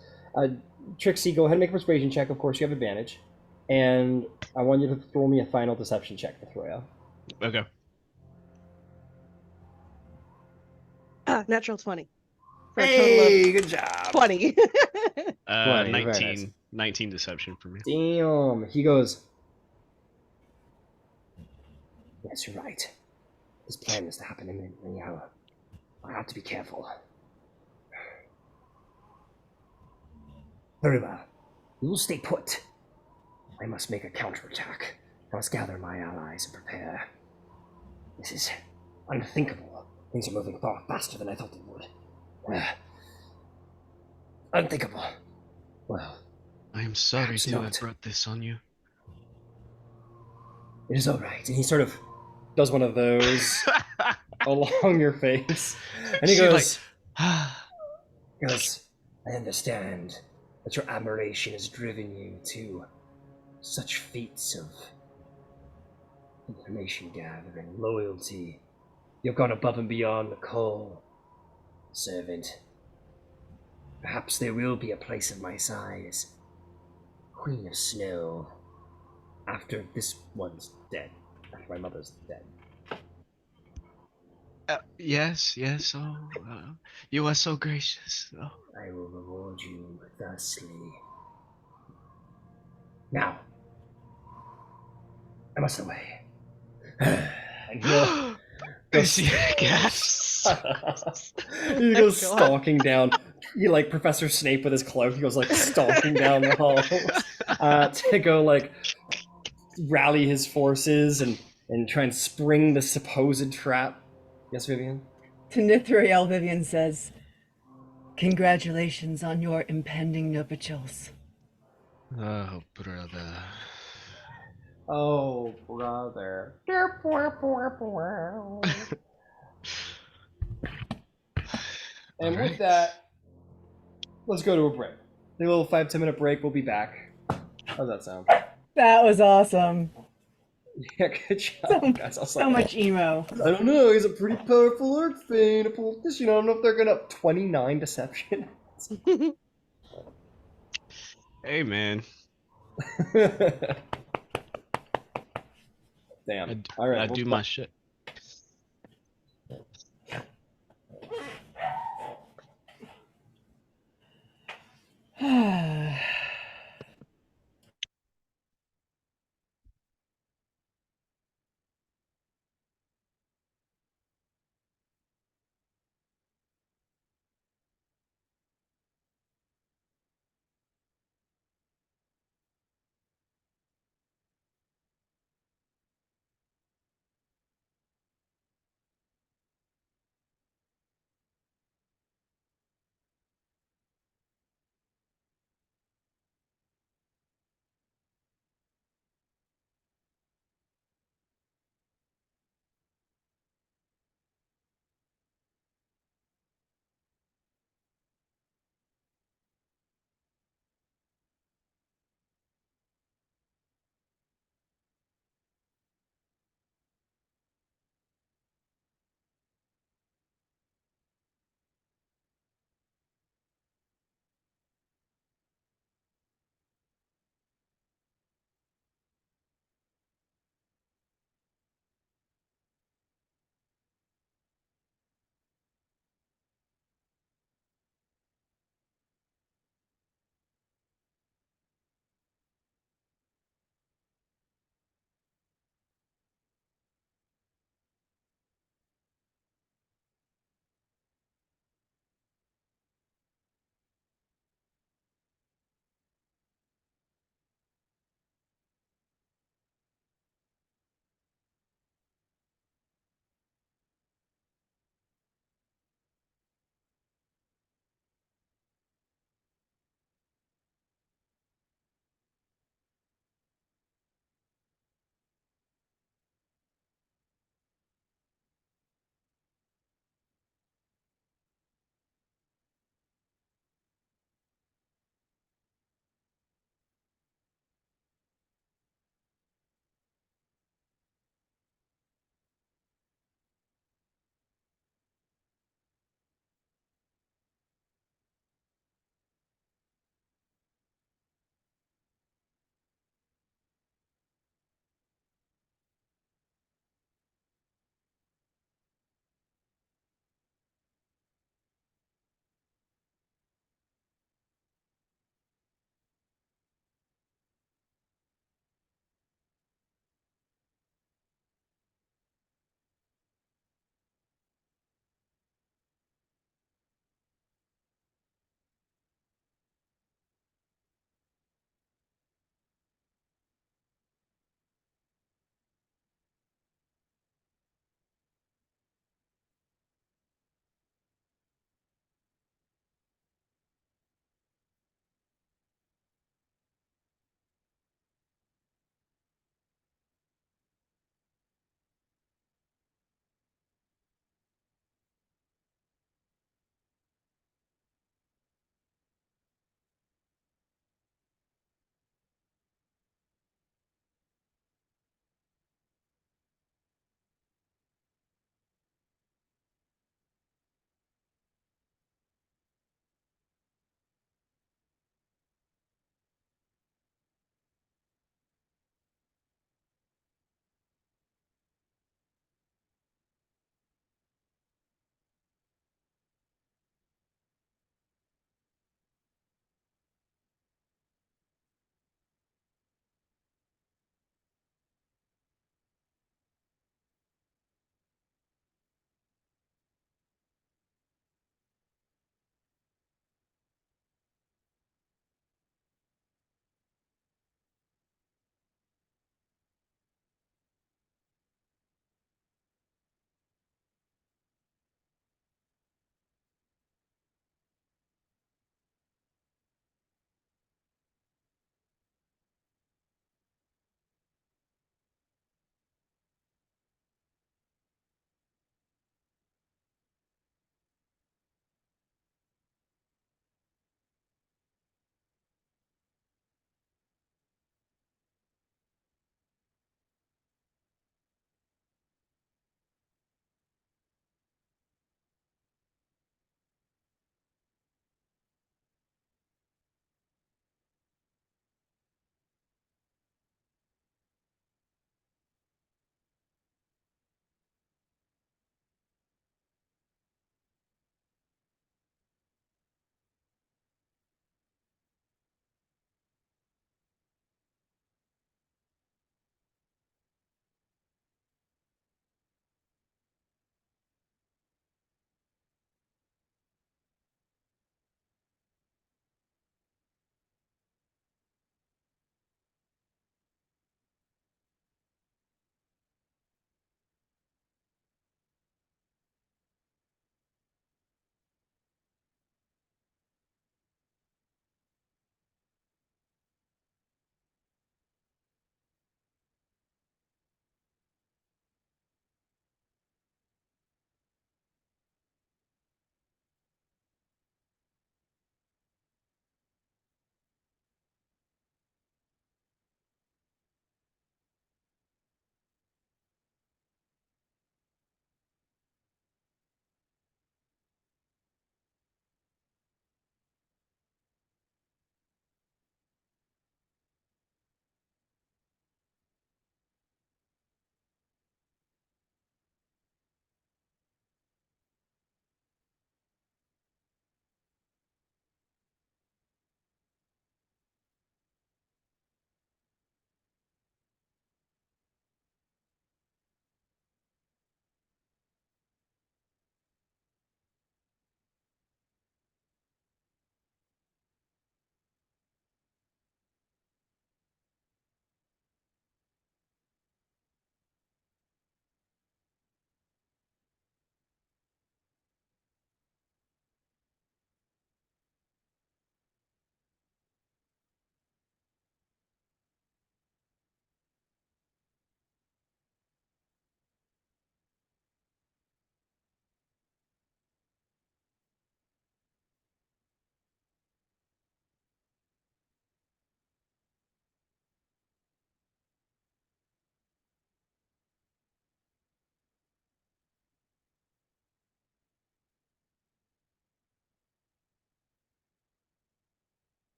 Trixie, go ahead and make a persuasion check. Of course, you have advantage, and I want you to throw me a final deception check to throw. Okay. Natural 20. For a total Good job. of 20. 20, very 19, nice. 19 deception for me. Damn. He goes, "Yes, you're right. This plan is to happen imminently. I have to be careful." "Very well. We will stay put. I must make a counterattack. I must gather my allies and prepare. This is unthinkable. Things are moving far faster than I thought they would. Unthinkable. Well, I am sorry perhaps to have not. brought this on you. It is all right." And he sort of does one of those along your face, and he She goes, ah, "I understand that your admiration has driven you to such feats of information gathering, loyalty. You've gone above and beyond the call, servant. Perhaps there will be a place of my size, Queen of Snow, after this one's dead, after my mother's dead." yes, oh, you are so gracious. Oh. "I will reward you thusly. Now, I must away." And he'll As he gasps. he goes stalking down. He like Professor Snape with his cloak. He goes like stalking down the hall to go like rally his forces and try and spring the supposed trap. Yes, Vivian? To Nithroel, Vivian says, "Congratulations on your impending nuptials." Oh, brother. Oh, brother. And Alright. with that, let's go to a break. A little 5-10 minute break. We'll be back. How's that sound? That was awesome. Yeah, good job, guys. I was So like, much emo. I don't know. He's a pretty powerful Archfey, a politician. I don't know if they're gonna 29 deception. Hey man, Damn. All right. I We'll do play. my shit.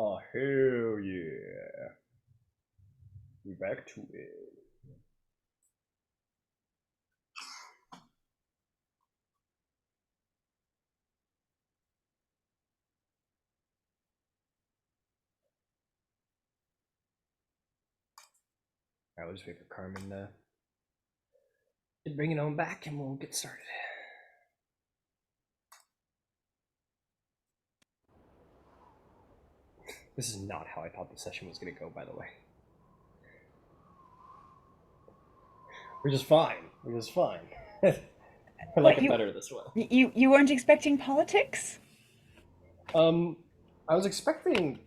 Oh, hell yeah. We're back to it. Alright, we'll just wait for Carmen to bring it on back and we'll get started. This is not how I thought the session was going to go, by the way. We're just fine. We're just fine. I like it better this way. You weren't expecting politics? I was expecting.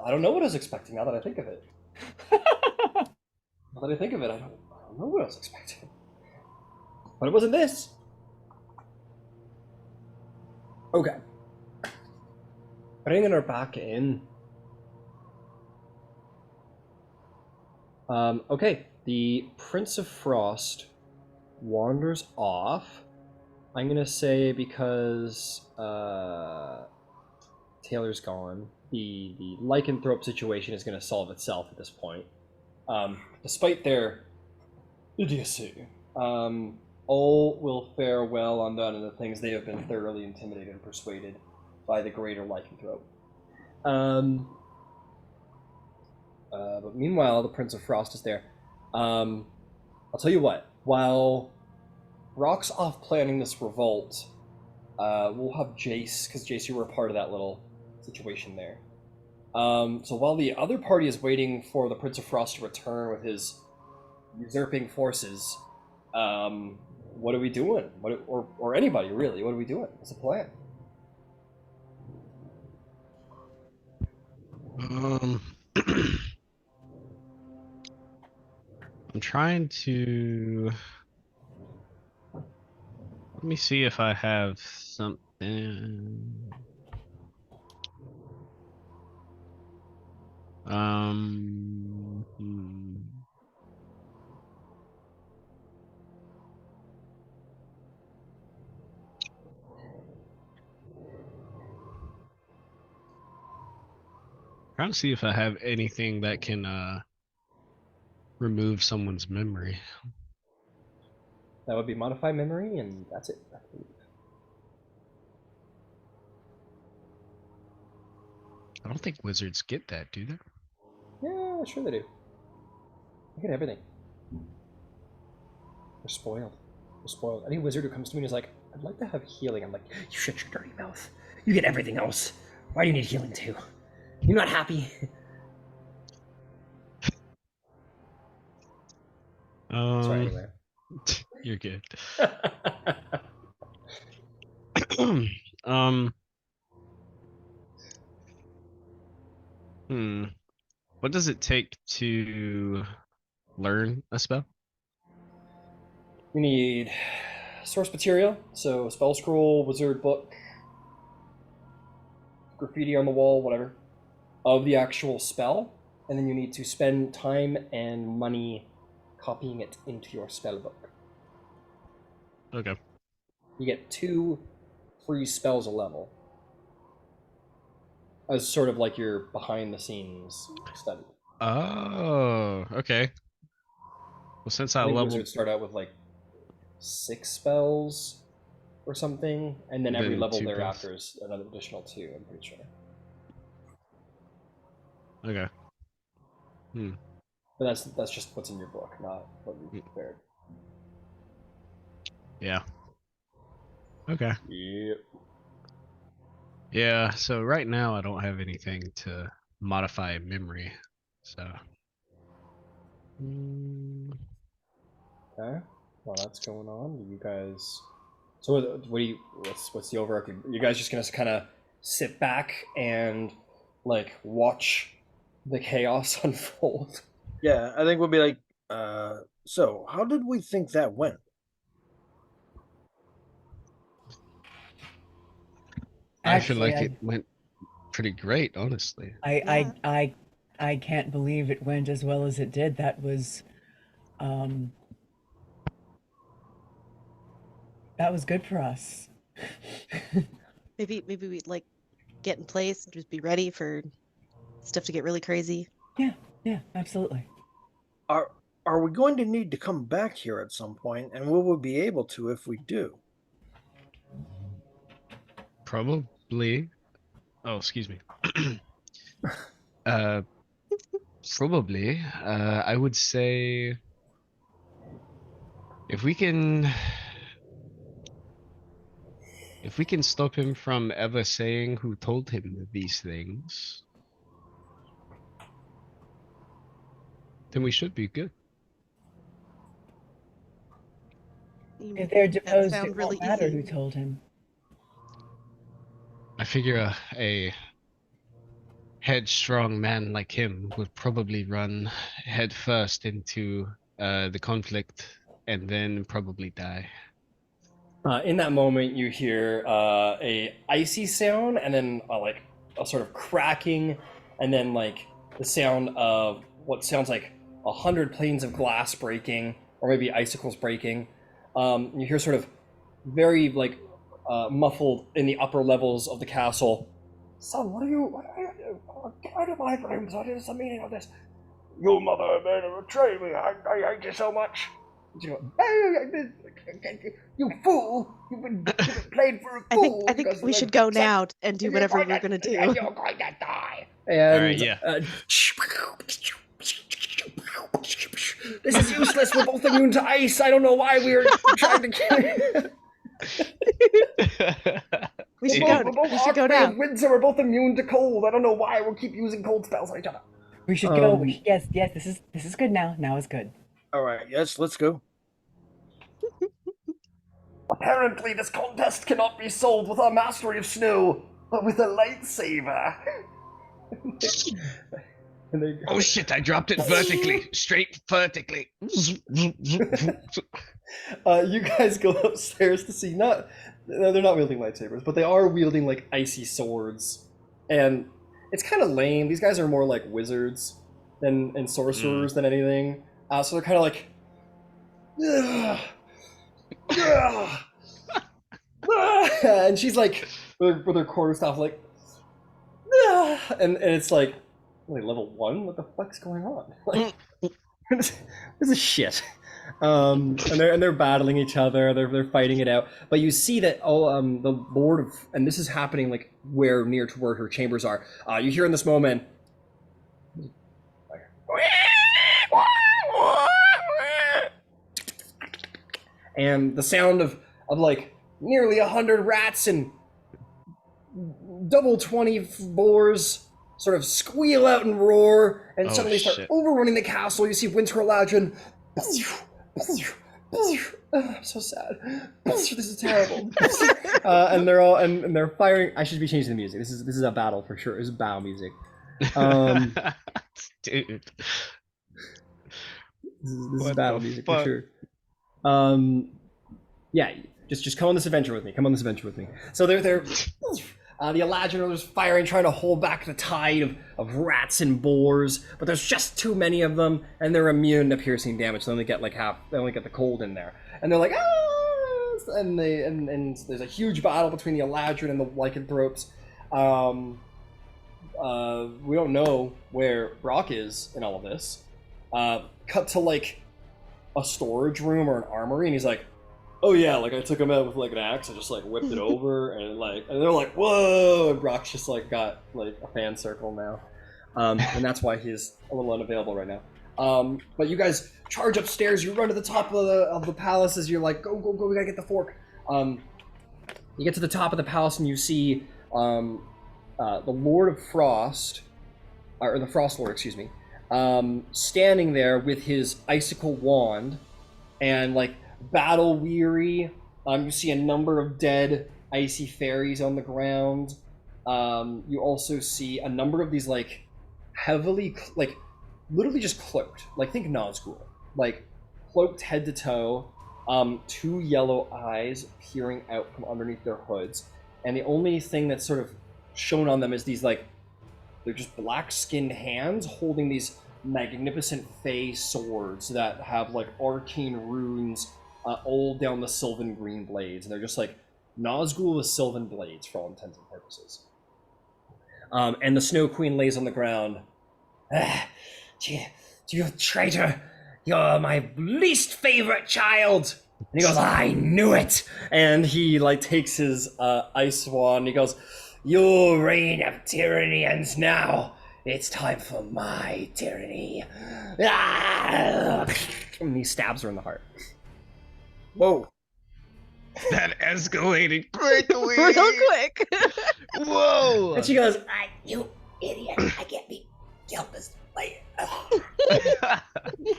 I don't know what I was expecting now that I think of it. Now that I think of it, I don't know what I was expecting. But it wasn't this. Okay. Bringing her back in. Okay, the Prince of Frost wanders off. I'm gonna say because Taylor's gone, the lycanthrope situation is gonna solve itself at this point. Despite their idiocy, all will fare well undone in the things they have been thoroughly intimidated and persuaded by the greater lycanthrope. But meanwhile, the Prince of Frost is there. I'll tell you what, while Rock's off planning this revolt, we'll have Jace, because Jace, you were a part of that little situation there. So while the other party is waiting for the Prince of Frost to return with his usurping forces, what are we doing? Or anybody, really, what are we doing? What's the plan? I'm trying to. Let me see if I have something. Trying to see if I have anything that can remove someone's memory. That would be modify memory, and that's it. I believe. I don't think wizards get that, do they? Yeah, sure they do. They get everything. They're spoiled. They're spoiled. Any wizard who comes to me and is like, I'd like to have healing, I'm like, you shut your dirty mouth. You get everything else. Why do you need healing too? You're not happy? Sorry, anyway. You're good. What does it take to learn a spell? You need source material, so spell scroll, wizard book, graffiti on the wall, whatever, of the actual spell, and then you need to spend time and money copying it into your spell book. Okay. You get 2 free spells a level, as sort of like your behind the scenes study. Oh, okay. Well, since I I think leveled, wizards start out with like 6 spells or something, and then every Then level 2 thereafter is another additional 2, I'm pretty sure. okay. But that's just what's in your book, not what you prepared. Yeah. Okay. Yep. Yeah, so right now I don't have anything to modify memory. So Okay. While that's going on, do you guys? So what do you? What's the overarching? You guys just gonna kind of sit back and like watch the chaos unfold? Yeah, I think we'll be like, so how did we think that went? I feel Actually, like it went pretty great, honestly. I can't believe it went as well as it did. That was good for us. Maybe we like get in place and just be ready for stuff to get really crazy? Yeah, absolutely. Are we going to need to come back here at some point, and will we be able to if we do? Probably. Oh, excuse me. uh, Probably. I would say if we can stop him from ever saying who told him these things, then we should be good. You If they're make that deposed, sound it really won't matter easy. who told him. I figure a headstrong man like him would probably run head first into the conflict and then probably die. In that moment, you hear a icy sound, and then like a sort of cracking, and then like the sound of what sounds like 100 planes of glass breaking, or maybe icicles breaking. You hear sort of very like muffled in the upper levels of the castle. Son, what are you? Get out of my rooms! What is the meaning of this? Your mother made a betrayed me. I hate you so much. You fool! You've been played for a fool. I think we should go now and do whatever we're gonna do. You're going to die. And All right, yeah. This is useless. We're both immune to ice. I don't know why we're trying to kill you. We should go. We should go now. Winter, we're both immune to cold. I don't know why we'll keep using cold spells on each other. We should go. Yes. This is good now. Now is good. All right, yes, let's go. Apparently, this contest cannot be solved with our mastery of snow, but with a lightsaber. And they go. Oh shit, I dropped it vertically. Straight vertically. You guys go upstairs to see no, they're not wielding lightsabers, but they are wielding like icy swords. And it's kind of lame. These guys are more like wizards and sorcerers than anything. So they're kind of like, and she's like, with her quarterstaff, like, and it's like, wait, level 1? What the fuck's going on? Like, this is shit. And they're battling each other. They're fighting it out. But you see that the Lord of, and this is happening like near to where her chambers are. You hear in this moment. And the sound of like nearly 100 rats and double 20 boars sort of squeal out and roar, and suddenly start overrunning the castle. You see Winter Eladrin. I'm so sad. This is terrible. And they're all and they're firing. I should be changing the music. This is a battle for sure. This is bow music. Dude. This is battle music for sure. Yeah, just come on this adventure with me. Come on this adventure with me. So they're the Eladrin are just firing, trying to hold back the tide of rats and boars, but there's just too many of them, and they're immune to piercing damage. They only get like half. They only get the cold in there, and they're like, ah! And there's a huge battle between the Eladrin and the lycanthropes. We don't know where Brok is in all of this. Cut to like a storage room or an armory, and he's like, oh yeah, like I took him out with like an axe, I just like whipped it over, and they're like, whoa, and Brock's just like got like a fan circle now. And that's why he's a little unavailable right now. But you guys charge upstairs, you run to the top of the palace as you're like, go, we gotta get the fork. You get to the top of the palace and you see the Lord of Frost, or the Frost Lord, excuse me, standing there with his icicle wand, and like battle weary. You see a number of dead icy fairies on the ground. You also see a number of these like heavily, like literally just cloaked, like think Nazgul, like cloaked head to toe, 2 yellow eyes peering out from underneath their hoods, and the only thing that's sort of shown on them is these like, they're just black-skinned hands holding these magnificent fey swords that have like arcane runes all down the sylvan green blades, and they're just like Nazgul with sylvan blades for all intents and purposes. And the Snow Queen lays on the ground. "Ah, you traitor! You're my least favorite child!" And he goes, "I knew it!" And he like takes his ice wand. He goes, "Your reign of tyranny ends now. It's time for my tyranny." Ah! And he stabs her in the heart. Whoa. That escalated quickly. Real quick. Whoa. And she goes, You idiot! I can't be killed this way.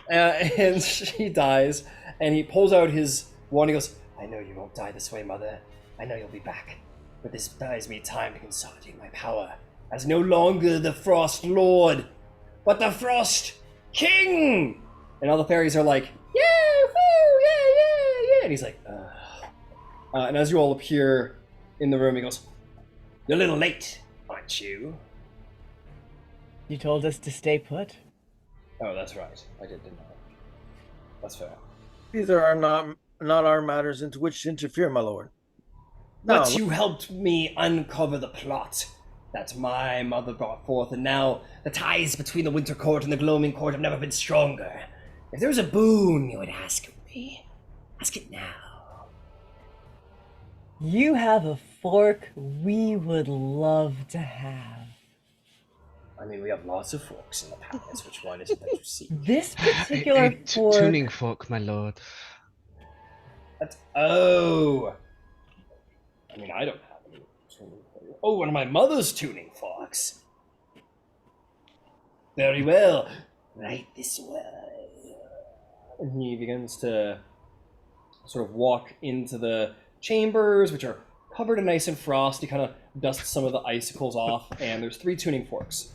and she dies. And he pulls out his wand. He goes, "I know you won't die this way, Mother. I know you'll be back. But this buys me time to consolidate my power as no longer the Frost Lord, but the Frost King." And all the fairies are like, "Yeah, woo, yeah. And he's like, ugh. And as you all appear in the room, he goes, "You're a little late, aren't you?" You told us to stay put. "Oh, that's right. I didn't I? That's fair." These are not our matters into which to interfere, my lord. "But No, you helped me uncover the plot that my mother brought forth, and now the ties between the Winter Court and the Gloaming Court have never been stronger. If there was a boon you would ask of me, ask it now." You have a fork we would love to have. I mean, we have lots of forks in the palace. Which one is it that you see? This particular fork. Tuning fork, my lord. Oh. I mean, I don't have any tuning forks. Oh, one of my mother's tuning forks. Very well. Right this way. And he begins to sort of walk into the chambers, which are covered in ice and frost. He kind of dusts some of the icicles off, and there's 3 tuning forks,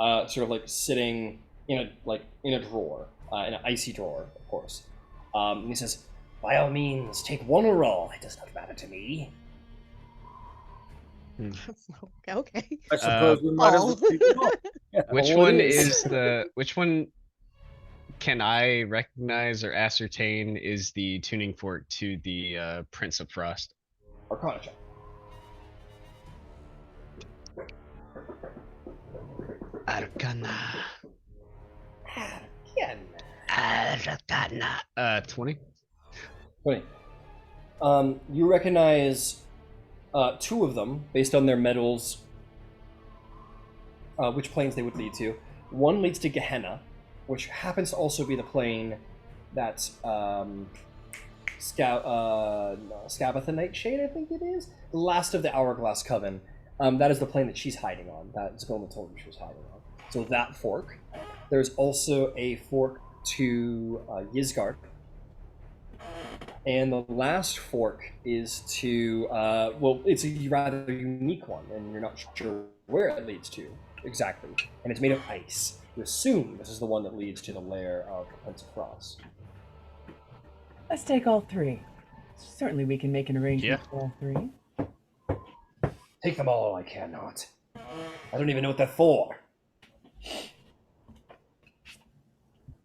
sort of like sitting in a drawer, in an icy drawer, of course. And he says, "By all means, take one or all. It does not matter to me." Okay. I suppose we might as well All. take them all. Which Oh, it one is. is the? Which one can I recognize or ascertain is the tuning fork to the Prince of Frost? Arcana check. Arcana. Again. Arcana. 20. 20. You recognize 2 of them based on their medals, which planes they would lead to. One leads to Gehenna, which happens to also be the plane that Scabatha Nightshade, I think it is, the last of the Hourglass Coven. That is the plane that she's hiding on. That Zgoma told her she was hiding on. So that fork. There's also a fork to Yizgard. And the last fork is to, well, it's a rather unique one, and you're not sure where it leads to exactly. And it's made of ice. You assume this is the one that leads to the lair of the Prince of Frost. Let's take all 3. Certainly we can make an arrangement for all 3. Take them all, I cannot. I don't even know what they're for.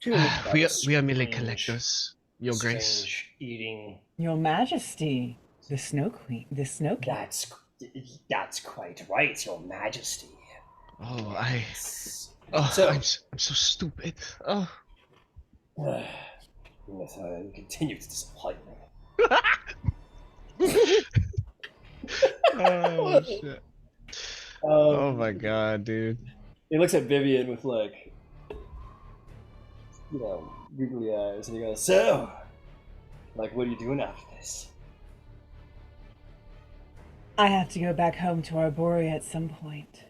We are merely Strange. collectors, Your Grace. Strange eating. Your Majesty, the Snow Queen, the Snow King. That's quite right, Your Majesty. Oh, So- I'm so stupid. Oh. You continue to disappoint me. Oh shit. Oh my god, dude. He looks at Vivian with googly eyes, and he goes, "So, what are you doing after this?" I have to go back home to Arborea at some point.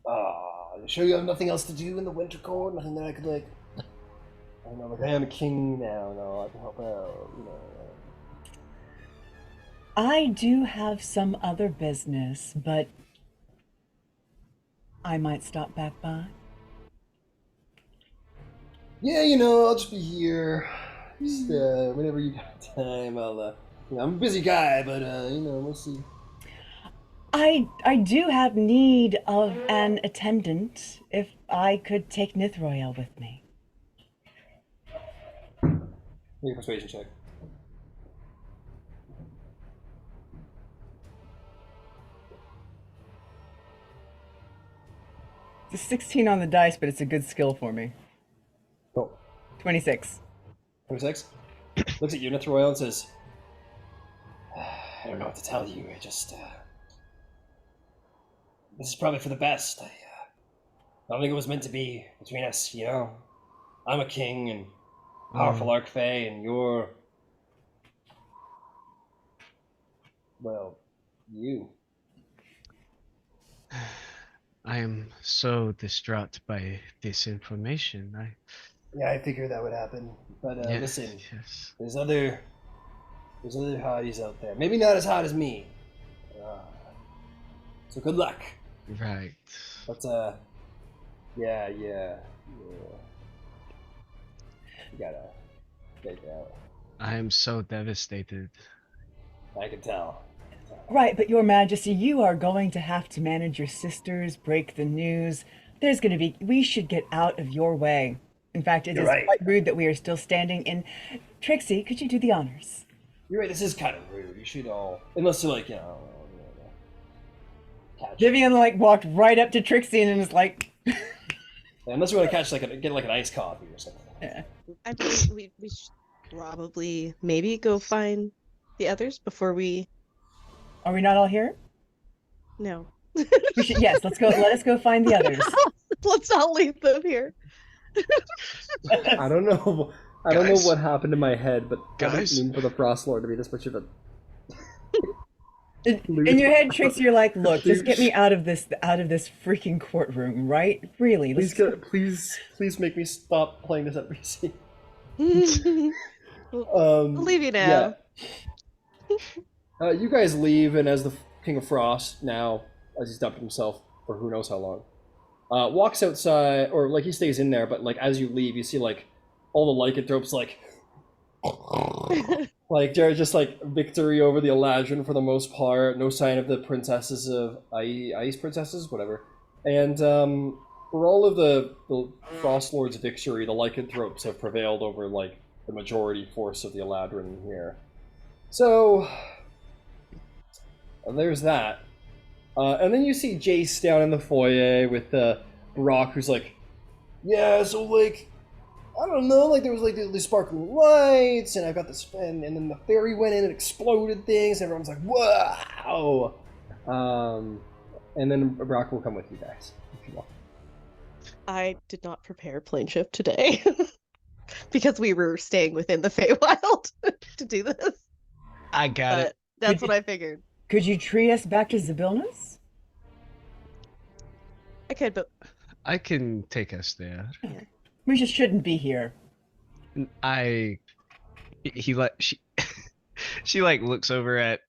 You sure you have nothing else to do in the Winter Court? Nothing that I could I don't know, I am a king now. No, I can help out. I do have some other business, but I might stop back by. Yeah, I'll just be here. Just whenever you got time, I'll. I'm a busy guy, but we'll see. I do have need of an attendant. If I could take Nithroel with me. Make a persuasion check. It's a 16 on the dice, but it's a good skill for me. Oh, 26. 26. Looks at you, Nithroel, and says, I don't know what to tell you. I just, this is probably for the best. I don't think it was meant to be between us, you know? I'm a king and powerful Archfey, and you're, well, you. I am so distraught by this information. Yeah, I figured that would happen. But Yes, listen, yes. there's other hotties out there. Maybe not as hot as me. So good luck. Right. But yeah. You gotta take it out. I am so devastated. I can tell. Right, but Your Majesty, you are going to have to manage your sisters, break the news. There's going to be. We should get out of your way. In fact, it You're is right. quite rude that we are still standing in. Trixie, could you do the honors? You're right. This is kind of rude. You should all, unless you're like, catch. Vivian like walked right up to Trixie and is like, Unless you want to catch get like an iced coffee or something. yeah. I think we should probably maybe go find the others before we. Are we not all here? No. We should. Yes, let's go. Let us go find the others. Let's not leave them here. I don't know. I don't know Guys. what happened in my head, but I Guys. didn't mean for the Frost Lord to be this much of a. In your head, Trixie, you're like, look, just get me out of this freaking courtroom, right? Really? Please make me stop playing this NPC. I'll leave you now. Yeah. You guys leave, and as the King of Frost, now, as he's dumped himself for who knows how long, walks outside, or like he stays in there, but like as you leave, you see like all the lycanthropes like like they're just like victory over the Eladrin for the most part. No sign of the princesses of Ice princesses, whatever. And for all of the Frost Lord's victory, the lycanthropes have prevailed over like the majority force of the Eladrin here. So there's that. And then you see Jace down in the foyer with Brok, who's like, yeah, so like, I don't know, like there was like these sparkling lights, and I got this, and then the fairy went in and exploded things, and everyone's like, wow! And then Brok will come with you guys, if you want. I did not prepare plane shift today because we were staying within the Feywild to do this. I got it. That's what I figured. Could you treat us back to Zabilnas? I could, but I can take us there. We just shouldn't be here. She like looks over at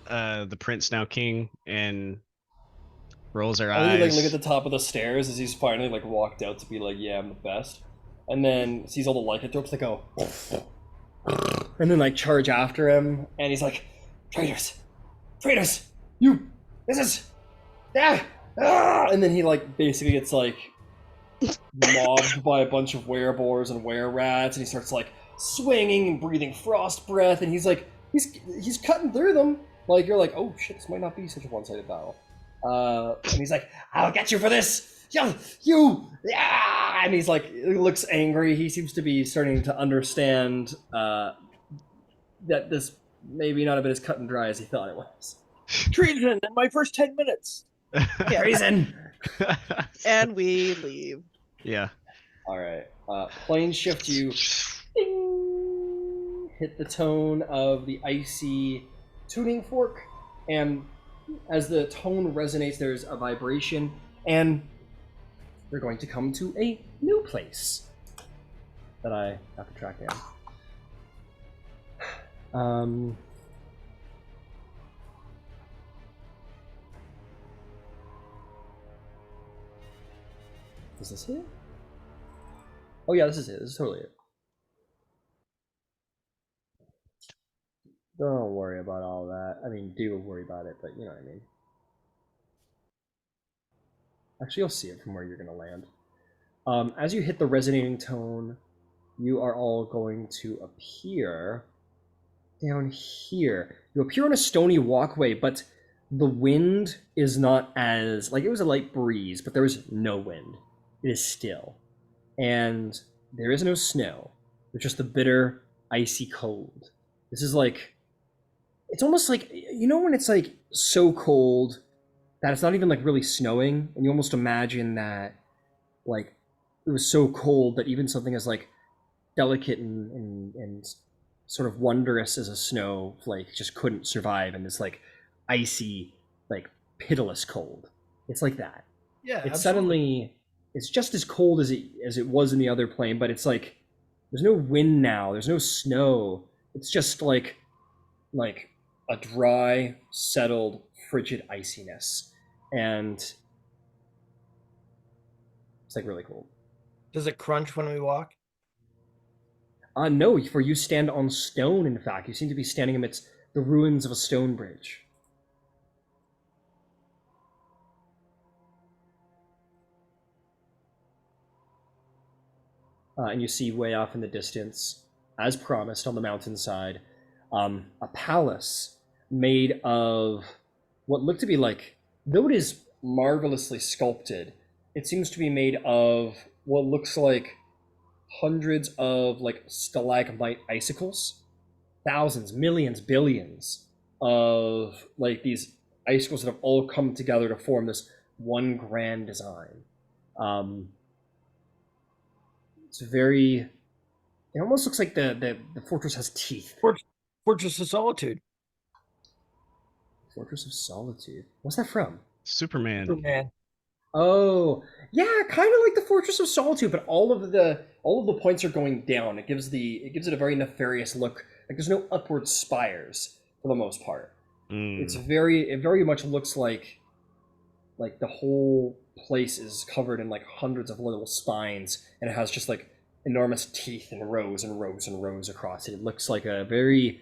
the prince now king and rolls her I think eyes. you like look at the top of the stairs as he's finally like walked out to be like, yeah, I'm the best. And then sees all the lycanthropes that go, and then like charge after him, and he's like, traitors, this is, and then he like basically gets like mobbed by a bunch of wereboars and wererats, and he starts like swinging and breathing frost breath, and he's like, he's cutting through them. Like you're like, oh shit, this might not be such a one-sided battle. And he's like, I'll get you for this, you, yeah! And he's like, he looks angry. He seems to be starting to understand that this maybe not have been as cut and dry as he thought it was. Treason in my first 10 minutes. yeah. Treason! And we leave. Yeah. Alright. Plane shift, you ding, hit the tone of the icy tuning fork, and as the tone resonates, there's a vibration, and they're going to come to a new place that I have to track down. Is this it? Oh yeah, this is it. This is totally it. Don't worry about all that. I mean, do worry about it, but you know what I mean. Actually, you'll see it from where you're going to land. As you hit the resonating tone, you are all going to appear down here. You appear on a stony walkway, but the wind is not as like it was a light breeze, but there was no wind. It is still, and there is no snow. There's just the bitter, icy cold. This is like, it's almost like, you know, when it's like so cold that it's not even like really snowing, and you almost imagine that like it was so cold that even something as like delicate and sort of wondrous as a snowflake just couldn't survive in this like icy, like pitiless cold. It's like that. Yeah, It's absolutely. suddenly, it's just as cold as it was in the other plane, but it's like there's no wind now, there's no snow. It's just like a dry, settled, frigid iciness, and it's like really cold. Does it crunch when we walk? No, for you stand on stone. In fact, you seem to be standing amidst the ruins of a stone bridge. And you see way off in the distance, as promised on the mountainside, a palace made of what looked to be like, though it is marvelously sculpted, it seems to be made of what looks like hundreds of like stalagmite icicles, thousands, millions, billions of like these icicles that have all come together to form this one grand design. It's very, it almost looks like the fortress has teeth. Fortress of Solitude. Fortress of Solitude. What's that from? Superman. Superman. Oh, yeah, kind of like the Fortress of Solitude, but all of the points are going down. It gives it a very nefarious look. Like there's no upward spires for the most part. It very much looks like the whole place is covered in like hundreds of little spines, and it has just like enormous teeth and rows and rows and rows across it. It looks like a very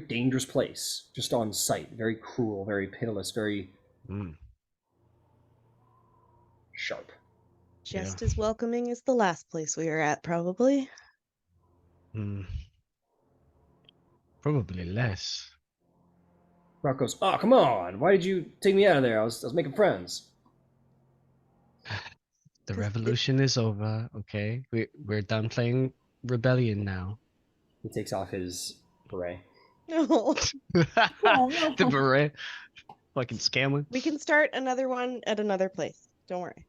dangerous place just on sight. Very cruel, very pitiless, very sharp. Just as welcoming as the last place we were at, probably. Probably less. Rock goes, "Oh, come on! Why did you take me out of there? I was making friends." The revolution is over, okay? We're done playing rebellion now. He takes off his beret. No. The beret. Fucking scammer. We can start another one at another place. Don't worry.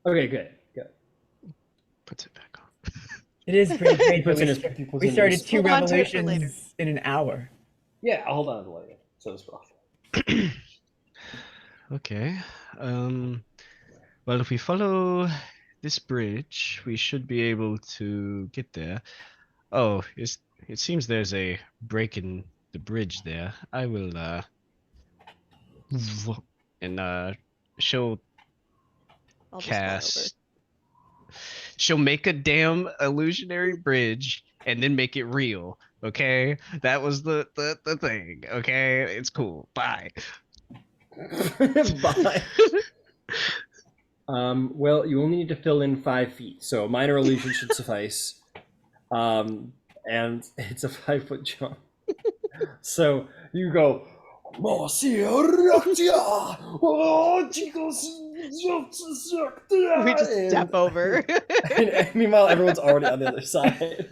Okay, good. Puts it back on. It is pretty great. Puts in We his- he puts we in started his- 2 Hold on to it for later. revolutions in an hour. Yeah, I'll hold on to the later. So it's rough. Okay. Well, if we follow this bridge, we should be able to get there. Oh, it seems there's a break in the bridge there. I will and she'll I'll just fly over. cast. She'll make a damn illusionary bridge and then make it real. Okay, that was the thing. Okay, it's cool. Bye. Bye. Well, you only need to fill in 5 feet, so minor illusion should suffice. And it's a 5-foot jump. So you go. We just step over. And meanwhile, everyone's already on the other side.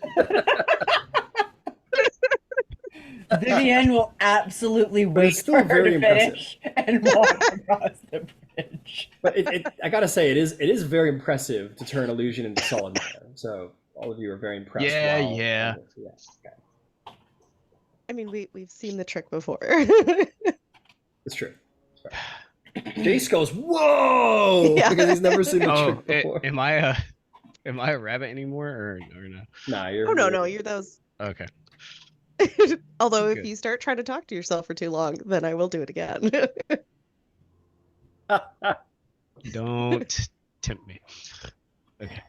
Vivienne will absolutely it's wait still for her very to impressive. finish and walk across the bridge. But I gotta say, it is very impressive to turn illusion into solid matter. So all of you are very impressed. Yeah, while- yeah. Okay. I mean, we've seen the trick before. It's true. Jace goes, "Whoa!" Yeah. Because he's never seen the Oh, trick before. am I a rabbit anymore or no? Nah, you're. Oh no, you're those. Okay. Although if Good. you start trying to talk to yourself for too long, then I will do it again. Don't tempt me. Okay.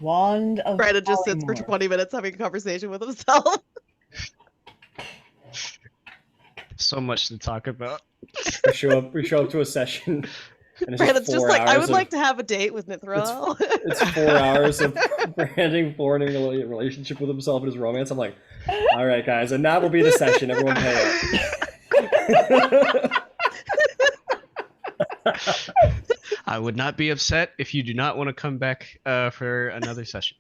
Wand of Brandon just sits for Polymorph. 20 minutes having a conversation with himself. So much to talk about. We show up to a session, And it's Brandon's just like, I would of, like to have a date with Nithroel. It's 4 hours of Brandon forming a relationship with himself and his romance. I'm like, all right, guys, and that will be the session. Everyone pay up. I would not be upset if you do not want to come back for another session.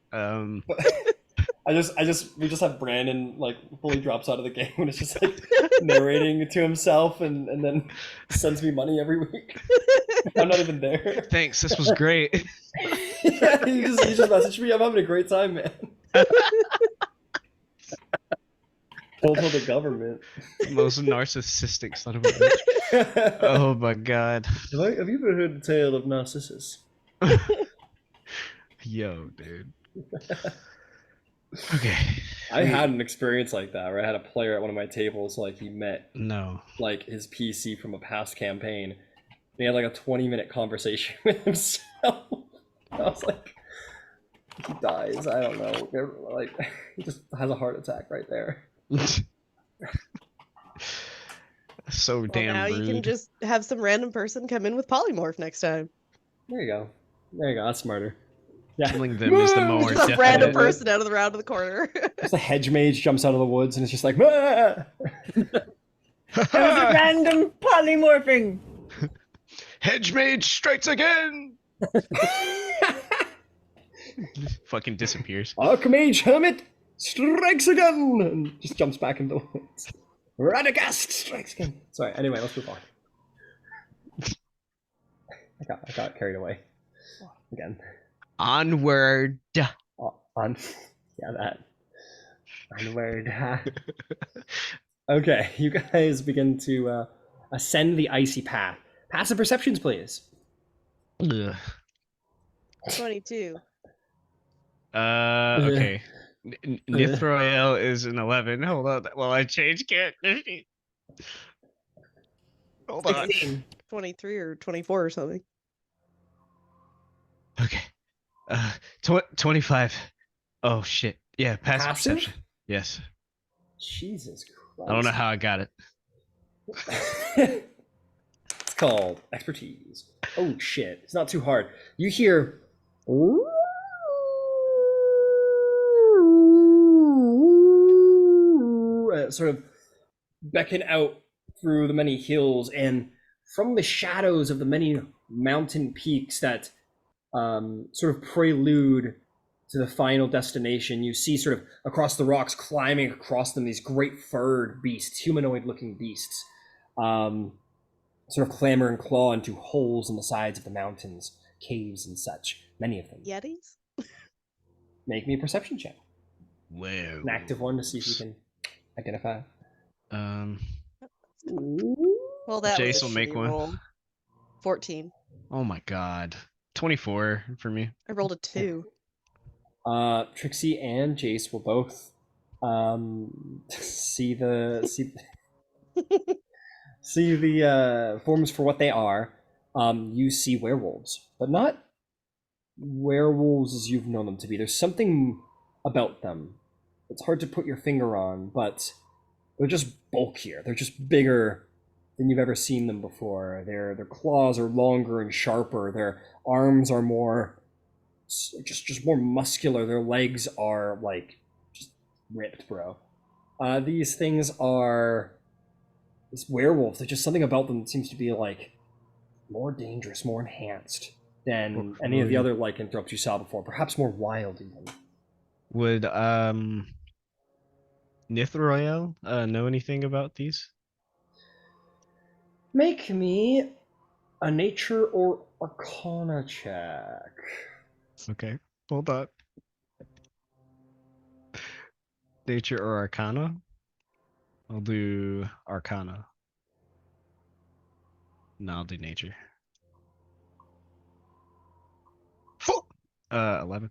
we just have Brandon like fully drops out of the game and it's just like narrating to himself and then sends me money every week. I'm not even there. Thanks, this was great. Yeah, he just messaged me. I'm having a great time, man. Told the government. Most narcissistic son of a bitch. Oh my god. Have you ever heard the tale of Narcissus? Yo, dude. Okay. I had an experience like that where I had a player at one of my tables, like he met like his PC from a past campaign. And he had like a 20-minute conversation with himself. I was like, he dies. I don't know. Like he just has a heart attack right there. So Well, damn now rude. you can just have some random person come in with polymorph next time. There you go. That's smarter. Yeah. Killing them is the more Just a definite. random person out of the round of the corner. Just a hedge mage jumps out of the woods and it's just like, ah! It was a random polymorphing. Hedge mage strikes again. Fucking disappears. Archmage Hermit strikes again and just jumps back into the woods. Radagast strikes again. Sorry, anyway, let's move on. I got carried away. Again. Onward. On that. Onward. Okay, you guys begin to ascend the icy path. Passive perceptions, please. Ugh. 22. Okay. Nithroel is an 11. Hold on. Well, I changed character sheet. Hold on. 23 or 24 or something. Okay. 25. Oh shit. Yeah, passive Passive? perception. Yes. Jesus Christ. I don't know how I got it. It's called expertise. Oh shit. It's not too hard. You hear sort of beckon out through the many hills, and from the shadows of the many mountain peaks that sort of prelude to the final destination, you see sort of across the rocks, climbing across them, these great furred beasts, humanoid-looking beasts, sort of clamber and claw into holes in the sides of the mountains, caves and such, many of them. Yetis? Make me a perception check. Whoa. An active one to see if you can identify. Well, that Jace was a will make shitty one. roll. 14. Oh my god. 24 for me. I rolled a 2. Trixie and Jace will both see the forms for what they are. You see werewolves, but not werewolves as you've known them to be. There's something about them. It's hard to put your finger on, but they're just bulkier. They're just bigger than you've ever seen them before. Their claws are longer and sharper. Their arms are more just more muscular. Their legs are like just ripped, bro. These things are these werewolves. There's just something about them that seems to be like more dangerous, more enhanced than any of the other lycanthropes you saw before. Perhaps more wild even. Would Nithroel know anything about these? Make me a nature or arcana check. Okay. Hold on. Nature or Arcana? I'll do Arcana. No, I'll do Nature. 11.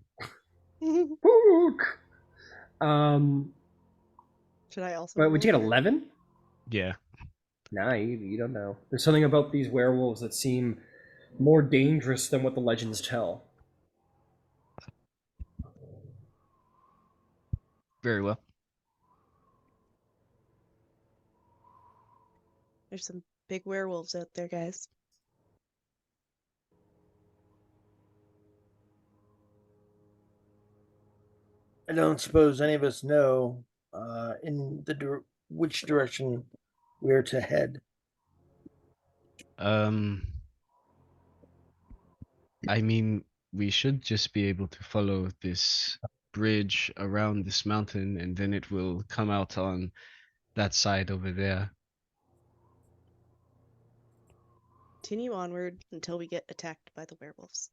Should I also? Wait, would you get roll? 11? Yeah. Nah, you don't know. There's something about these werewolves that seem more dangerous than what the legends tell. Very well. There's some big werewolves out there, guys. I don't suppose any of us know in which direction we're to head. I mean, we should just be able to follow this bridge around this mountain, and then it will come out on that side over there. Continue onward until we get attacked by the werewolves.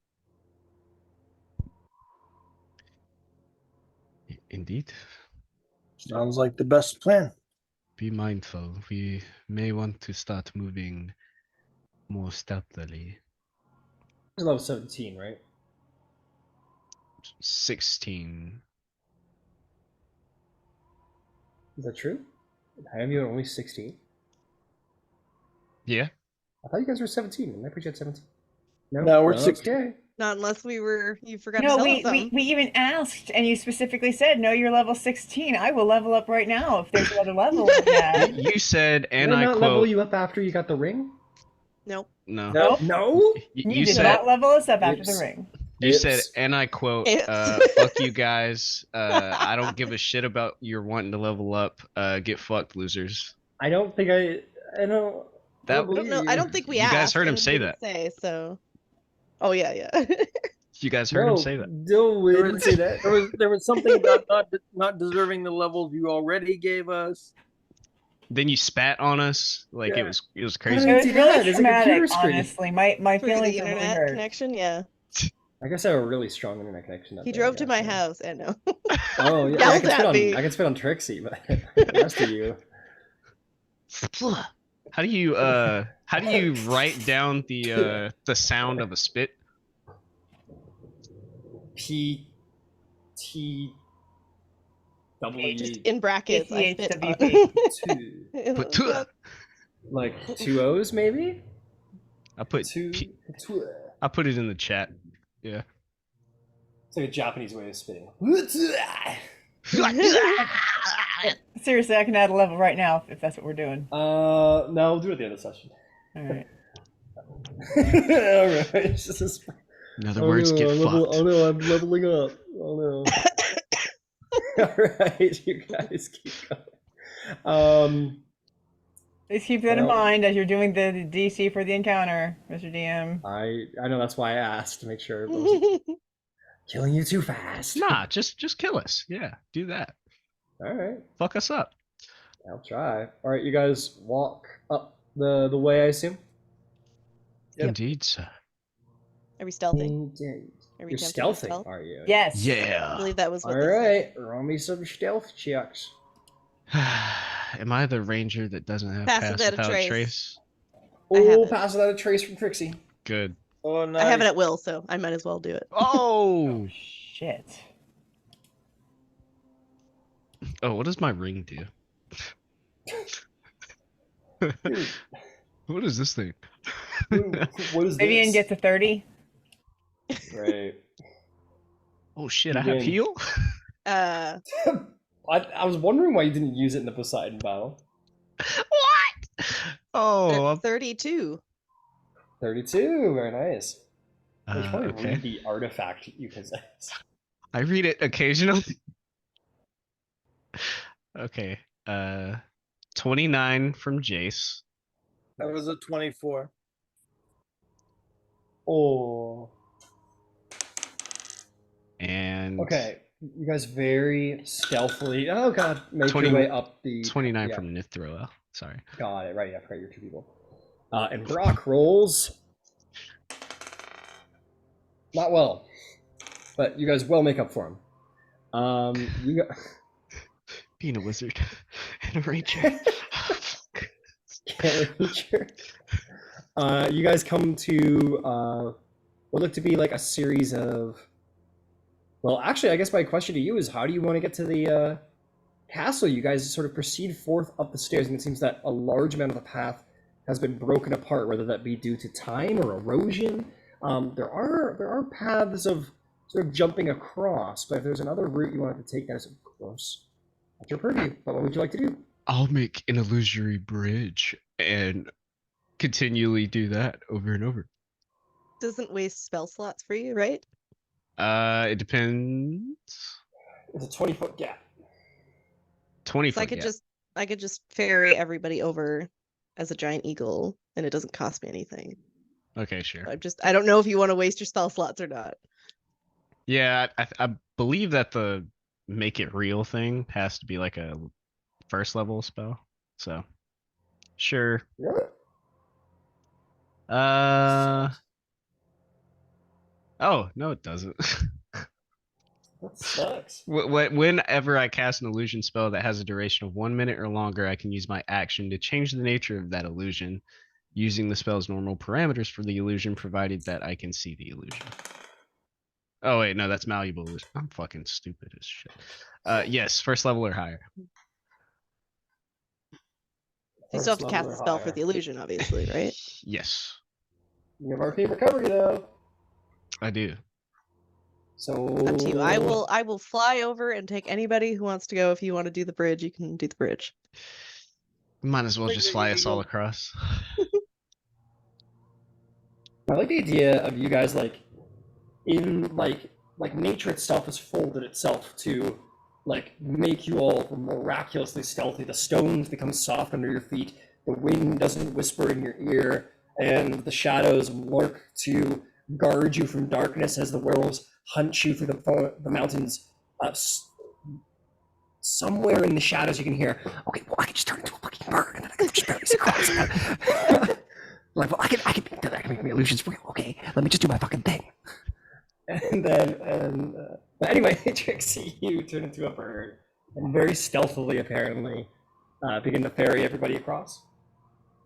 Indeed. Sounds like the best plan. Be mindful. We may want to start moving more stealthily. You're level 17, right? 16. Is that true? I have you at only 16. Yeah. I thought you guys were 17. Didn't I put you at 17? No, we're 16. Okay. Not unless you forgot No, to tell we, us something. we even asked, and you specifically said, no, you're level 16. I will level up right now if there's another level. Yeah. You said, and Did I I not level quote. you up after you got the ring? Nope. No. Nope. No? You, did said. not level us up after the Oops. ring. You said, Oops. and I quote, Oops. fuck you guys. I don't give a shit about your wanting to level up. Get fucked, losers. I don't think I don't. That- I don't know. I don't think we You asked. guys heard him and say didn't that. Say so. Oh yeah. You guys heard him say that. No, we didn't say that. There was something about not deserving the levels you already gave us. Then you spat on us. Like Yeah. it was I crazy. didn't It was see really that. It's a computer traumatic, screen. honestly. My For the feelings are really internet hurt. connection, yeah. I guess I have a really strong internet connection. He drove to my house and no. Oh yeah, I Yelled can spit at on me. I can spit on Trixie, but the rest of you. How do you write down the sound of a spit? P T W Just in brackets. I spit on. two. Put two. Like 2 O's maybe? I put Two. I put it in the chat. Yeah. It's like a Japanese way of spitting. Seriously, I can add a level right now if that's what we're doing. No, we'll do it at the end of the session. All right. Alright. It's just In other words, get fucked. Oh no, I'm leveling up. Oh no. Alright, you guys keep going. Please keep that in Well- mind as you're doing the DC for the encounter, Mr. DM. I know that's why I asked to make sure it wasn't killing you too fast. Nah, just kill us. Yeah, do that. Alright. Fuck us up. I'll try. Alright, you guys walk up the way, I assume? Yep. Indeed, sir. Are we stealthing? Indeed. Are we You're attempting to stealthing, stealth? are you? Yes. I Yeah. believe that was what they said. Alright, roll me some stealth checks. Am I the ranger that doesn't have Pass pass without a without trace. trace? I have Oh, it. pass without a trace from Trixie. Good. Oh, nice. I have it at will, so I might as well do it. Oh. Shit. Oh, what does my ring do? What is this thing? What is Vivian this? gets a 30. Right. Oh shit! You I have win. heal. I was wondering why you didn't use it in the Poseidon battle. What? Oh, 32. 32, very nice. I should probably okay. read the artifact you possess. I read it occasionally. Okay. 29 from Jace. That was a 24. Oh. And Okay, you guys very stealthily. Oh god, make 20 your way up the 29 yeah, from Nithroel. Sorry. Got it. Right, yeah, I forgot you're two people. And Brok rolls. Not well, but you guys will make up for him. You got. Being a wizard and a ranger. Can't reach her. You guys come to what look to be like a series of. Well, actually, I guess my question to you is, how do you want to get to the castle? You guys sort of proceed forth up the stairs, and it seems that a large amount of the path has been broken apart, whether that be due to time or erosion. There are paths of sort of jumping across, but if there's another route you wanted to take, that is of course at your purview. But what would you like to do? I'll make an illusory bridge and continually do that over and over. Doesn't waste spell slots for you, right? It depends. It's a 20-foot gap. 20 So foot gap. I could just ferry everybody over as a giant eagle, and it doesn't cost me anything. Okay, sure. I don't know if you want to waste your spell slots or not. Yeah, I believe that the make it real thing has to be like a first level spell. So, sure. Really? Oh, no, it doesn't. That sucks. Whenever I cast an illusion spell that has a duration of 1 minute or longer, I can use my action to change the nature of that illusion using the spell's normal parameters for the illusion, provided that I can see the illusion. Oh, wait, no, that's malleable illusion. I'm fucking stupid as shit. Yes, first level or higher. You still have to First cast level the or spell for higher. the illusion, obviously, right? Yes, You have arcane recovery though. I do. So Up to you. I will fly over and take anybody who wants to go. If you want to do the bridge, you can do the bridge. Might as well Like just the fly us all eagle. across. I like the idea of you guys in nature itself has folded itself to make you all miraculously stealthy. The stones become soft under your feet. The wind doesn't whisper in your ear, and the shadows lurk to guard you from darkness as the werewolves hunt you through the mountains. Somewhere in the shadows you can hear, okay, well, I can just turn into a fucking bird and then I can just barely see across. Well, I can make my illusions real, okay? Let me just do my fucking thing. But anyway, Trixie, you turn into a bird and very stealthily, apparently, begin to ferry everybody across.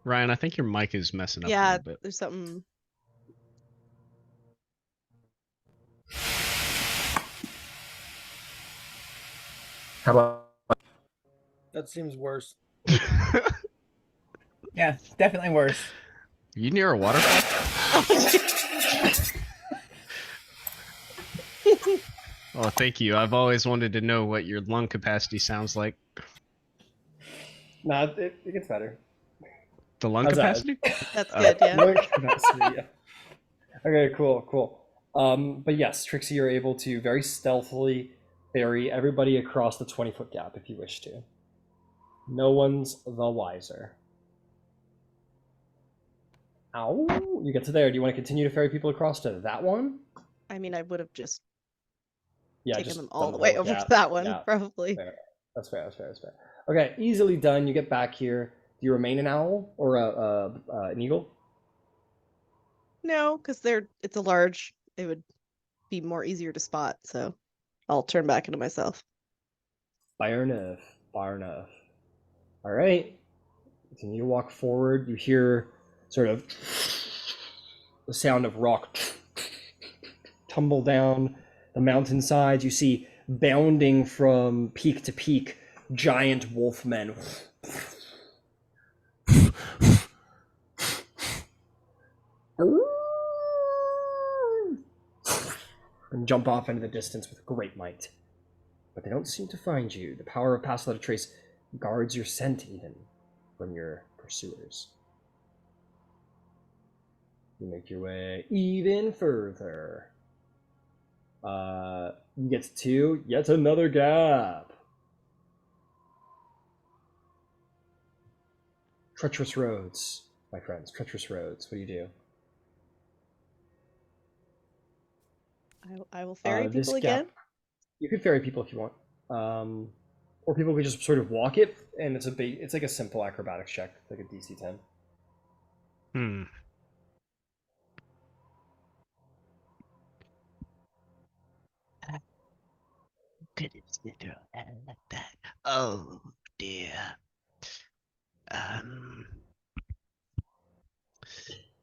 Ryan, I think your mic is messing up a Yeah, little bit. there's something. How about That seems worse. Yeah, definitely worse. You near a waterfall? Oh, thank you. I've always wanted to know what your lung capacity sounds like. no? It gets better. The lung How's that? capacity? That's good, yeah. Lung capacity, yeah. Okay, cool. But yes, Trixie, you're able to very stealthily ferry everybody across the 20-foot gap if you wish to. No one's the wiser. Ow! You get to there. Do you want to continue to ferry people across to that one? I mean, I would have just Yeah, taken just them all done the way whole over to gap. that one, Yeah, probably. fair. That's fair. Okay, easily done. You get back here. Do you remain an owl or an eagle? No, because it's a large. It would be more easier to spot, so I'll turn back into myself. Fair enough. All right. Continue to walk forward. You hear sort of the sound of rock tumble down the mountainsides. You see bounding from peak to peak giant wolfmen. And jump off into the distance with great might. But they don't seem to find you. The power of Pass Without a Trace guards your scent even from your pursuers. You make your way even further. You get to yet another gap. Treacherous roads, my friends. Treacherous roads. What do you do? I will ferry This people gap, again. you could ferry people if you want, or people could just sort of walk it, and it's like a simple acrobatics check, like a DC 10. Goodness, like that. Oh dear.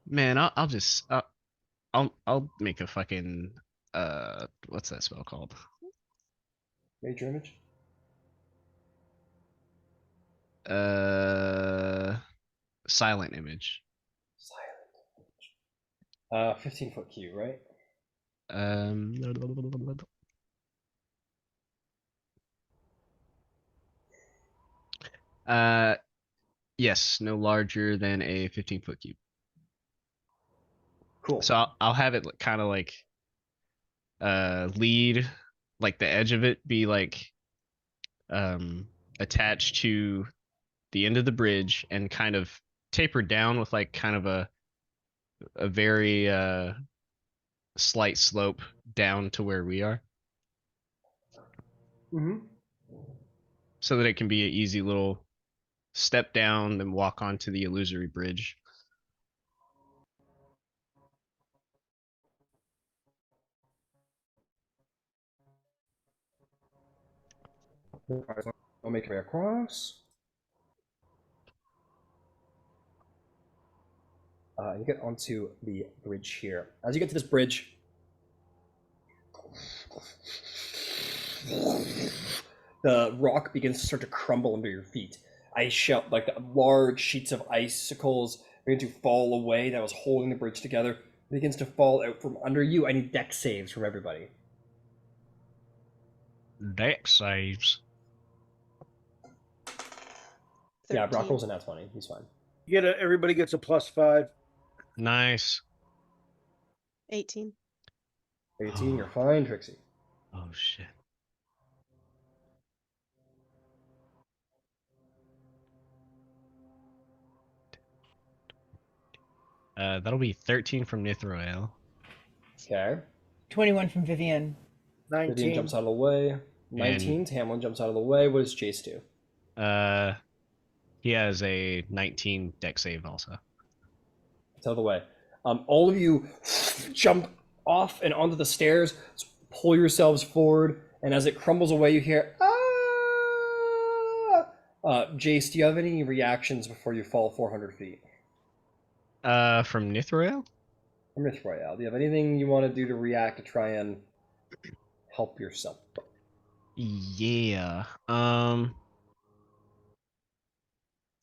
Man, I'll make a fucking what's that spell called? Major image. Silent image. 15-foot cube, right? Um, yes, no larger than a 15-foot cube. Cool. So I'll have it kind of like lead like the edge of it be like attached to the end of the bridge and kind of tapered down with like kind of a very slight slope down to where we are, Mm-hmm. so that it can be an easy little step down and walk onto the illusory bridge. I'll make your way across. You get onto the bridge here. As you get to this bridge, the rock begins to start to crumble under your feet. Ice shell, like large sheets of icicles, begin to fall away that was holding the bridge together. It begins to fall out from under you. I need dex saves from everybody. Dex saves. Yeah, Brock 13. rolls a nat 20. He's fine. Everybody gets a +5. Nice. 18. 18, you're fine, Trixie. Oh shit. That'll be 13 from Nithroel. Okay. 21 from Vivian. Vivian 19. jumps out of the way. 19, Tamlin jumps out of the way. What does Jace do? He has a 19 dex save also. Out of the way. All of you jump off and onto the stairs, pull yourselves forward, and as it crumbles away, you hear, ah! Jace, do you have any reactions before you fall 400 feet? From Nithroel? From Nithroel, do you have anything you want to do to react to try and help yourself? Yeah. And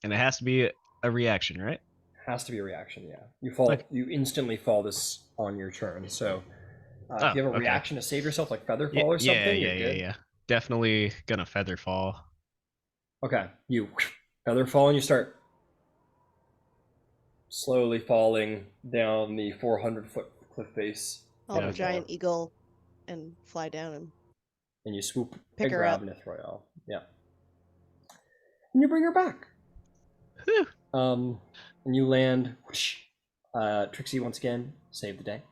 it has to be a reaction, right? Has to be a reaction, yeah. You fall. Okay. You instantly fall this on your turn. So, if you have a okay. reaction to save yourself, like feather fall or something, you're good. Yeah. Definitely gonna feather fall. Okay, you feather fall and you start slowly falling down the 400-foot cliff face. I'll Yeah. giant eagle and fly down And you swoop Pick and her grab up. Nithroel. Yeah. And you bring her back. Whew. And you land. Whoosh. Trixie once again saved the day.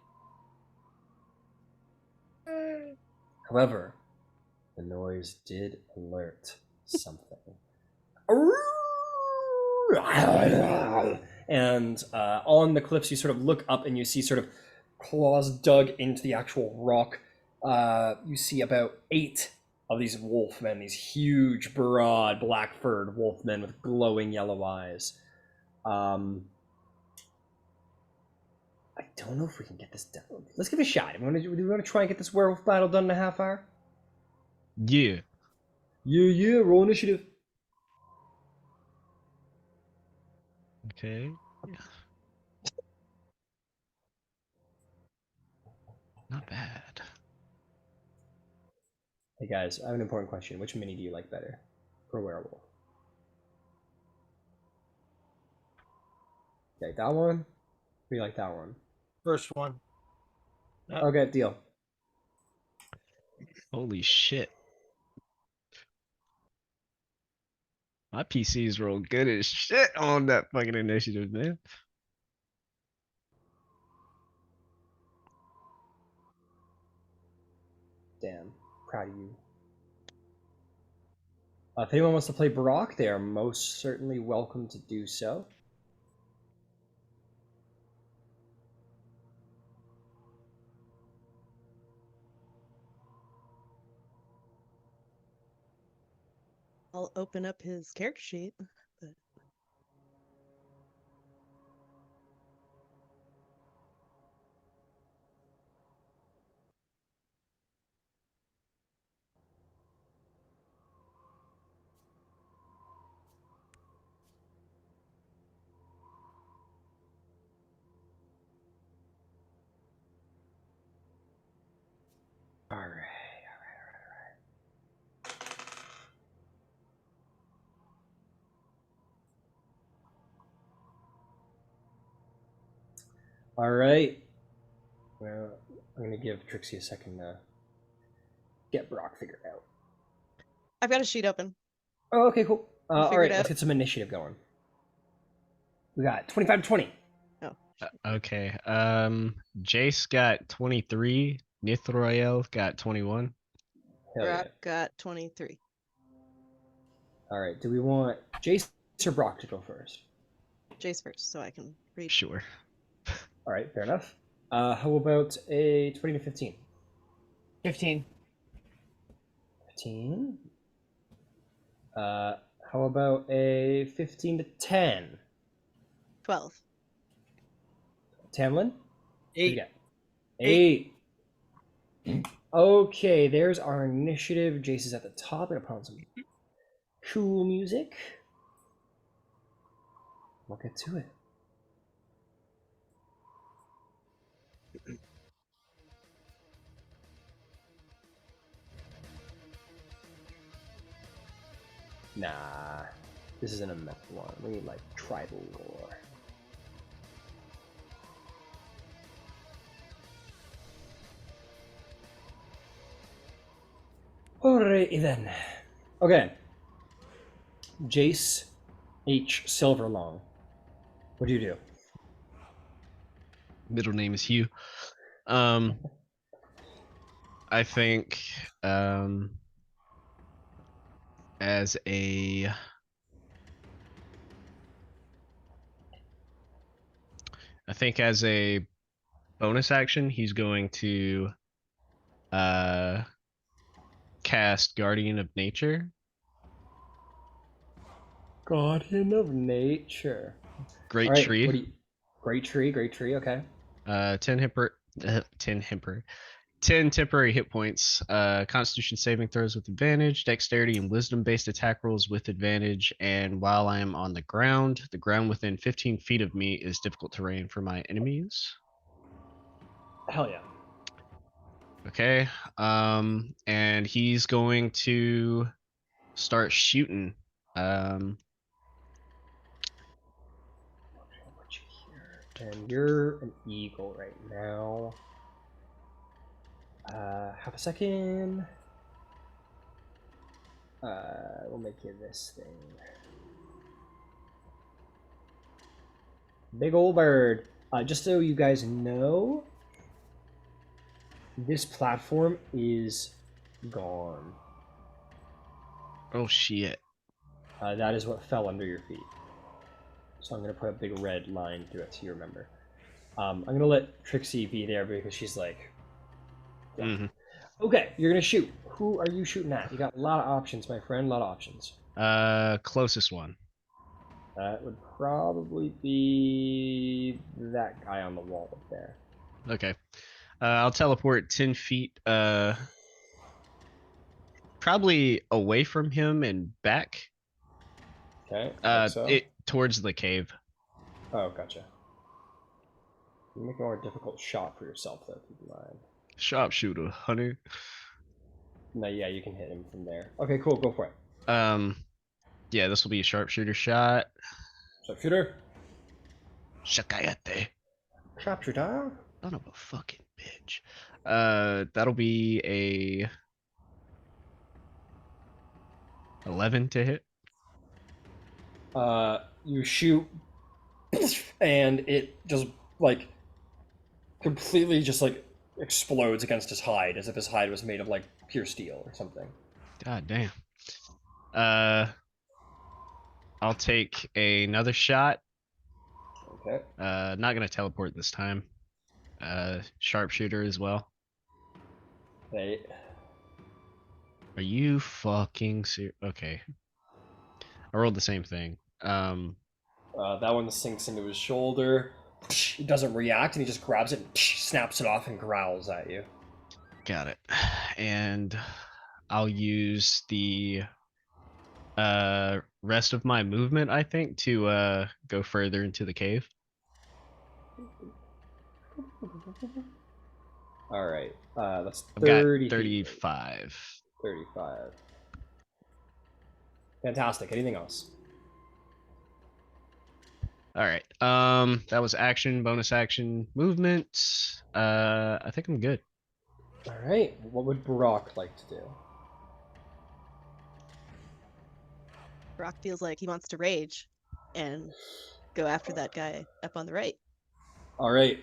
However, the noise did alert something. And on the cliffs, you sort of look up and you see sort of claws dug into the actual rock. You see about 8 of these wolfmen, these huge, broad, black-furred wolfmen with glowing yellow eyes. I don't know if we can get this done. Let's give it a shot. Do we want to try and get this werewolf battle done in a half hour? Yeah. Yeah, roll initiative. Okay. Not bad. Hey guys, I have an important question. Which mini do you like better for werewolf? You like that one? Or you like that one? First one. Okay, deal. Holy shit. My PCs roll good as shit on that fucking initiative, man. Damn, proud of you. If anyone wants to play Brok, they are most certainly welcome to do so. I'll open up his character sheet. But All right. All right. Well, I'm gonna give Trixie a second get Brock figured out. I've got a sheet open. Oh, okay, cool. We'll All figure right, it let's out. get some initiative going. We got 25 to 20. Okay. Jace got 23. Nithroel got 21. Hell yeah. Brock got 23. All right, do we want Jace or Brock to go first? Jace first, so I can read. Sure. All right, fair enough. How about a 20 to 15? 15. 15. How about a 15 to 10? 12. Tamlin? 8. 8. Okay, there's our initiative. Jace is at the top. Gonna put on some cool music. We'll get to it. Nah, this isn't a mech one. We need like tribal lore. Alrighty then. Okay. Jace H. Silverlong. What do you do? Middle name is Hugh. I think as a bonus action, he's going to cast Guardian of Nature. Guardian of Nature. Great All right, tree. what do you... Great tree, okay. 10 temporary hit points. Constitution saving throws with advantage, dexterity and wisdom based attack rolls with advantage, and while I am on the ground within 15 feet of me is difficult terrain for my enemies. Hell yeah. Okay. And he's going to start shooting. And you're an eagle right now. Half a second. We'll make you this thing. Big old bird. Just so you guys know, this platform is gone. Oh shit. That is what fell under your feet. So I'm going to put a big red line through it so you remember. I'm going to let Trixie be there because she's like... Yeah. Mm-hmm. Okay, you're going to shoot. Who are you shooting at? You got a lot of options, my friend. A lot of options. Closest one. That would probably be that guy on the wall up there. Okay. I'll teleport 10 feet, probably away from him and back. Okay. Like so. Towards the cave. Oh, gotcha. You make a more difficult shot for yourself, though. Keep in mind. Sharpshooter, honey. No, yeah, you can hit him from there. Okay, cool. Go for it. Yeah, this will be a sharpshooter shot. Sharpshooter. Shakayate. Sharpshooter. Son of a fucking bitch. That'll be a 11 to hit. You shoot, and it just like completely just like explodes against his hide, as if his hide was made of like pure steel or something. God damn. I'll take another shot. Okay. Not gonna teleport this time. Sharpshooter as well. Hey. Are you fucking serious? Okay. I rolled the same thing. That one sinks into his shoulder. He doesn't react, and he just grabs it and snaps it off and growls at you. Got it. And I'll use the rest of my movement, I think, to go further into the cave. All right. That's I've got 30. 35. 35. Fantastic. Anything else? All right. That was action, bonus action, movement. I think I'm good. All right. What would Brok like to do? Brock feels like he wants to rage and go after that guy up on the right. All right.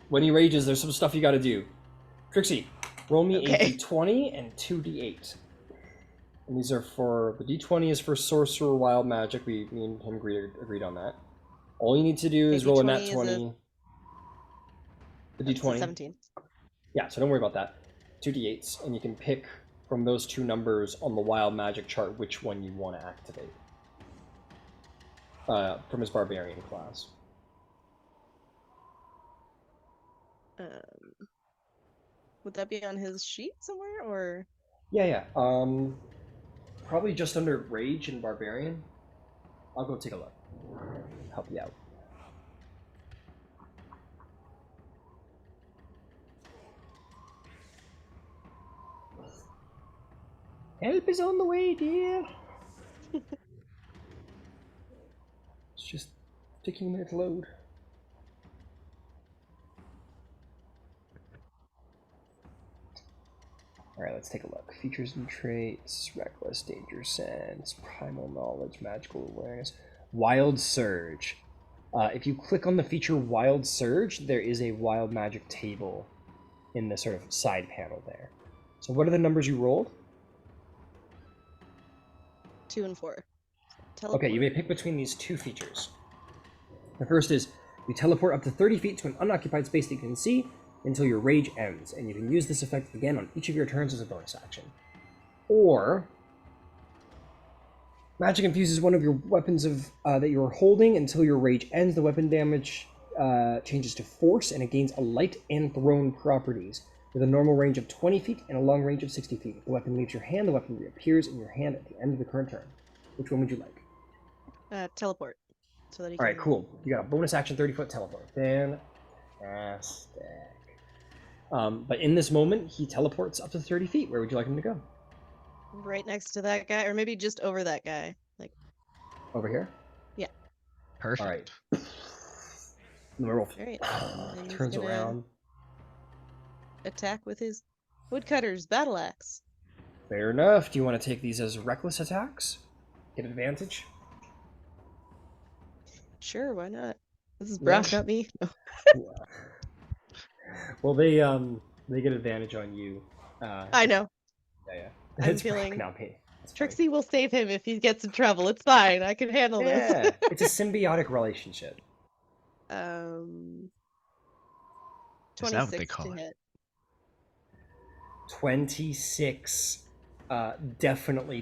When he rages, there's some stuff you got to do. Trixie, roll me a Okay. d20 and 2d8. And these are for the d20 is for sorcerer wild magic. Me and him agreed on that. All you need to do is Okay, roll a D20 nat is 20. The That's a d20. 17. Yeah, so don't worry about that. 2d8s, and you can pick from those two numbers on the wild magic chart which one you want to activate. From his barbarian class. Would that be on his sheet somewhere, or? Yeah. Probably just under rage and barbarian. I'll go take a look. Help you out. Help is on the way, dear. It's just taking a minute to load. Alright, let's take a look. Features and traits, reckless, danger sense, primal knowledge, magical awareness, wild surge. If you click on the feature wild surge, there is a wild magic table in the sort of side panel there. So what are the numbers you rolled? 2 and 4. Teleport. Okay, you may pick between these two features. The first is you teleport up to 30 feet to an unoccupied space that you can see until your rage ends, and you can use this effect again on each of your turns as a bonus action. Or magic infuses one of your weapons that you are holding until your rage ends. The weapon damage changes to force, and it gains a light and thrown properties with a normal range of 20 feet and a long range of 60 feet. If the weapon leaves your hand, the weapon reappears in your hand at the end of the current turn. Which one would you like? Teleport. So that he All right, can... cool. You got a bonus action 30-foot teleport. Fantastic. But in this moment, he teleports up to 30 feet. Where would you like him to go? Right next to that guy, or maybe just over that guy. Like, Over here? yeah. Perfect. All right. The werewolf All right. And he's turns gonna around. attack with his woodcutter's battle axe. Fair enough. Do you want to take these as reckless attacks? Get advantage? Sure, why not? This is Yeah. Brock, not me. Well, they get advantage on you. I know. Yeah. I'm It's Brock, feeling- not me. It's Trixie will save him if he gets in trouble. It's fine. I can handle fine. Yeah, this. it's a symbiotic relationship. Is that what they 26 call to it? hit. 26 definitely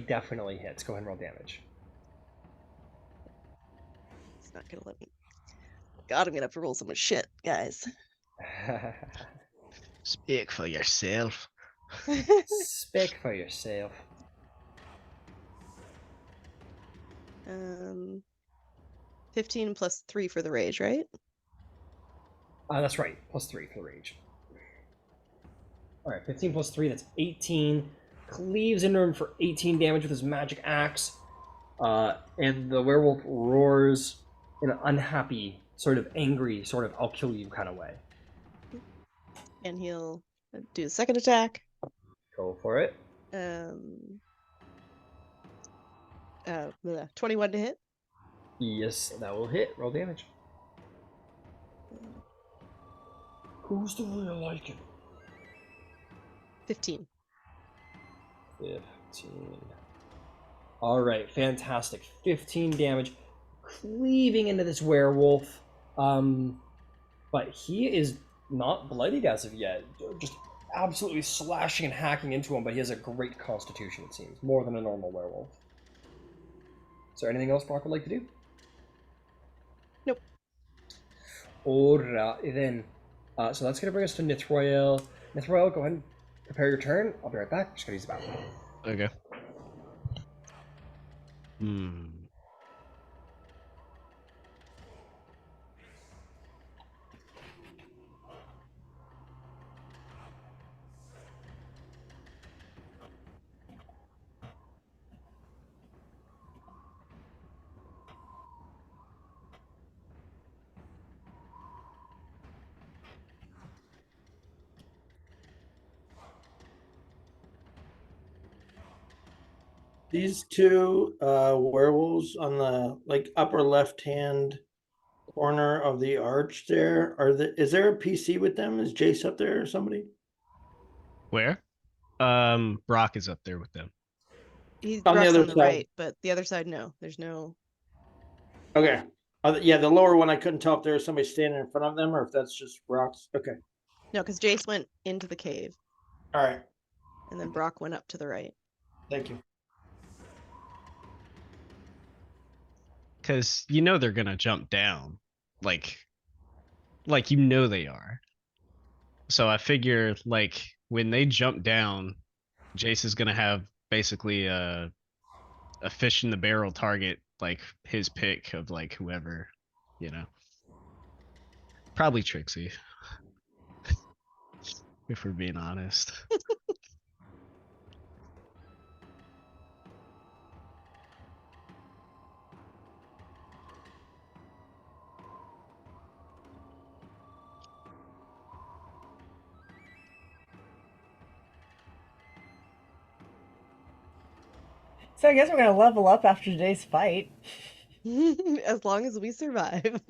hits. Go ahead and roll damage. It's not gonna let me. God, I'm gonna have to roll so much shit, guys. Speak for yourself. Speak for yourself. 15 plus 3 for the rage, right? That's right. Plus 3 for rage. Alright, 15 plus 3, that's 18. Cleaves into him for 18 damage with his magic axe. And the werewolf roars in an unhappy, sort of angry, sort of I'll kill you kind of way. And he'll do a second attack. Go for it. 21 to hit. Yes, that will hit. Roll damage. Who's the real like it? 15. 15. Alright, fantastic. 15 damage. Cleaving into this werewolf. But he is not bloodied as of yet. Just absolutely slashing and hacking into him, but he has a great constitution, it seems. More than a normal werewolf. Is there anything else Brock would like to do? Nope. Alright, then. So that's going to bring us to Nithroel. Nithroel, go ahead and prepare your turn. I'll be right back. Just going to use the bathroom. Okay. These two werewolves on the like upper left hand corner of the arch there is there a PC with them? Is Jace up there or somebody? Where? Brock is up there with them. He's On the Brock's other on the side. right, but the other side, no. There's no. Okay. Yeah, the lower one I couldn't tell if there was somebody standing in front of them or if that's just rocks. Okay. No, because Jace went into the cave, All right. and then Brock went up to the right. Thank you. Because you know they're gonna jump down. Like you know they are. So I figure like when they jump down, Jace is gonna have basically a fish in the barrel target, like his pick of like whoever, you know. Probably Trixie. If we're being honest. So I guess we're gonna level up after today's fight, As long as we survive.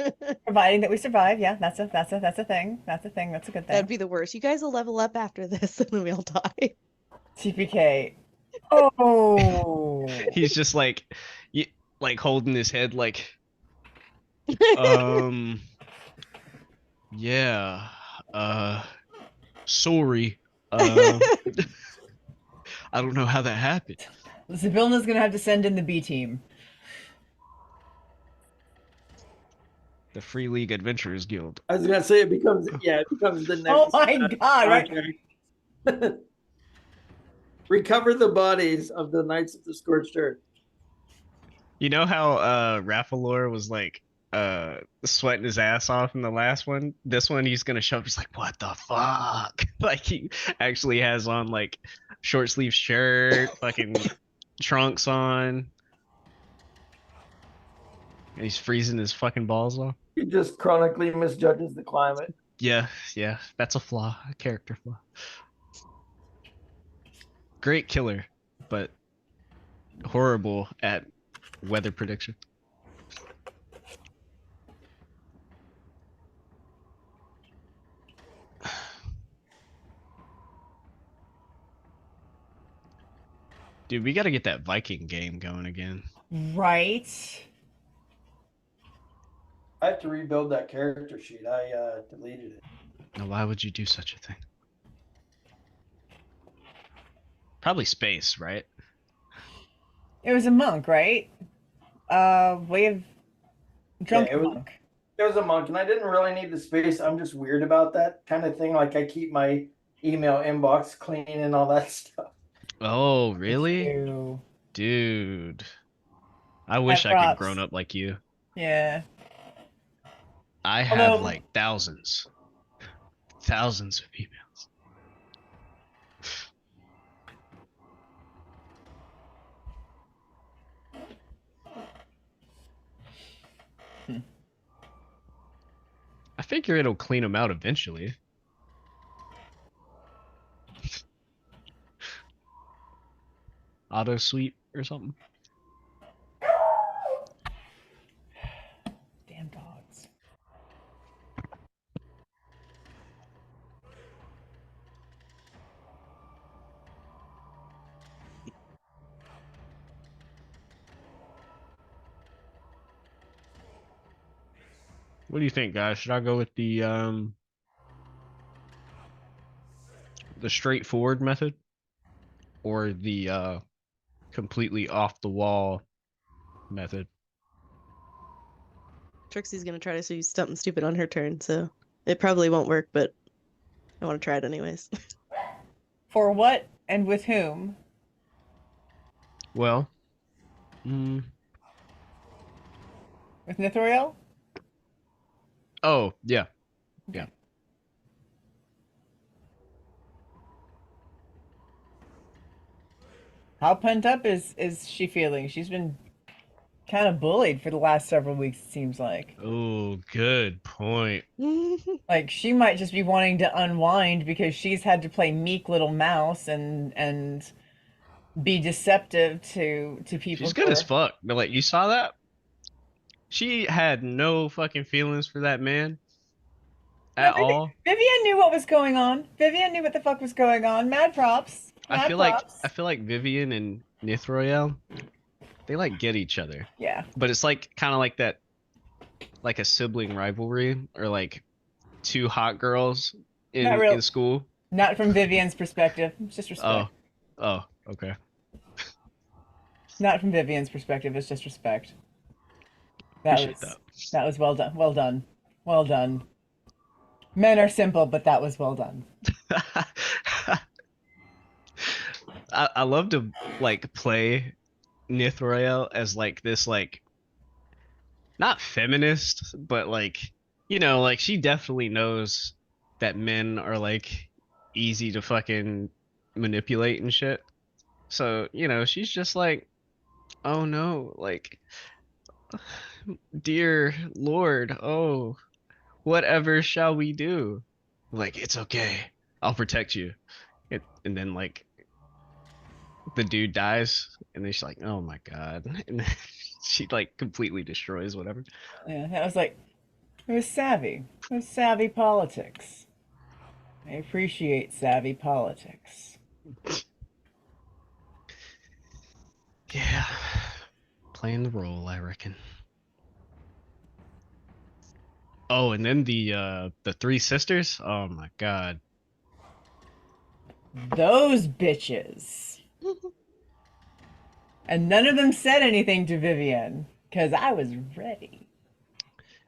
providing that we survive. Yeah, that's a thing. That's a thing. That's a good thing. That'd be the worst. You guys will level up after this, and then we all die. TPK. Oh. He's just like holding his head like yeah, sorry, I don't know how that happened. Zybilna's gonna have to send in the B team. The Free League Adventurers Guild. I was gonna say it becomes the next. Oh my god! Right. Project. Recover the bodies of the Knights of the Scorched Earth. You know how Raffalor was like sweating his ass off in the last one? This one he's gonna show up, he's like, what the fuck? Like he actually has on like short sleeve shirt, fucking trunks on. And he's freezing his fucking balls off. He just chronically misjudges the climate. Yeah, that's a flaw, a character flaw. Great killer, but horrible at weather prediction. Dude, we gotta get that Viking game going again. Right. I have to rebuild that character sheet. I deleted it. Now, why would you do such a thing? Probably space, right? It was a monk, right? Way of drunk monk. It was a monk, and I didn't really need the space. I'm just weird about that kind of thing. Like I keep my email inbox clean and all that stuff. Oh, really? Ew. Dude. I wish I could grown up like you. Yeah. I have like thousands of emails. I figure it'll clean them out eventually. Auto sweep or something. Damn dogs. What do you think, guys? Should I go with the straightforward method or the completely off the wall method? Trixie's gonna try to do something stupid on her turn, so it probably won't work, but I want to try it anyways. For what and with whom? Well, with Nithroel? Oh, yeah. Yeah. How pent up is she feeling? She's been kind of bullied for the last several weeks, it seems like. Oh, good point. Like she might just be wanting to unwind because she's had to play meek little mouse and be deceptive to people. She's good as who fuck. But like, you saw that? She had no fucking feelings for that man No, at all. Vivian knew what was going on. Vivian knew what the fuck was going on. Mad props. Mad props. I feel like Vivian and Nithroel, they like get each other. Yeah. But it's like kind of like that, like a sibling rivalry, or like two hot girls Not real. in school. Not from Vivian's perspective. It's just respect. Oh, okay. Not from Vivian's perspective. It's just respect. That Appreciate was that was well done. Well done. Well done. Men are simple, but that was well done. I love to like play Nithroel as like this, like, not feminist, but like, you know, like she definitely knows that men are like easy to fucking manipulate and shit. So, you know, she's just like, oh no, like, dear Lord, oh, whatever shall we do? Like, it's okay, I'll protect you. And then like the dude dies, and then she's like, oh my god, and then she like completely destroys whatever. Yeah, that was like, it was savvy. It was savvy politics. I appreciate savvy politics. Yeah, playing the role, I reckon. Oh, and then the three sisters. Oh my god. Those bitches. And none of them said anything to Vivian, because I was ready.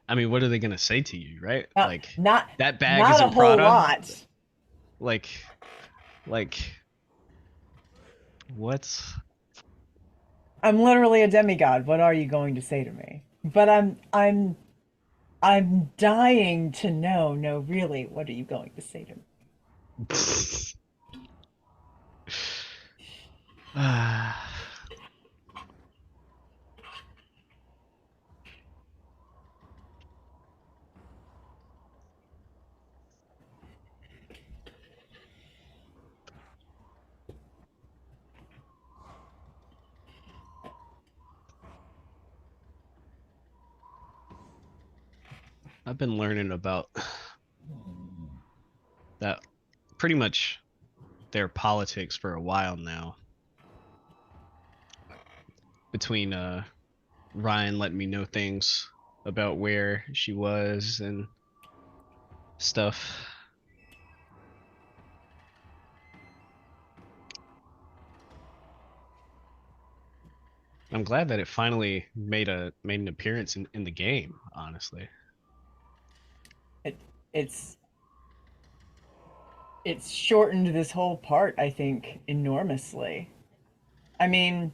I mean, what are they gonna say to you, right? Like, Not that bag not isn't a whole Prada. lot. Like, what? I'm literally a demigod. What are you going to say to me? But I'm dying to know. No, really, what are you going to say to me? I've been learning about that, pretty much their politics for a while now. Between Ryan letting me know things about where she was and stuff. I'm glad that it finally made an appearance in the game, honestly. It's shortened this whole part, I think, enormously. I mean,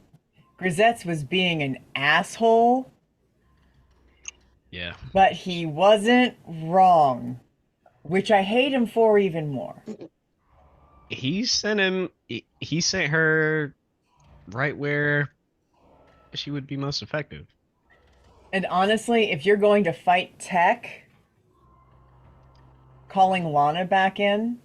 Grisette's was being an asshole, Yeah. but he wasn't wrong, which I hate him for even more. He sent her right where she would be most effective. And honestly, if you're going to fight tech, calling Lana back in,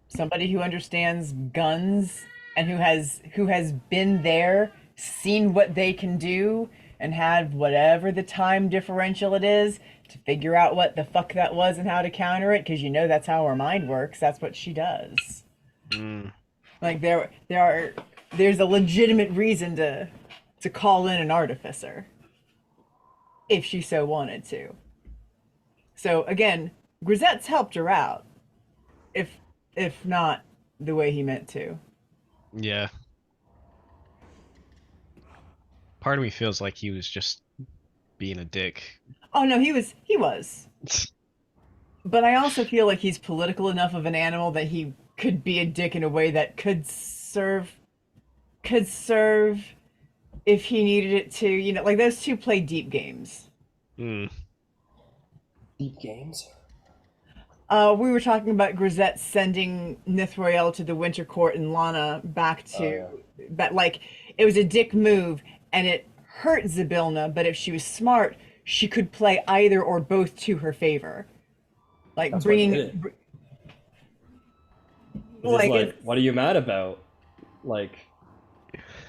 somebody who understands guns and who has been there, seen what they can do, and had whatever the time differential it is to figure out what the fuck that was and how to counter it, because you know that's how her mind works. That's what she does. Like there's a legitimate reason to call in an artificer if she so wanted to. So again, Grisette's helped her out, if not the way he meant to. Yeah. Part of me feels like he was just being a dick. Oh no, he was. But I also feel like he's political enough of an animal that he could be a dick in a way that could serve if he needed it to. You know, like those two play deep games. Deep games? We were talking about Grisette sending Nithroel to the Winter Court and Lana back to, but like it was a dick move and it hurt Zybilna. But if she was smart, she could play either or both to her favor, like That's bringing He's Like, like, it's- what are you mad about? Like,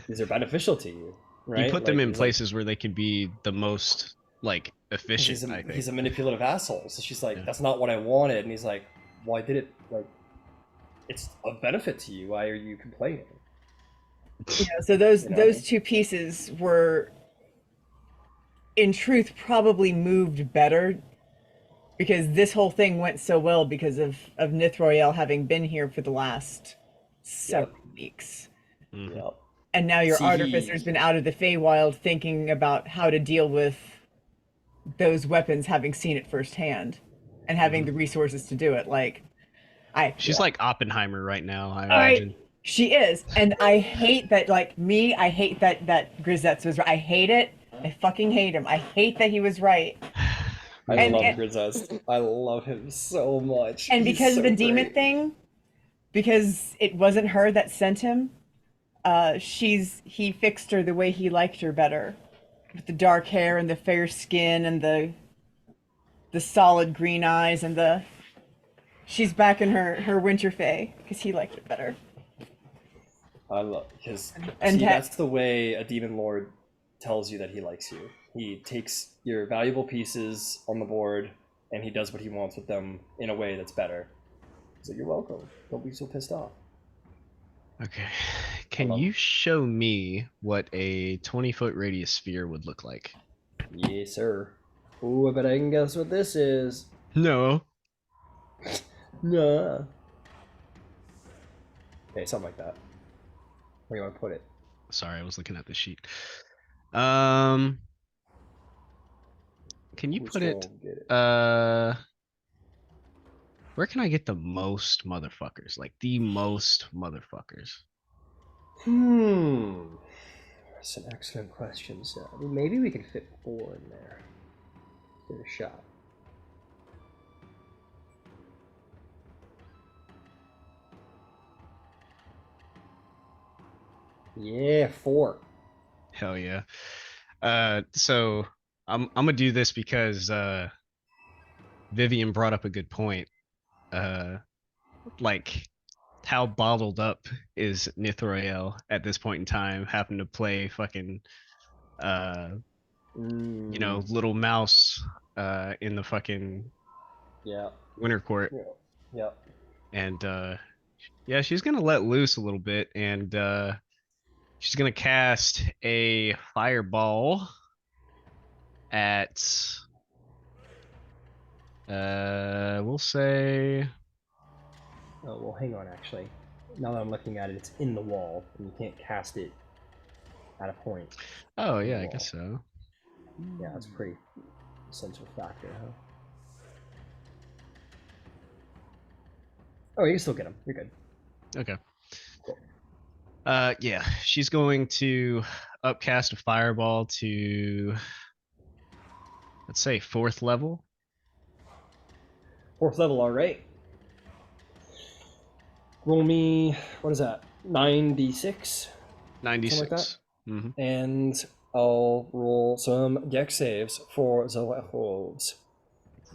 these are beneficial to you, right? You put Like, them in he's like, places where they can be the most like 'cause efficient. I think. he's a manipulative asshole. So she's like, Yeah. that's not what I wanted. And he's like, well, I did it. Like, it's of benefit to you. Why are you complaining? so those You know? those two pieces were, in truth, probably moved better because this whole thing went so well because of Nithroel having been here for the last several weeks. Mhm. Yeah. And now your See, artificer's been out of the Feywild thinking about how to deal with those weapons, having seen it firsthand and having the resources to do it. Like, She's like Oppenheimer right now. I I imagine. she is, and I hate that. Like me, I hate that Grizetz was right. I hate it. I fucking hate him. I hate that he was right. I And- love and- Grizzest. I love him so much. And He's because so of the demon great. thing, because it wasn't her that sent him, he fixed her the way he liked her better, with the dark hair and the fair skin and the solid green eyes and she's back in her winter fae because he liked it better. I love because And see, ha- that's the way a demon lord tells you that he likes you. He takes your valuable pieces on the board and he does what he wants with them in a way that's better. So you're welcome. Don't be so pissed off. Okay. Can love you it. show me what a 20-foot radius sphere would look like? Yes, sir. Ooh, I bet I can guess what this is. No. Nah. Okay, something like that. Where do you want to put it? Sorry, I was looking at the sheet. Can you Who's put it? gonna get it? Where can I get the most motherfuckers? Like the most motherfuckers. That's an excellent question, sir. I mean, maybe we can fit 4 in there. Give it a shot. Yeah, 4. Hell yeah. So I'm gonna do this because Vivian brought up a good point. Like how bottled up is Nithroel at this point in time, having to play fucking little mouse in the fucking Yeah. winter court. Yeah. Yeah. And yeah, she's gonna let loose a little bit, and she's gonna cast a fireball at we'll say Oh, well, hang on, actually. Now that I'm looking at it, it's in the wall, and you can't cast it at a point. oh in the yeah, I wall. guess so. Yeah, that's a pretty essential factor, huh? Oh, you can still get him. You're good. Okay. Cool. Yeah, she's going to upcast a fireball to, let's say, 4th level. 4th level, alright. Roll me, what is that? 9d6? 96. Mm-hmm. And I'll roll some dex saves for the werewolves.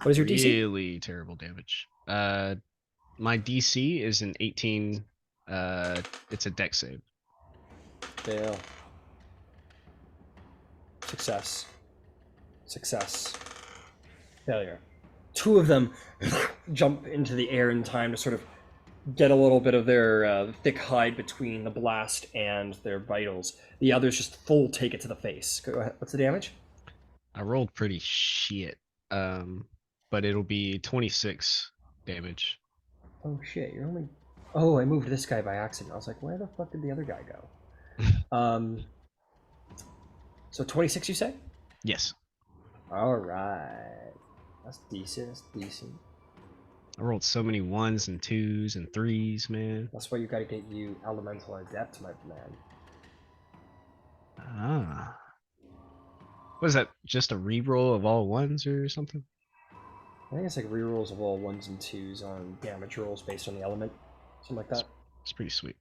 What is your DC? Really terrible damage. My DC is an 18. It's a dex save. Fail. Success. Success. Failure. 2 of them jump into the air in time to sort of get a little bit of their thick hide between the blast and their vitals. The others just full take it to the face. Go ahead. What's the damage? I rolled pretty shit. But it'll be 26 damage. Oh shit, you're only... Oh, I moved this guy by accident. I was like, where the fuck did the other guy go? So 26, you say? Yes. Alright. That's decent, that's decent. I rolled so many 1s and 2s and 3s, man. That's why you gotta get you Elemental Adept, my man. Ah. What is that? Just a reroll of all 1s or something? I think it's like rerolls of all 1s and 2s on damage rolls based on the element. Something like that. It's pretty sweet.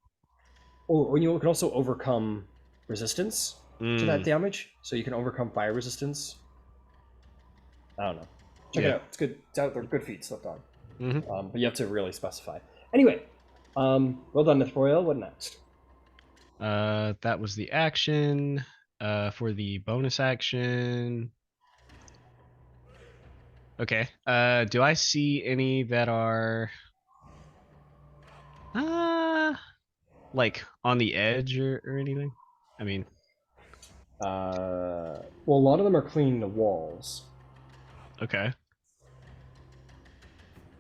Oh, you can also overcome resistance to that damage. So you can overcome fire resistance. I don't know. Check it out. It's good. It's out there. Good feats left on. Mm-hmm. But you have to really specify. Anyway, Well done, Nithroel. What next? That was the action. For the bonus action. Okay. Do I see any that are like on the edge or anything? I mean, Well, a lot of them are cleaning the walls. okay.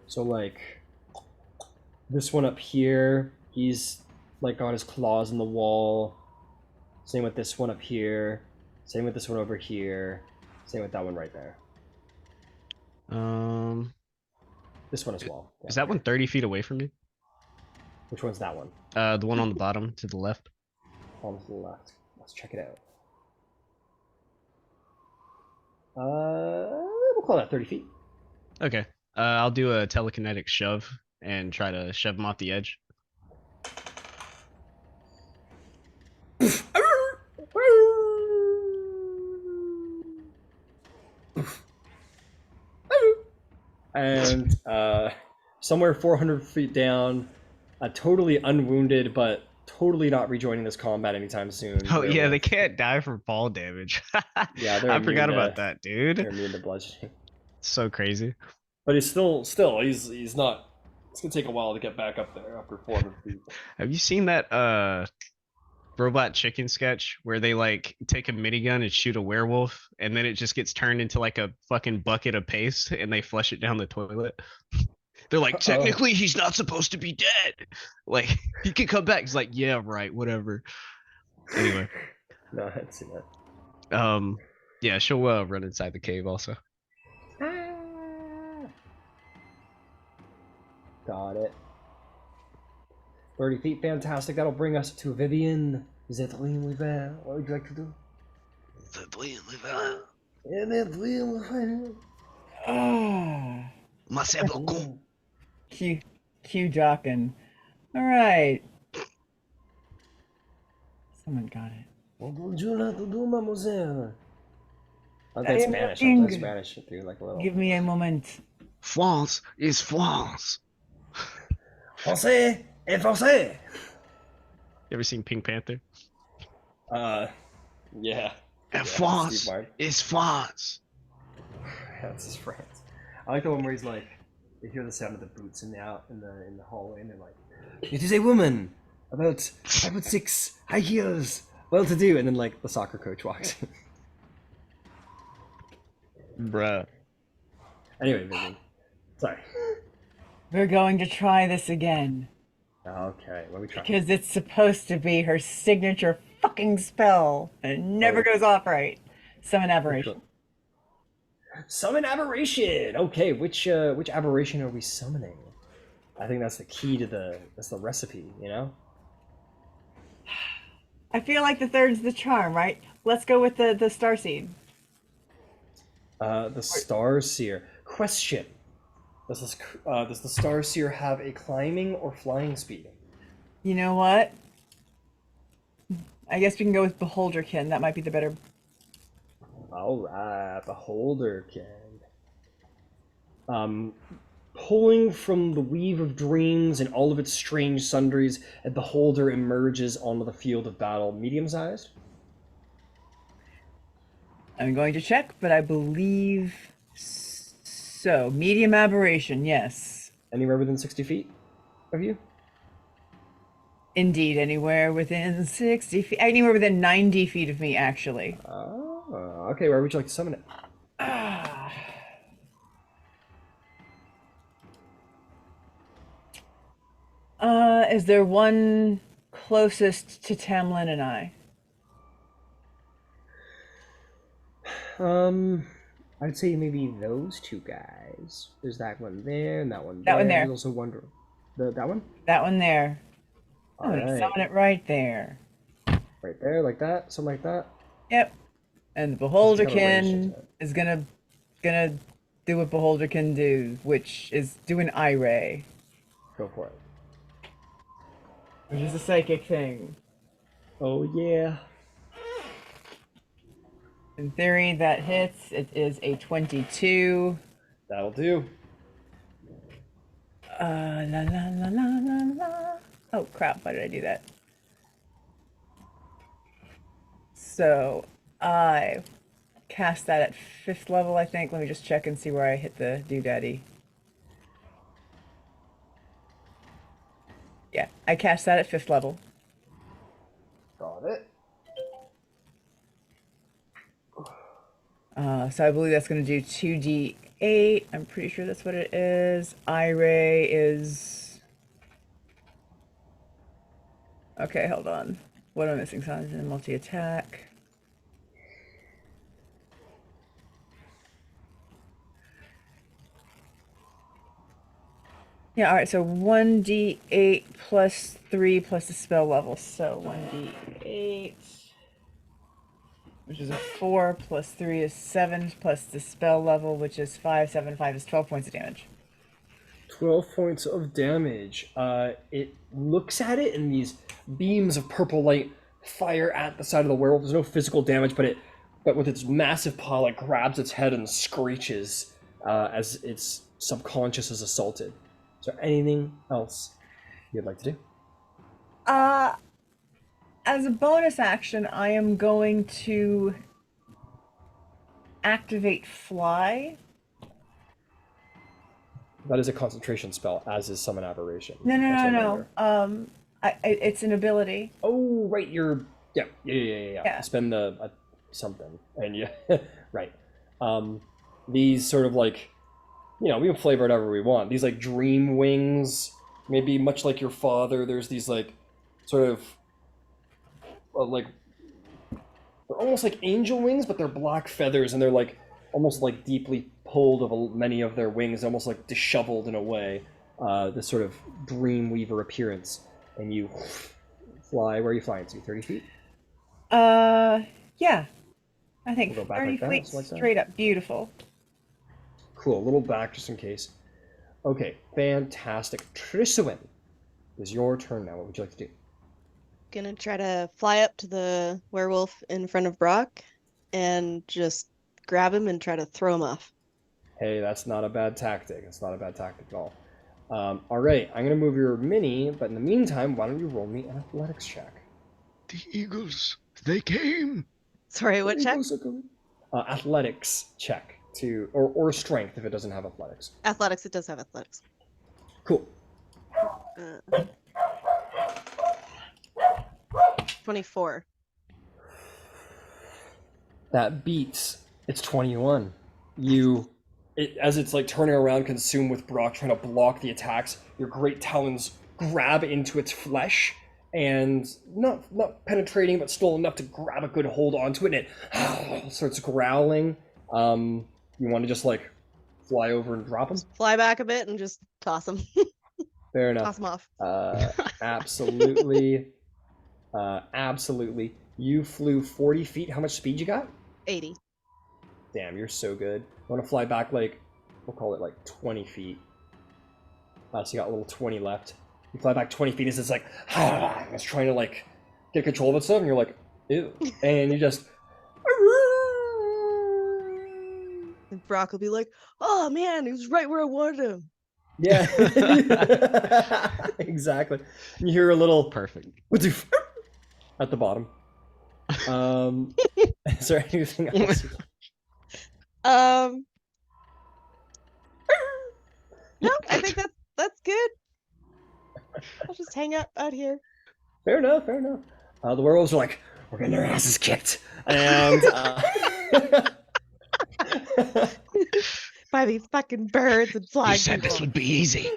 So like this one up here, he's like got his claws in the wall. Same with this one up here. Same with this one over here. Same with that one right there. This one as well. Is Yeah. that one 30 feet away from me? Which one's that one? The one on the bottom to the left. On to the left. Let's check it out. We'll call that 30 feet. Okay. I'll do a telekinetic shove and try to shove him off the edge. And somewhere 400 feet down, totally unwounded, but totally not rejoining this combat anytime soon. Oh yeah, they can't die from fall damage. Yeah, they're I immune forgot to- about that, dude. They're immune to bludgeoning. So crazy. But he's still he's not. It's gonna take a while to get back up there, upper 400 feet. Have you seen that robot chicken sketch where they like take a minigun and shoot a werewolf and then it just gets turned into like a fucking bucket of paste and they flush it down the toilet? They're like, technically he's not supposed to be dead. Like he could come back. He's like, yeah, right, whatever. Anyway. No, I haven't seen that. Yeah, she'll run inside the cave also. Got it. 30 feet, fantastic. That'll bring us to Vivian. Is that Liam Levan? What would you like to do? Ah, Merci beaucoup. Q Jockin. All right. Someone got it. What would you like to do, mademoiselle? I That's am Spanish. looking. That's Spanish. Dude, like a little. Give me a moment. France is France. Français et français. You ever seen Pink Panther? Yeah. And Steve France Martin. is France. Yeah, this is France. I like the one where he's like, you hear the sound of the boots in the hallway, and they're like, "It is a woman, about 5'6", high heels, well to do," and then like the soccer coach walks in. Bruh. Anyway, Vivian. Sorry. We're going to try this again. Okay, what are we trying? Because it's supposed to be her signature fucking spell. And it never Oh. goes off right. Summon aberration. Summon aberration. Okay, which aberration are we summoning? I think that's the key to that's the recipe, you know? I feel like the third's the charm, right? Let's go with the starseed. The Star Seer. Question. Does the Star Seer have a climbing or flying speed? You know what? I guess we can go with Beholderkin. That might be the better. Alright, Beholderkin. Pulling from the weave of dreams and all of its strange sundries, a beholder emerges onto the field of battle. Medium-sized? I'm going to check, but I believe so. Medium aberration, yes. Anywhere within 60 feet of you? Indeed, anywhere within 60 feet. Anywhere within 90 feet of me, actually. Oh, okay. Where would you like to summon it? Is there one closest to Tamlin and I? I'd say maybe those two guys. There's that one there and that one That one there. There's also one. That one? That one there. I'm gonna Alright. summon it right there. Right there, like that, something like that. Yep. And the It's got a range Beholderkin to it. is gonna do what Beholderkin do, which is do an eye ray, Go for it. which is a psychic thing. Oh yeah. In theory, that hits. It is a 22. That'll do. La la la la la la. Oh crap! Why did I do that? So I cast that at 5th level, I think. Let me just check and see where I hit the doodaddy. Yeah, I cast that at 5th level. Got it. So I believe that's going to do 2d8. I'm pretty sure that's what it is. Ray is... Okay, hold on. What am I missing? Signs and multi-attack. Yeah, alright, so 1d8 plus 3 plus the spell level. So 1d8, which is a 4, plus 3 is 7, plus the spell level, which is 5, 7, 5 is 12 points of damage. 12 points of damage. It looks at it, and these beams of purple light fire at the side of the werewolf. There's no physical damage, but with its massive paw, it grabs its head and screeches as its subconscious is assaulted. Is there anything else you'd like to do? As a bonus action, I am going to activate Fly. That is a concentration spell, as is Summon Aberration. No, That's a no. reminder. It's an ability. Oh, right, you're... Yeah. Yeah. You spend the something, and yeah, right. These sort of like, we can flavor it however we want. These like dream wings, maybe much like your father, there's these like, sort of, like, they're almost like angel wings, but they're black feathers, and they're like, almost like deeply pulled of many of their wings, almost like disheveled in a way. This sort of dream weaver appearance, and you fly. Where are you flying to? 30 feet? Yeah. I think We'll go back 30 like that, feet like that. straight up. Beautiful. Cool. A little back just in case. Okay, fantastic. Triswin, it's your turn now. What would you like to do? Gonna try to fly up to the werewolf in front of Brock and just grab him and try to throw him off. Hey, that's not a bad tactic. It's not a bad tactic at all. All right, I'm going to move your mini, but in the meantime, why don't you roll me an athletics check? The eagles, they came. Sorry, what check? Athletics check or strength if it doesn't have athletics. Athletics, it does have athletics. Cool. 24. That beats. It's 21. As it's like turning around, consumed with Brock, trying to block the attacks, your great talons grab into its flesh, and not penetrating, but still enough to grab a good hold onto it, and it starts growling. You want to just like fly over and drop him? Fly back a bit and just toss him. Fair enough. Toss him off. Absolutely. Absolutely. You flew 40 feet. How much speed you got? 80. Damn, you're so good. I want to fly back like, we'll call it like 20 feet. So you got a little 20 left. You fly back 20 feet as it's like, it's trying to like get control of itself, and you're like, ew. And you just... And Brock will be like, oh man, he was right where I wanted him. Yeah. Exactly. And you hear a little... Perfect. at the bottom. Is there anything else? No, I think that's good. I'll just hang out here. Fair enough. The werewolves are like, we're getting their asses kicked, and By these fucking birds and flying. You said this people. would be easy.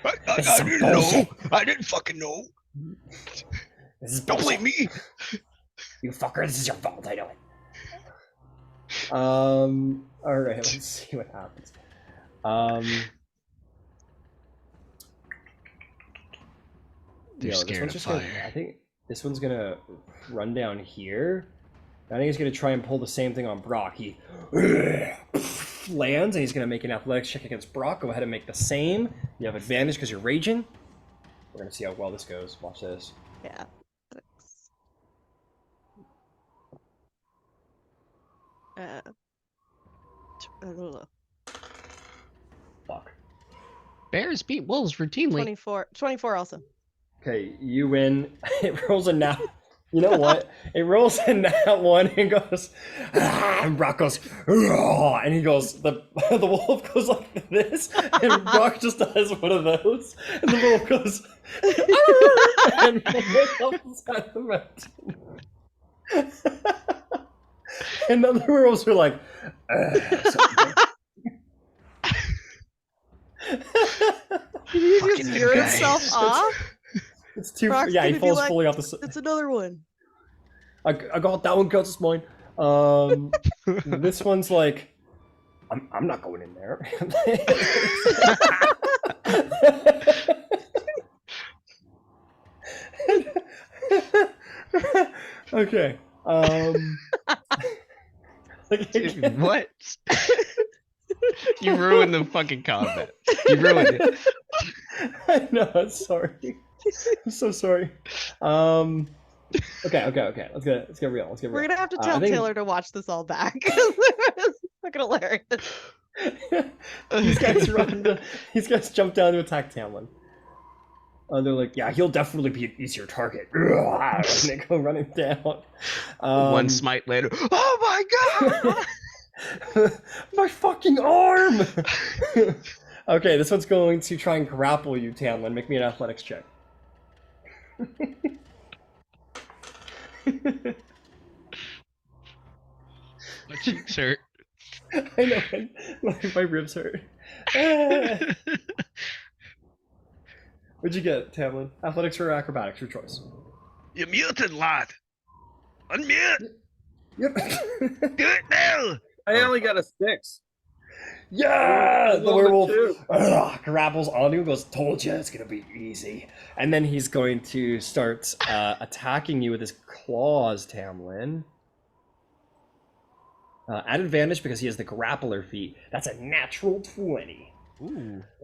This is I some didn't bullshit. know. I didn't fucking know. This is Don't bullshit. blame me. You fucker, this is your fault, I know it. Alright, let's see what happens. They're This scared one's of just gonna, fire. I think this one's gonna run down here. I think he's gonna try and pull the same thing on Brock. He lands, and he's gonna make an athletics check against Brock. Go ahead and make the same. You have advantage because you're raging. We're gonna see how well this goes. Watch this. Yeah. I don't know. Fuck. Bears beat wolves routinely. 24 also. Okay, you win. It rolls a nat. You know what? It rolls a nat 1 and goes, and Brock goes, "Rah!" And he goes, the wolf goes like this, and Brock just does one of those, and the wolf goes, "Arr!" and falls off the side of the mountain. And the other werewolves are like, Did you just Fucking veer guys. himself off? it's too. Brock's Yeah, he gonna be falls like, fully off the side. It's another one. I got that one, counts as mine. This one's like, I'm not going in there. Okay. Dude, what? You ruined the fucking combat. You ruined it. I know. I'm sorry. I'm so sorry. Okay. Let's get real. We're gonna have to I tell think- Taylor to watch this all back. It's fucking hilarious. These guys jump down to attack Tamlin. They're like, yeah, he'll definitely be an easier target. And they go running down. One smite later. Oh my god! My fucking arm! Okay, this one's going to try and grapple you, Tamlin. Make me an athletics check. My cheeks hurt. I know, my ribs hurt. Ah. What'd you get, Tamlin? Athletics or acrobatics, your choice. You muted, lad. Unmute. Yep. Do it now. I only got a 6. Yeah! The Roll a werewolf 2. grapples onto you and goes, told you it's gonna be easy. And then he's going to start attacking you with his claws, Tamlin. At advantage because he has the grappler feat. That's a natural 20.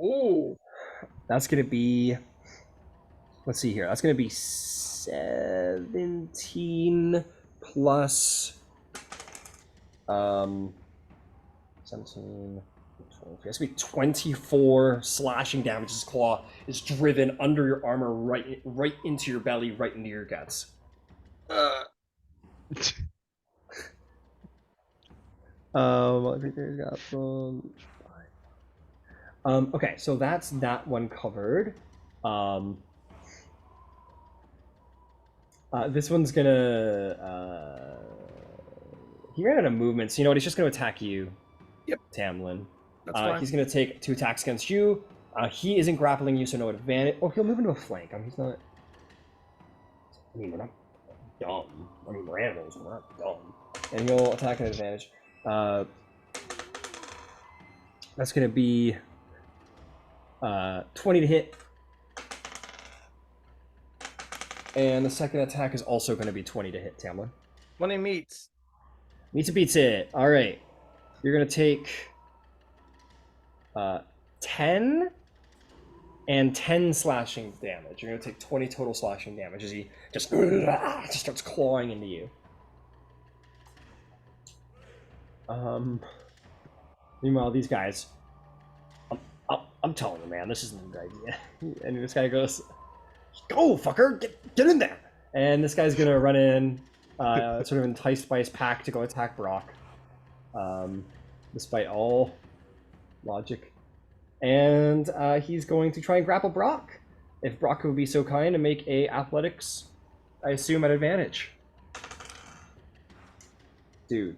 Ooh. That's gonna be... Let's see here. That's gonna be 17 plus... 17... 20. That's gonna be 24 slashing damage. His claw is driven under your armor, right into your belly, right into your guts. Okay, so that's that one covered. This one's gonna. He ran out of movement, so you know what? He's just gonna attack you. Yep. Tamlin. That's fine. He's gonna take 2 attacks against you. He isn't grappling you, so no advantage. Oh, he'll move into a flank. I mean, he's not. I mean, we're not dumb. I mean, we're animals. We're not dumb. And he'll attack at advantage. That's gonna be 20 to hit. And the second attack is also going to be 20 to hit, Tamlin. When he meets. Meets it, beats it. All right. You're going to take 10 and 10 slashing damage. You're going to take 20 total slashing damage as he just starts clawing into you. Meanwhile, these guys... I'm telling you, man, this isn't a good idea. And this guy goes, go, fucker, get in there. And this guy's gonna run in, sort of enticed by his pack to go attack Brok, despite all logic. And he's going to try and grapple Brok. If Brok would be so kind and make a athletics, I assume, at advantage. Dude.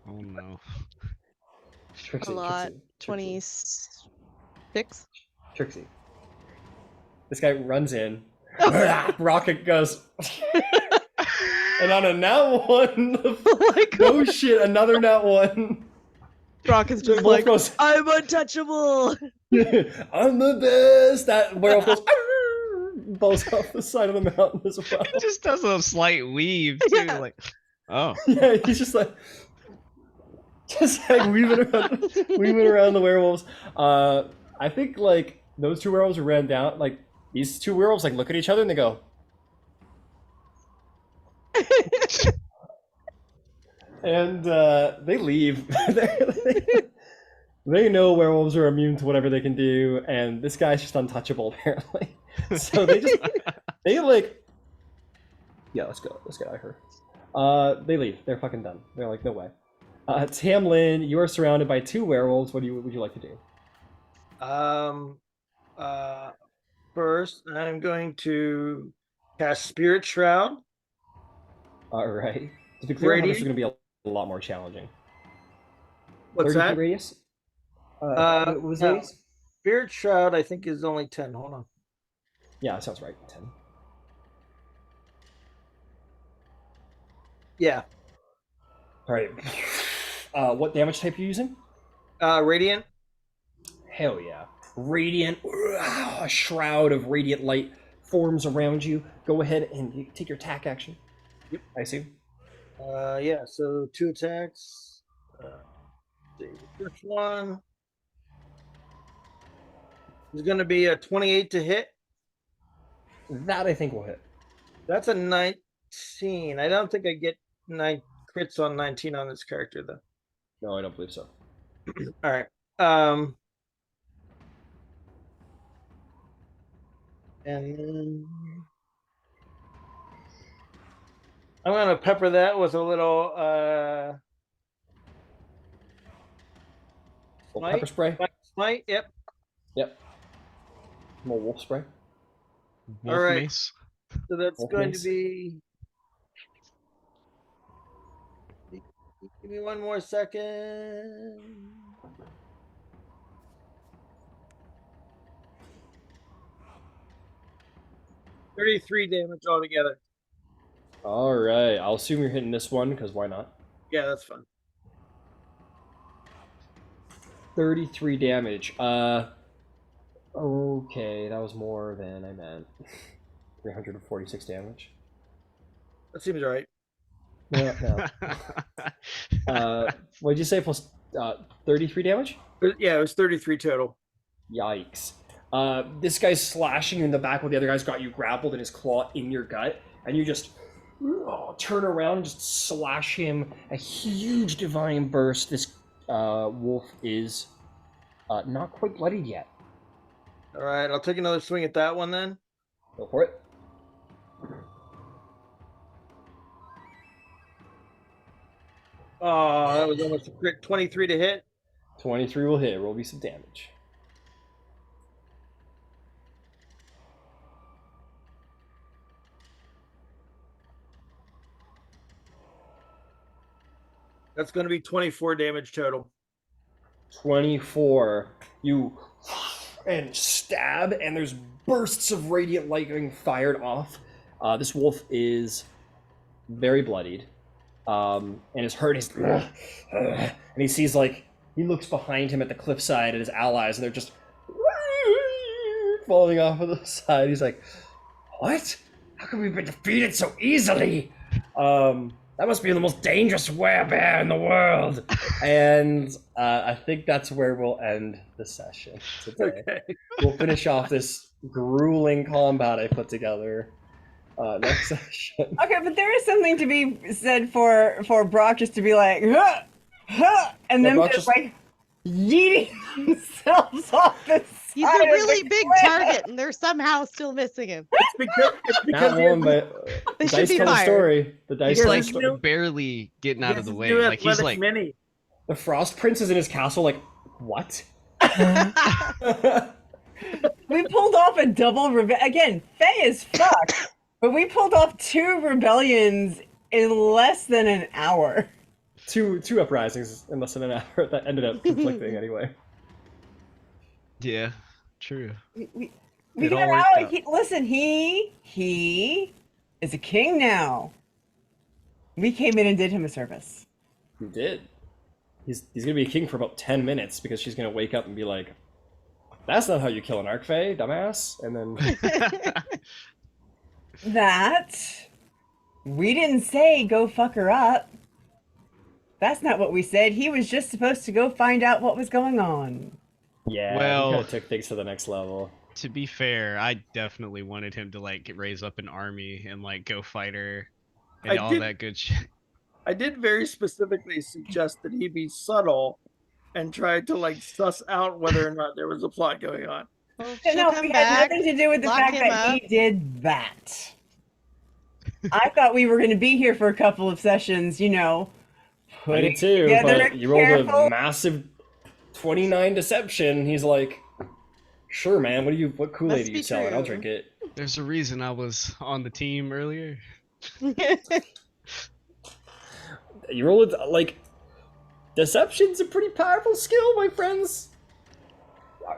Oh no. A lot. 26. Trixie. This guy runs in. Rocket goes. And on a nat 1. Oh my god. No shit, another nat 1. Brock is just Werewolf like, goes, I'm untouchable. I'm the best. That werewolf goes. Falls off the side of the mountain as well. It just does a slight weave too. Yeah. Like, oh. Yeah, he's just like weaving around the werewolves. I think like those 2 werewolves ran down. Like these 2 werewolves like look at each other and they go. And they leave. They know werewolves are immune to whatever they can do, and this guy's just untouchable apparently. So they like, yeah, let's go. Let's get out of here. They leave. They're fucking done. They're like, no way. Tamlin, you are surrounded by 2 werewolves. What would you like to do? First, I'm going to cast Spirit Shroud. All right. To be clear, this is Radiant? going to be a lot more challenging. What's 30 feet that? radius? What was no. radius? Spirit Shroud, I think, is only 10. Hold on. Yeah, that sounds right. 10. Yeah. All right. What damage type are you using? Radiant. Hell yeah. Radiant, a shroud of radiant light forms around you. Go ahead and you take your attack action. Yep. I assume. Yeah, so 2 attacks. The first one is going to be a 28 to hit. That I think will hit. That's a 19. I don't think I get 9 crits on 19 on this character, though. No, I don't believe so. All right. And then I'm going to pepper that with a little Little pepper spray. smite. Yep. Yep. More wolf spray. Wolf right. mace. So that's Wolf going mace. to be. Give me one more second. $33 damage altogether. All right. I'll assume you're hitting this one because why not? Yeah, that's fun. 33 damage. Okay, that was more than I meant. 346 damage. That seems right. No. What'd you say? Plus 33 damage? Yeah, it was 33 total. Yikes. This guy's slashing you in the back while the other guy's got you grappled and his claw in your gut, and you just turn around and just slash him a huge divine burst. This wolf is not quite bloodied yet. All right, I'll take another swing at that one then. Go for it. Oh, that was almost a crit. 23 to hit. 23 will hit. Roll me some damage. That's going to be 24 damage total. 24. You and stab, and there's bursts of radiant light getting fired off. This wolf is very bloodied, and his hurt is, and he sees he looks behind him at the cliffside at his allies, and they're just falling off of the side. He's like, "What? How can we be defeated so easily? That must be the most dangerous werebear in the world." And I think that's where we'll end the session today. Okay. We'll finish off this grueling combat I put together next session. Okay, but there is something to be said for Brock just to be like, huh, huh, and Yeah, then Brock just just- like yeeting themselves off the side. He's a of the really big cliff. target, and they're somehow still missing him. It's because Not one, but They the should dice be tell the fired. story. The dice He's tell the like story. barely getting out of the way. New Like he's athletic like mini. The Frost Prince is in his castle. Like, what? We pulled off a double again. Faye is fucked, but we pulled off 2 rebellions in less than an hour. Two uprisings in less than an hour that ended up conflicting anyway. yeah, true. We It got all worked out. out. Listen, he is a king now. We came in and did him a service. He did. He's gonna be a king for about 10 minutes because she's gonna wake up and be like, "That's not how you kill an Archfey, dumbass." And then That we didn't say go fuck her up. That's not what we said. He was just supposed to go find out what was going on. yeah, Well- he kind of took things to the next level. To be fair, I definitely wanted him to like raise up an army and like go fight her and I all did- that good shit. I did very specifically suggest that he be subtle and tried to like suss out whether or not there was a plot going on. Well, she'll No, come it back. had nothing to do with the lock fact him that he up. did that. I thought we were going to be here for a couple of sessions, you know, I putting did too, together but a you rolled a careful. massive 29 deception. He's like, sure, man. What Kool-Aid Must are be you selling? I'll true. drink it. There's a reason I was on the team earlier. You rolled like deception's a pretty powerful skill, my friends.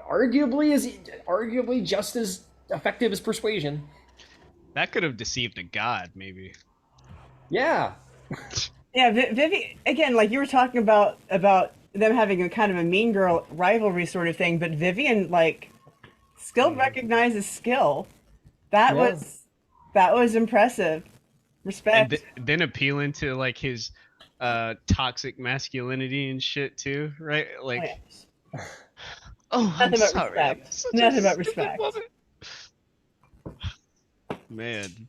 Arguably just as effective as persuasion. That could have deceived a god, maybe. Yeah. Yeah, Vivi, again, like you were talking about them having a kind of a mean girl rivalry sort of thing, but Vivian, like, skill recognizes skill. That Yeah. was impressive. Respect. And then appealing to like his toxic masculinity and shit too, right? Like, yeah. oh, I'm Nothing but sorry. I'm respect. such Nothing a but stupid respect. woman. Man,